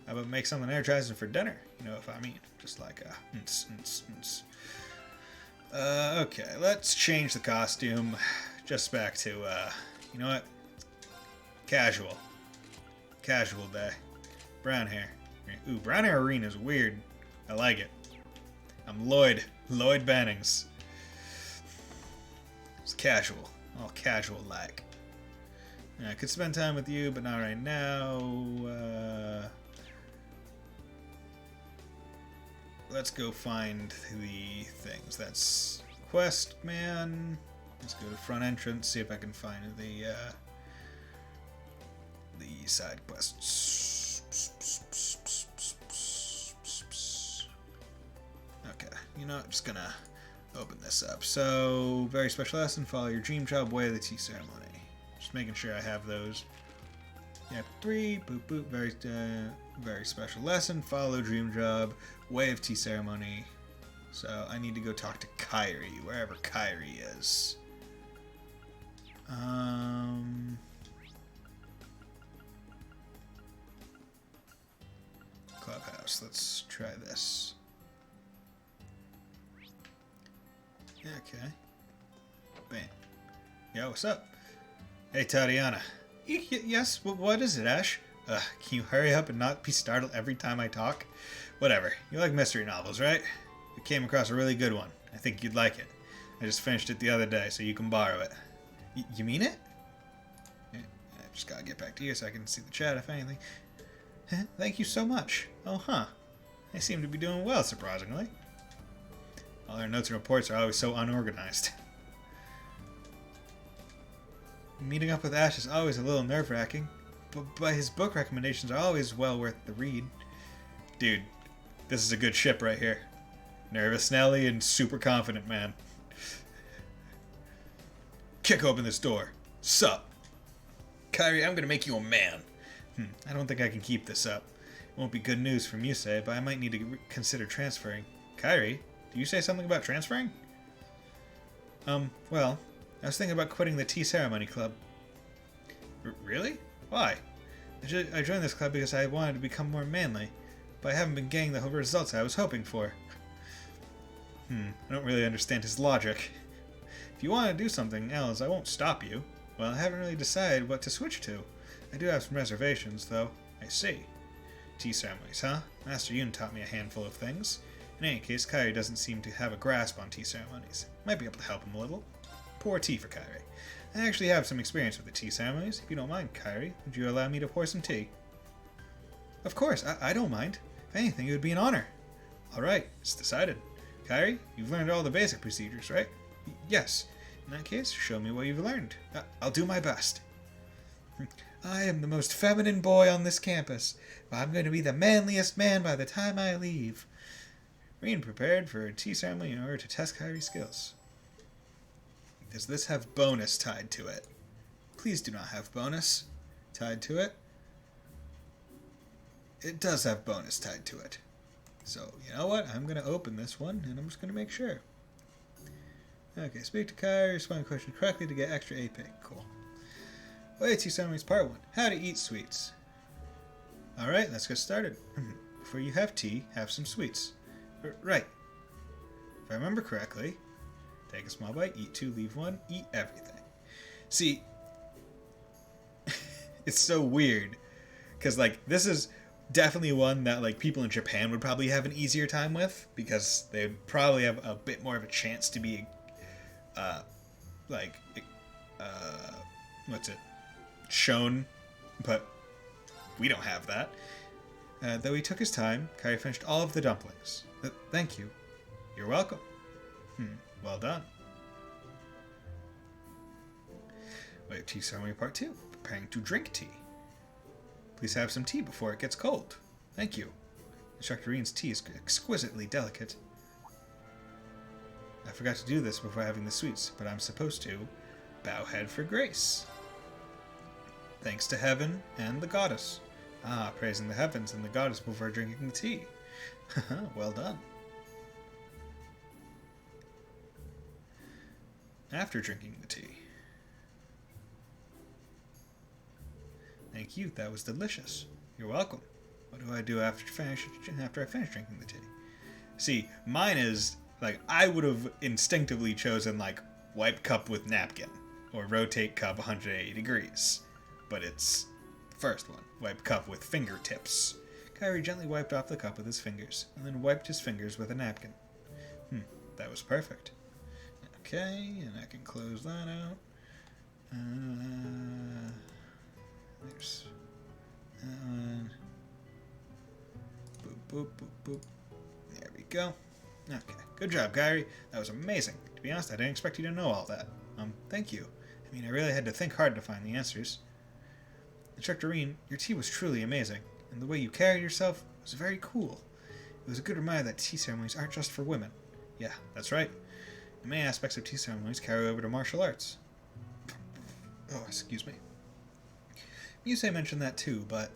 How about make something energizing for dinner? You know what I mean. Just like okay, let's change the costume. Just back to, you know what? Casual. Casual day. Brown hair. Ooh, brown hair arena is weird. I like it. I'm Lloyd. Lloyd Bannings. It's casual. All casual-like. I could spend time with you, but not right now. Let's go find the things. That's Quest Man. Let's go to front entrance, see if I can find the side quests. Okay, you know, I'm just gonna open this up. So, very special lesson, follow your dream job, way of the tea ceremony. Just making sure I have those. Yeah, 3, boop boop, very special lesson, follow dream job, way of tea ceremony. So I need to go talk to Kyrie, wherever Kyrie is. Clubhouse, let's try this. Okay. Bam. Yo, what's up? Hey, Tatiana. Yes, what is it, Ash? Can you hurry up and not be startled every time I talk? Whatever. You like mystery novels, right? I came across a really good one. I think you'd like it. I just finished it the other day, so you can borrow it. You mean it? Yeah, I just gotta get back to you so I can see the chat, if anything. Thank you so much. Oh, huh. They seem to be doing well, surprisingly. All their notes and reports are always so unorganized. Meeting up with Ash is always a little nerve-wracking, but his book recommendations are always well worth the read. Dude, this is a good ship right here. Nervous Nelly and super confident man. Kick open this door. Sup? Kyrie, I'm gonna make you a man. I don't think I can keep this up. It won't be good news from Musei, but I might need to consider transferring. Kyrie, did you say something about transferring? Well, I was thinking about quitting the tea ceremony club. Really? Why? I joined this club because I wanted to become more manly, but I haven't been getting the results I was hoping for. I don't really understand his logic. If you want to do something else, I won't stop you. Well, I haven't really decided what to switch to. I do have some reservations, though. I see. Tea ceremonies, huh? Master Yoon taught me a handful of things. In any case, Kairi doesn't seem to have a grasp on tea ceremonies. Might be able to help him a little. Pour tea for Kairi. I actually have some experience with the tea ceremonies. If you don't mind, Kairi, would you allow me to pour some tea? Of course, I don't mind. If anything, it would be an honor. Alright, it's decided. Kairi, you've learned all the basic procedures, right? Yes. In that case, show me what you've learned. I'll do my best. I am the most feminine boy on this campus, but I'm going to be the manliest man by the time I leave. Rin prepared for a tea ceremony in order to test Kairi's skills. Does this have bonus tied to it? Please do not have bonus tied to it. It does have bonus tied to it. So, you know what? I'm going to open this one, and I'm just going to make sure. Okay, speak to Kairi, respond to questions correctly to get extra AP. Cool. Wait, tea ceremonies part 1. How to eat sweets. Alright, let's get started. Before you have tea, have some sweets. Right. If I remember correctly, take a small bite, eat 2, leave 1, eat everything. See, it's so weird. Because, like, this is definitely one that, like, people in Japan would probably have an easier time with. Because they would probably have a bit more of a chance to be, shown. But we don't have that. Though he took his time, Kairi finished all of the dumplings. Thank you. You're welcome. Well done. Wait, tea ceremony part 2. Preparing to drink tea. Please have some tea before it gets cold. Thank you. Instructor Rin's tea is exquisitely delicate. I forgot to do this before having the sweets, but I'm supposed to bow head for grace. Thanks to heaven and the goddess. Ah, praising the heavens and the goddess before drinking the tea. Well done. After drinking the tea. Thank you, that was delicious. You're welcome. What do I do after I finish drinking the tea? See, mine is, like, I would have instinctively chosen, like, wipe cup with napkin, or rotate cup 180 degrees. But it's the first one, wipe cup with fingertips. Kairi gently wiped off the cup with his fingers, and then wiped his fingers with a napkin. That was perfect. Okay, and I can close that out. There's that one. Boop, boop, boop, boop. There we go. Okay, good job, Kairi. That was amazing. To be honest, I didn't expect you to know all that. Thank you. I mean, I really had to think hard to find the answers. Instructor Rin, your tea was truly amazing, and the way you carried yourself was very cool. It was a good reminder that tea ceremonies aren't just for women. Yeah, that's right. And many aspects of tea ceremonies carry over to martial arts. Oh, excuse me. Musei mentioned that too, but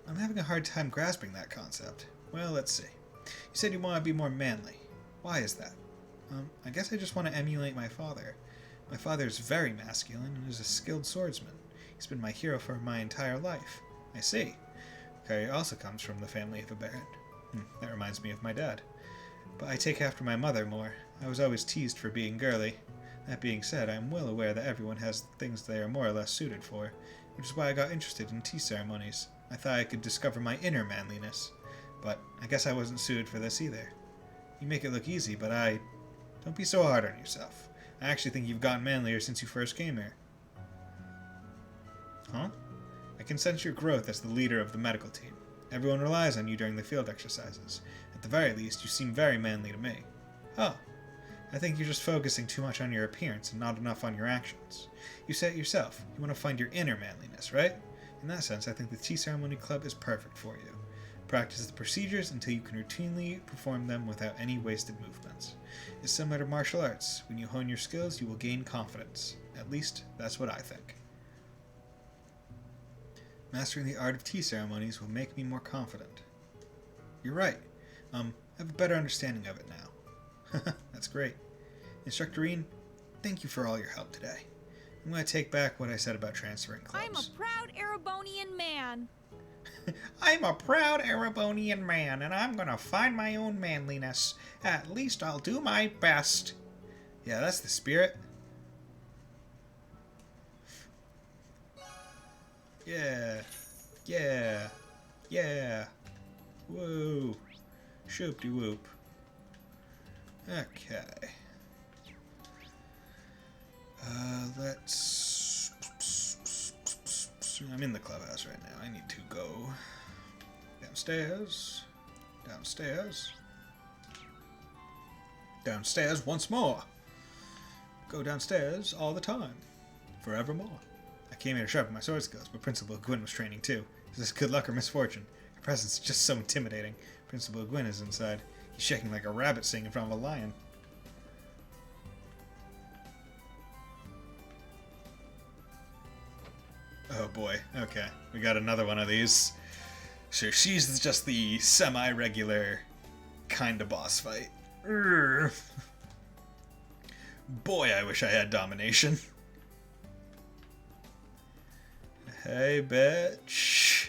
I'm having a hard time grasping that concept. Well, let's see. You said you want to be more manly. Why is that? I guess I just want to emulate my father. My father is very masculine and is a skilled swordsman. He's been my hero for my entire life. I see. Kairi also comes from the family of a baron. That reminds me of my dad. But I take after my mother more. I was always teased for being girly. That being said, I am well aware that everyone has things they are more or less suited for, which is why I got interested in tea ceremonies. I thought I could discover my inner manliness. But I guess I wasn't suited for this either. You make it look easy, but don't be so hard on yourself. I actually think you've gotten manlier since you first came here. Huh? I can sense your growth as the leader of the medical team. Everyone relies on you during the field exercises. At the very least, you seem very manly to me. Huh. I think you're just focusing too much on your appearance and not enough on your actions. You said it yourself. You want to find your inner manliness, right? In that sense, I think the Tea Ceremony Club is perfect for you. Practice the procedures until you can routinely perform them without any wasted movements. It's similar to martial arts. When you hone your skills, you will gain confidence. At least, that's what I think. Mastering the art of tea ceremonies will make me more confident. You're right. I have a better understanding of it now. That's great. Instructor Rin, thank you for all your help today. I'm going to take back what I said about transferring clubs. I'm a proud Erebonian man. I'm a proud Erebonian man, and I'm going to find my own manliness. At least I'll do my best. Yeah, that's the spirit. Yeah. Yeah. Yeah. Woo. Shoop-de-whoop. Okay. Let's... I'm in the clubhouse right now. I need to go downstairs. Downstairs. Downstairs once more. Go downstairs all the time. Forevermore. I came here to sharpen my sword skills, but Principal Gwyn was training too. Is this good luck or misfortune? Her presence is just so intimidating. Principal Gwyn is inside. He's shaking like a rabbit sitting in front of a lion. Oh boy, okay. We got another one of these. So she's just the semi-regular kind of boss fight. Urgh. Boy, I wish I had domination. Hey, bitch.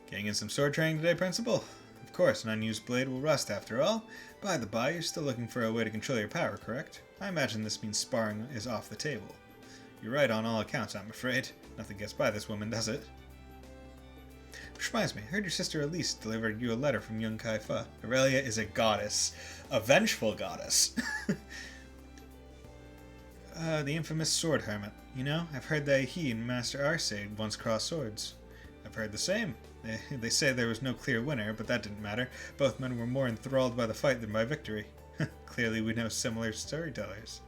Getting in some sword training today, Principal? Of course, an unused blade will rust after all. By the by, you're still looking for a way to control your power, correct? I imagine this means sparring is off the table. You're right on all accounts, I'm afraid. Nothing gets by this woman, does it? Which reminds me, I heard your sister Elise delivered you a letter from young Kai-Fa. Aurelia is a goddess. A vengeful goddess. The infamous sword hermit. You know, I've heard that he and Master Arcade once crossed swords. I've heard the same. They say there was no clear winner, but that didn't matter. Both men were more enthralled by the fight than by victory. Clearly we know similar storytellers.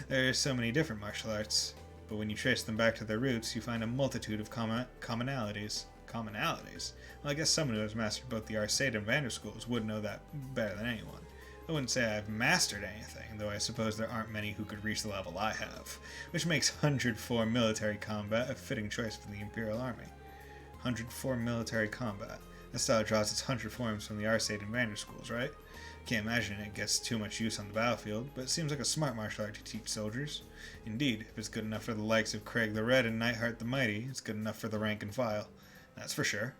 There are so many different martial arts, but when you trace them back to their roots, you find a multitude of commonalities. Commonalities? Well, I guess someone who has mastered both the Arcade and Vander schools would know that better than anyone. I wouldn't say I've mastered anything, though I suppose there aren't many who could reach the level I have, which makes 104 military combat a fitting choice for the Imperial Army. 104 military combat. That style draws its 100 forms from the Arcade and Vander schools, right? Can't imagine it gets too much use on the battlefield, but it seems like a smart martial art to teach soldiers. Indeed, if it's good enough for the likes of Craig the Red and Nightheart the Mighty, it's good enough for the rank and file. That's for sure.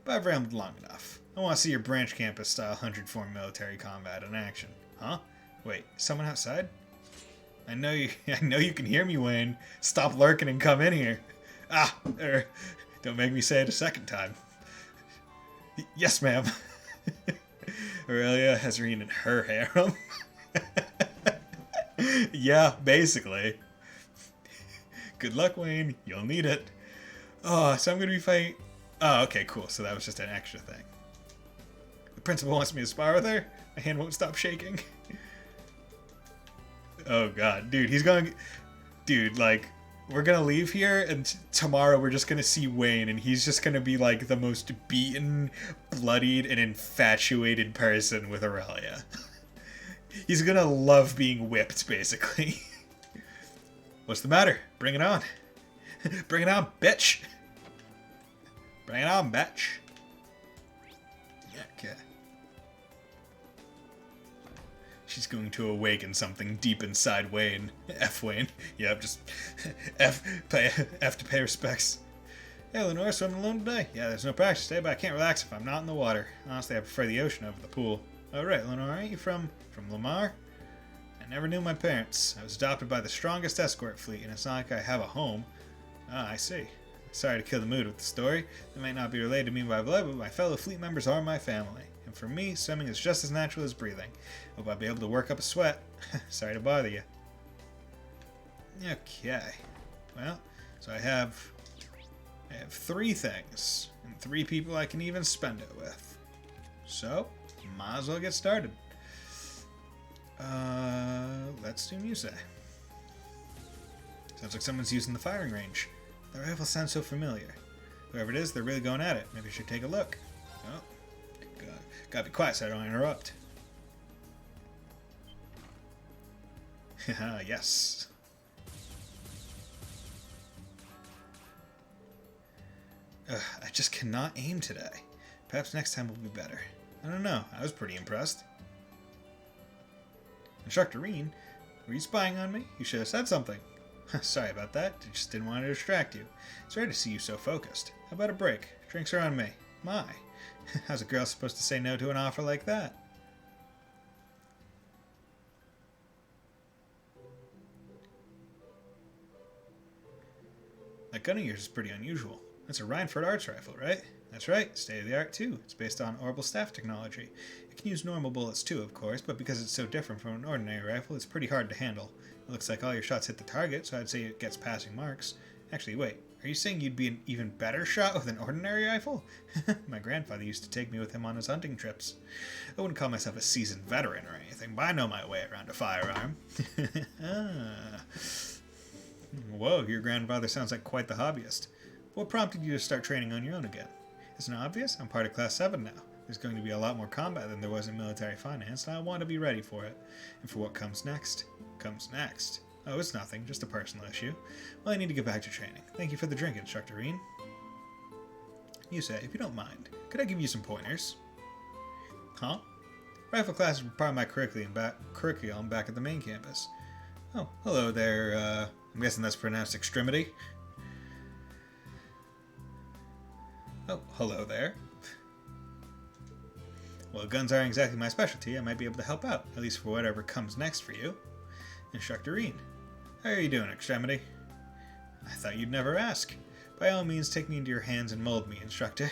But I've rambled long enough. I want to see your branch campus style 104 military combat in action. Huh? Wait, someone outside? I know you can hear me, Wayne. Stop lurking and come in here. Don't make me say it a second time. Yes, ma'am. Aurelia has Reen in her harem. Yeah, basically. Good luck, Wayne. You'll need it. Oh, so I'm gonna be fighting... Oh, okay, cool. So that was just an extra thing. The principal wants me to spar with her? My hand won't stop shaking. Oh, God. Dude, he's going... Dude, like... We're gonna leave here, and tomorrow we're just gonna see Wayne, and he's just gonna be, like, the most beaten, bloodied, and infatuated person with Aurelia. He's gonna love being whipped, basically. What's the matter? Bring it on. Bring it on, bitch. Bring it on, bitch. Okay. She's going to awaken something deep inside Wayne. F Wayne. Yep, just F to pay respects. Hey, Lenore, swimming alone today? Yeah, there's no practice today, but I can't relax if I'm not in the water. Honestly, I prefer the ocean over the pool. Oh, right, Lenore, aren't you from Lamar? I never knew my parents. I was adopted by the strongest escort fleet, and it's not like I have a home. Ah, I see. Sorry to kill the mood with the story. They might not be related to me by blood, but my fellow fleet members are my family. And for me, swimming is just as natural as breathing. Hope I'll be able to work up a sweat. Sorry to bother you. Okay. Well, so I have 3 things, and 3 people I can even spend it with. So, might as well get started. Let's do music. Sounds like someone's using the firing range. The rifle sounds so familiar. Whoever it is, they're really going at it. Maybe I should take a look. Oh, gotta be quiet so I don't interrupt. Yes. I just cannot aim today. Perhaps next time will be better. I don't know. I was pretty impressed. Instructor Reen, were you spying on me? You should have said something. Sorry about that. I just didn't want to distract you. It's rare to see you so focused. How about a break? Drinks are on me. My. How's a girl supposed to say no to an offer like that? Let gun of yours is pretty unusual. That's a Rhineford arts rifle, right? That's right, state-of-the-art too. It's based on orbital staff technology. It can use normal bullets too, of course, but because it's so different from an ordinary rifle, it's pretty hard to handle. It looks like all your shots hit the target, so I'd say it gets passing marks. Actually, wait, are you saying you'd be an even better shot with an ordinary rifle? My grandfather used to take me with him on his hunting trips. I wouldn't call myself a seasoned veteran or anything, but I know my way around a firearm. Ah. Whoa, your grandfather sounds like quite the hobbyist. What prompted you to start training on your own again? Isn't it obvious? I'm part of Class 7 now. There's going to be a lot more combat than there was in military finance, and I want to be ready for it. And for what comes next? Comes next? Oh, it's nothing, just a personal issue. Well, I need to get back to training. Thank you for the drink, Instructor Reen. You say, if you don't mind, could I give you some pointers? Huh? Rifle class is part of my curriculum back at the main campus. Oh, hello there, I'm guessing that's pronounced extremity. Oh, hello there. Well, guns aren't exactly my specialty. I might be able to help out, at least for whatever comes next for you. Instructor Reen. How are you doing, Extremity? I thought you'd never ask. By all means, take me into your hands and mold me, Instructor.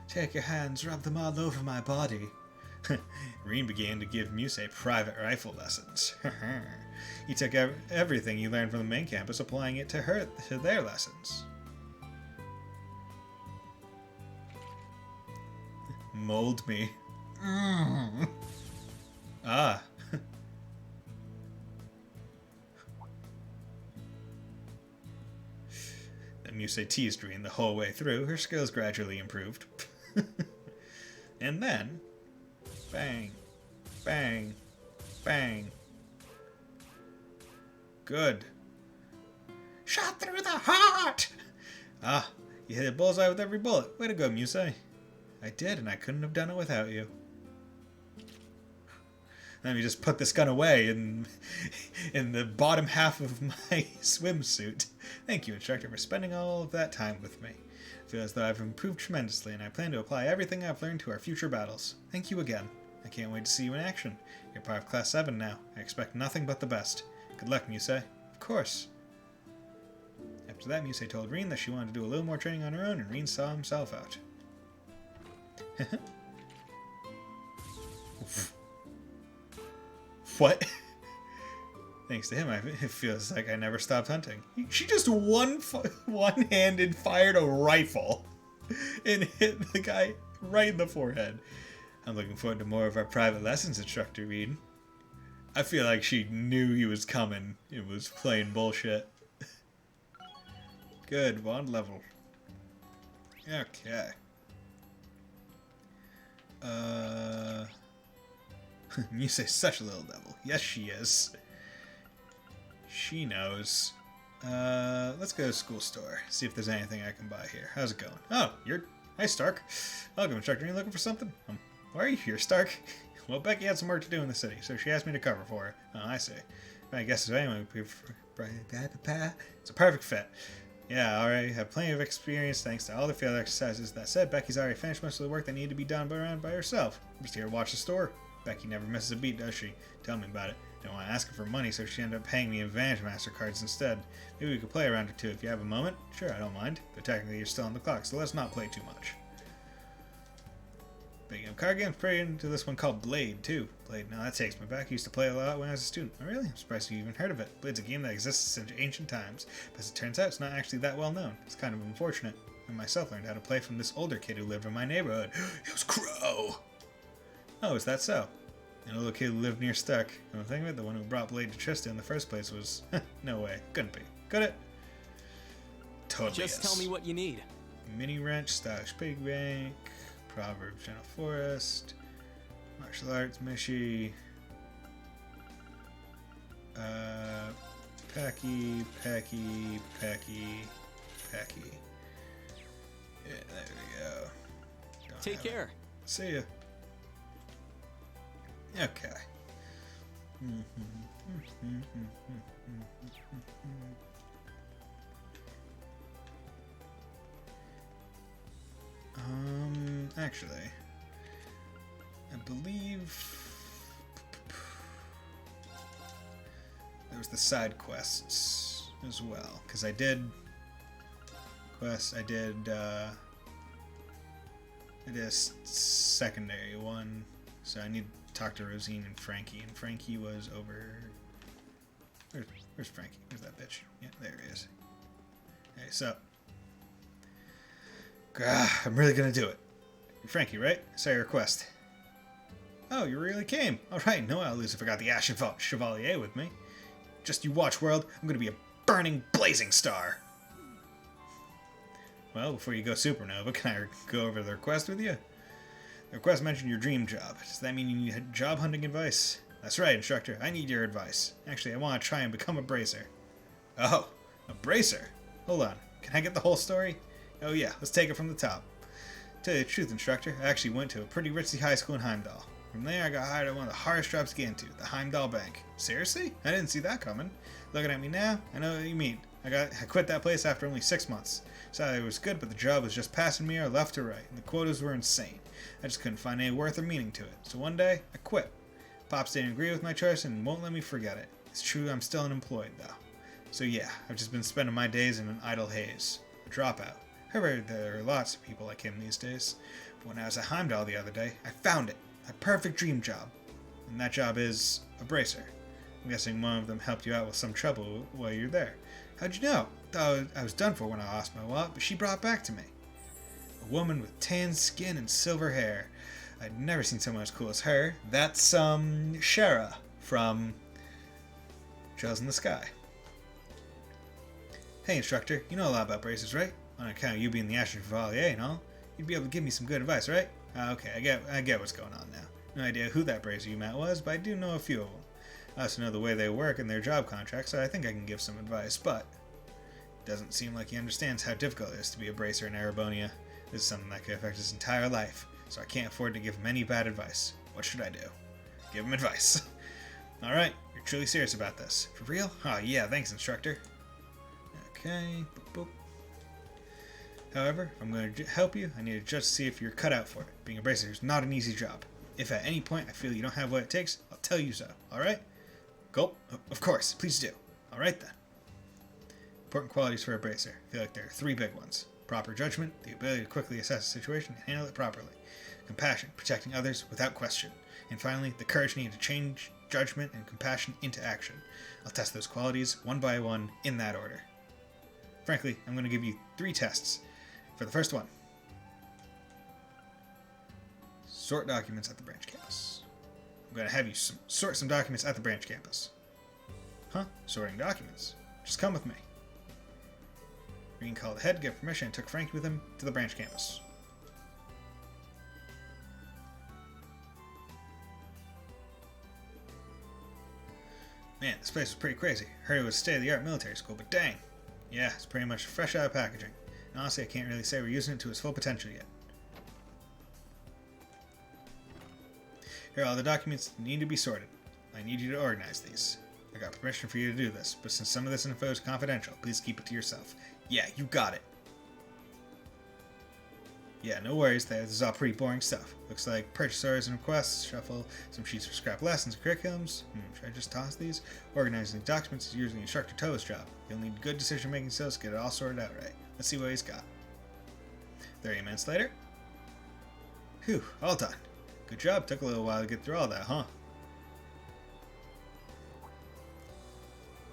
Take your hands, rub them all over my body. Reen began to give Muse private rifle lessons. He took everything he learned from the main campus, applying it to their lessons. Mold me. Ah. Then Muse teased Reen the whole way through. Her skills gradually improved. And then, bang, bang, bang. Good. Shot through the heart! Ah, you hit a bullseye with every bullet. Way to go, Muse. I did, and I couldn't have done it without you. Let me just put this gun away in the bottom half of my swimsuit. Thank you, Instructor, for spending all of that time with me. I feel as though I've improved tremendously, and I plan to apply everything I've learned to our future battles. Thank you again. I can't wait to see you in action. You're part of Class 7 now. I expect nothing but the best. Good luck, Muse. Of course. After that, Muse told Reen that she wanted to do a little more training on her own, and Reen saw himself out. What? Thanks to him, it feels like I never stopped hunting. She just one-handed fired a rifle and hit the guy right in the forehead. I'm looking forward to more of our private lessons, Instructor Reed. I feel like she knew he was coming. It was plain bullshit. Good, wand level. Okay. Muse's such a little devil. Yes, she is. She knows. Let's go to the school store. See if there's anything I can buy here. How's it going? Oh, you're... Hi, Stark. Welcome, Instructor. Are you looking for something? Why are you here, Stark? Well, Becky had some work to do in the city, so she asked me to cover for her. Oh, I see. I guess anyway, it's a perfect fit. Yeah, I already have plenty of experience thanks to all the field exercises. That said, Becky's already finished most of the work that needed to be done by herself. I'm just here to watch the store. Becky never misses a beat, does she? Tell me about it. Don't want to ask her for money, so she ended up paying me Advantage Mastercards instead. Maybe we could play a round or two if you have a moment. Sure, I don't mind. But technically you're still on the clock, so let's not play too much. Big game card games, pretty into this one called Blade, too. Blade, now that takes me back. I used to play a lot when I was a student. Oh, really? I'm surprised you even heard of it. Blade's a game that exists since ancient times, but as it turns out, it's not actually that well known. It's kind of unfortunate. I myself learned how to play from this older kid who lived in my neighborhood. It was Crow! Oh, is that so? An older kid who lived near Stark. Come to think of it, the one who brought Blade to Trista in the first place was... no way. Couldn't be. Could it? Totally Just tell me what you need. Mini wrench, stylish pig bank, Proverbs General Forest, martial arts, Mishi, Pecky. Yeah, there we go. Take care. See ya. Okay. Actually, I believe there was the side quests as well, because I did quest. I did a secondary one, so I need to talk to Rosine and Frankie, and Frankie was over... Where's Frankie? Where's that bitch? Yeah, there he is. Hey, so... I'm really gonna do it. You're Frankie, right? I saw your request. Oh, you really came. Alright, no, I'll lose if I got the Ashen Chevalier with me. Just you watch, world. I'm gonna be a burning, blazing star. Well, before you go supernova, can I go over the request with you? The request mentioned your dream job. Does that mean you need job hunting advice? That's right, instructor. I need your advice. Actually, I want to try and become a bracer. Oh, a bracer? Hold on. Can I get the whole story? Oh yeah, let's take it from the top. Tell you the truth, instructor, I actually went to a pretty ritzy high school in Heimdall. From there, I got hired at one of the hardest jobs to get into, the Heimdall Bank. Seriously? I didn't see that coming. Looking at me now, I know what you mean. I quit that place after only 6 months. Salary was good, but the job was just passing me or left or right, and the quotas were insane. I just couldn't find any worth or meaning to it. So one day, I quit. Pops didn't agree with my choice and won't let me forget it. It's true I'm still unemployed, though. So yeah, I've just been spending my days in an idle haze. A dropout. I heard there are lots of people like him these days. But when I was at Heimdall the other day, I found it. My perfect dream job. And that job is a bracer. I'm guessing one of them helped you out with some trouble while you're there. How'd you know? Thought I was done for when I lost my wallet, but she brought it back to me. A woman with tan skin and silver hair. I'd never seen someone as cool as her. That's, Shara from Trails in the Sky. Hey, instructor, you know a lot about braces, right? On account of you being the Ashen Chevalier and all. You'd be able to give me some good advice, right? Okay, I get what's going on now. No idea who that bracer you met was, but I do know a few of them. I also know the way they work and their job contracts, so I think I can give some advice, but it doesn't seem like he understands how difficult it is to be a bracer in Erebonia. This is something that could affect his entire life, so I can't afford to give him any bad advice. What should I do? Give him advice. Alright, you're truly serious about this. For real? Oh yeah, thanks, instructor. Okay, boop, boop. However, if I'm going to help you, I need to just see if you're cut out for it. Being a bracer is not an easy job. If at any point I feel you don't have what it takes, I'll tell you so, alright? Gulp? Of course, please do. Alright then. Important qualities for a bracer. I feel like there are 3 big ones. Proper judgment, the ability to quickly assess a situation and handle it properly. Compassion, protecting others without question. And finally, the courage needed to change judgment and compassion into action. I'll test those qualities one by one in that order. Frankly, I'm going to give you 3 tests. For the first one, sort documents at the branch campus. I'm going to have you sort some documents at the branch campus. Huh? Sorting documents? Just come with me. Green called ahead, gave permission, and took Frankie with him to the branch campus. Man, this place was pretty crazy. Heard it was state-of-the-art military school, but dang. Yeah, it's pretty much fresh out of packaging. And honestly, I can't really say we're using it to its full potential yet. Here are all the documents that need to be sorted. I need you to organize these. I got permission for you to do this, but since some of this info is confidential, please keep it to yourself. Yeah, you got it. Yeah, no worries, this is all pretty boring stuff. Looks like purchase orders and requests, shuffle some sheets for scrap lessons and curriculums. Should I just toss these? Organizing the documents is usually Instructor Toa's job. You'll need good decision-making skills to get it all sorted out right. Let's see what he's got. 30 minutes later. Whew, all done. Good job, took a little while to get through all that, huh?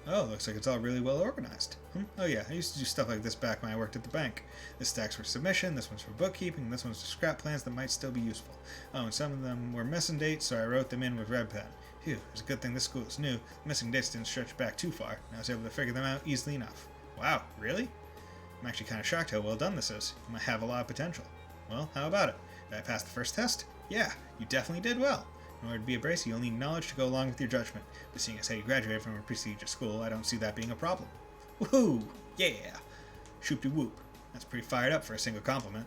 Oh, looks like it's all really well organized. Oh yeah, I used to do stuff like this back when I worked at the bank. This stack's for submission, this one's for bookkeeping, and this one's for scrap plans that might still be useful. Oh, and some of them were missing dates, so I wrote them in with red pen. Phew, it's a good thing this school is new. The missing dates didn't stretch back too far, and I was able to figure them out easily enough. Wow, really? I'm actually kind of shocked how well done this is. It might have a lot of potential. Well, how about it? Did I pass the first test? Yeah, you definitely did well. In order to be a bracer, you'll need knowledge to go along with your judgment. But seeing as how you graduated from a prestigious school, I don't see that being a problem. Woohoo! Yeah! Shoop-de-whoop. That's pretty fired up for a single compliment.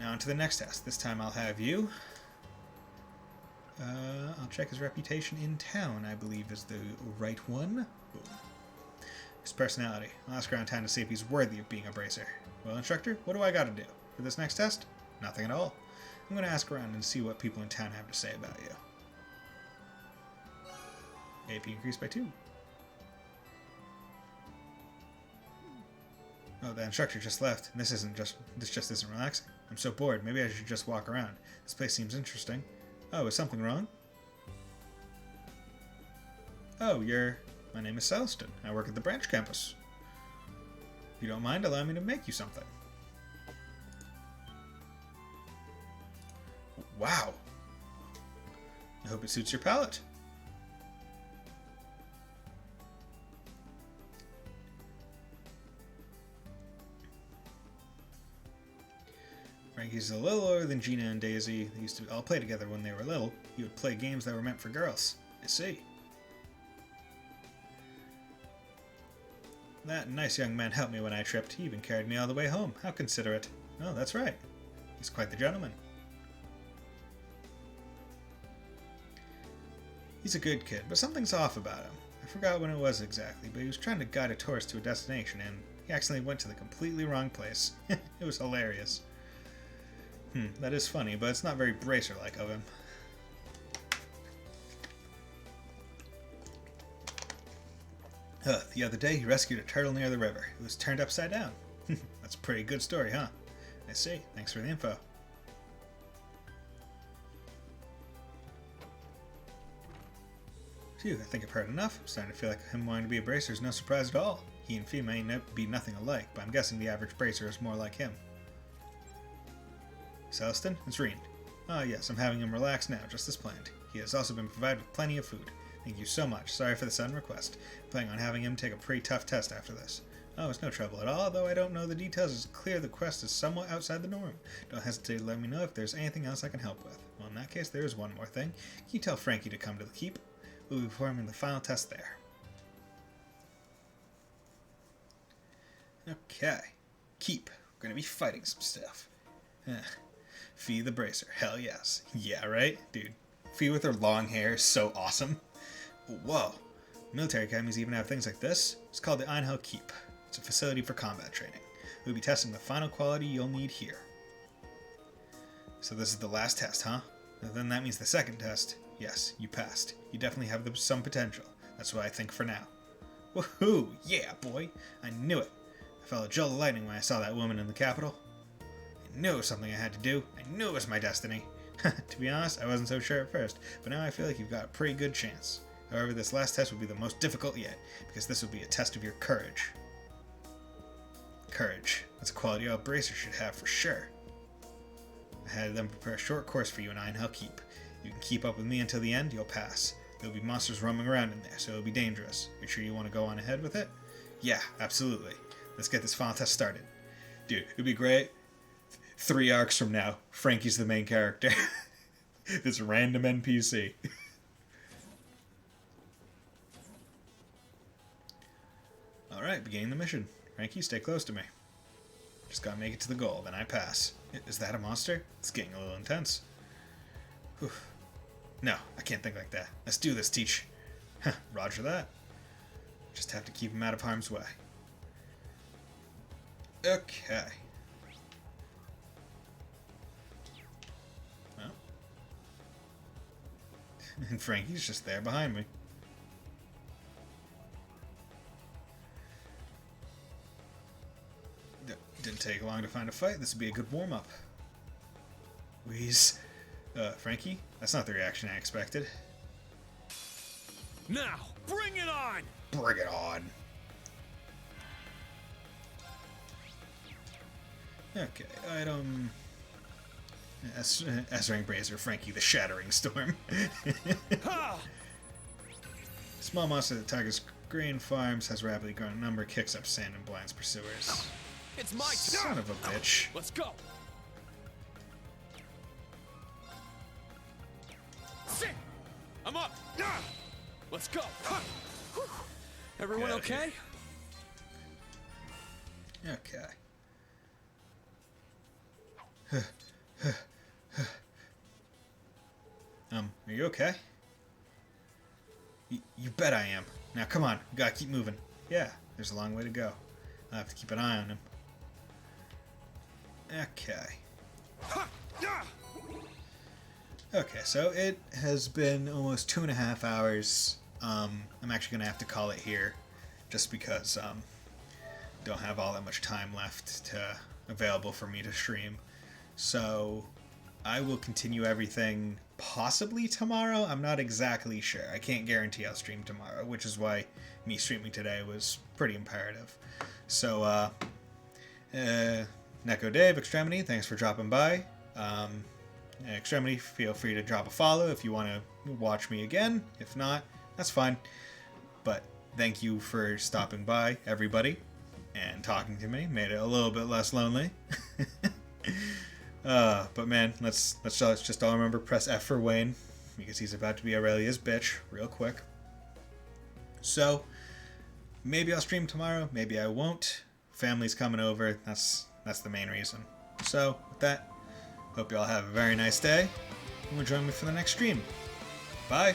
Now on to the next test. This time I'll have you... I'll check his reputation in town, I believe is the right one. Boom. His personality. I'll ask around town to see if he's worthy of being a bracer. Well, instructor, what do I gotta do? For this next test? Nothing at all. I'm going to ask around and see what people in town have to say about you. AP increased by 2. Oh, the instructor just left, and this just isn't relaxing. I'm so bored, maybe I should just walk around. This place seems interesting. Oh, is something wrong? Oh, my name is Celestin. I work at the branch campus. If you don't mind, allow me to make you something. Wow. I hope it suits your palate. Frankie's a little older than Gina and Daisy. They used to all play together when they were little. He would play games that were meant for girls. I see. That nice young man helped me when I tripped. He even carried me all the way home. How considerate. Oh, that's right. He's quite the gentleman. He's a good kid, but something's off about him. I forgot when it was exactly, but he was trying to guide a tourist to a destination, and he accidentally went to the completely wrong place. It was hilarious. That is funny, but it's not very Bracer-like of him. The other day, he rescued a turtle near the river. It was turned upside down. That's a pretty good story, huh? I see. Thanks for the info. Phew, I think I've heard enough. I'm starting to feel like him wanting to be a Bracer is no surprise at all. He and Fee may be nothing alike, but I'm guessing the average Bracer is more like him. Celestin, it's Reed. Ah, yes, I'm having him relax now, just as planned. He has also been provided with plenty of food. Thank you so much. Sorry for the sudden request. I'm planning on having him take a pretty tough test after this. Oh, it's no trouble at all, though I don't know the details. It's clear the quest is somewhat outside the norm. Don't hesitate to let me know if there's anything else I can help with. Well, in that case, there is one more thing. Can you tell Frankie to come to the keep? We'll be performing the final test there. Okay. Keep. We're gonna be fighting some stuff. Fee the Bracer. Hell yes. Yeah, right? Dude, Fee with her long hair is so awesome. Whoa. Military academies even have things like this. It's called the Einhell Keep. It's a facility for combat training. We'll be testing the final quality you'll need here. So this is the last test, huh? Then that means the second test. Yes, you passed. You definitely have some potential. That's what I think for now. Woohoo! Yeah, boy! I knew it. I felt a jolt of lightning when I saw that woman in the Capitol. I knew it was something I had to do. I knew it was my destiny. To be honest, I wasn't so sure at first, but now I feel like you've got a pretty good chance. However, this last test will be the most difficult yet, because this will be a test of your courage. Courage. That's a quality a Bracer should have for sure. I had them prepare a short course for you in Einhell Keep. You can keep up with me until the end, you'll pass. There'll be monsters roaming around in there, so it'll be dangerous. You sure you want to go on ahead with it? Yeah, absolutely. Let's get this final test started. Dude, it'd be great. 3 arcs from now, Frankie's the main character. This random NPC. Alright, beginning the mission. Frankie, stay close to me. Just gotta make it to the goal, then I pass. Is that a monster? It's getting a little intense. Whew. No, I can't think like that. Let's do this, Teach. Roger that. Just have to keep him out of harm's way. Okay. Well. And Frankie's just there behind me. Didn't take long to find a fight. This would be a good warm-up. Wheeze. Frankie? That's not the reaction I expected. Now, bring it on! Bring it on. Okay, item... S-Rank Bracer, Frankie the Shattering Storm. Small monster that targets grain farms, has rapidly grown in number, kicks up sand and blinds pursuers. It's my Son of a bitch. Let's go! Sit! I'm up! Let's go! Everyone okay? Okay. Are you okay? You bet I am. Now come on, we gotta keep moving. Yeah, there's a long way to go. I'll have to keep an eye on him. Okay. Okay, so it has been almost 2.5 hours. I'm actually gonna have to call it here, just because don't have all that much time left available for me to stream. So I will continue everything possibly tomorrow. I'm not exactly sure. I can't guarantee I'll stream tomorrow, which is why me streaming today was pretty imperative. So, Neko Dave, Extremity, thanks for dropping by. Extremity, feel free to drop a follow if you want to watch me again. If not, that's fine. But thank you for stopping by, everybody, and talking to me. Made it a little bit less lonely. But man, let's just all remember, press F for Wayne, because he's about to be Aurelia's bitch real quick. So, maybe I'll stream tomorrow, maybe I won't. Family's coming over, that's the main reason. So, with that, hope you all have a very nice day, and will join me for the next stream. Bye!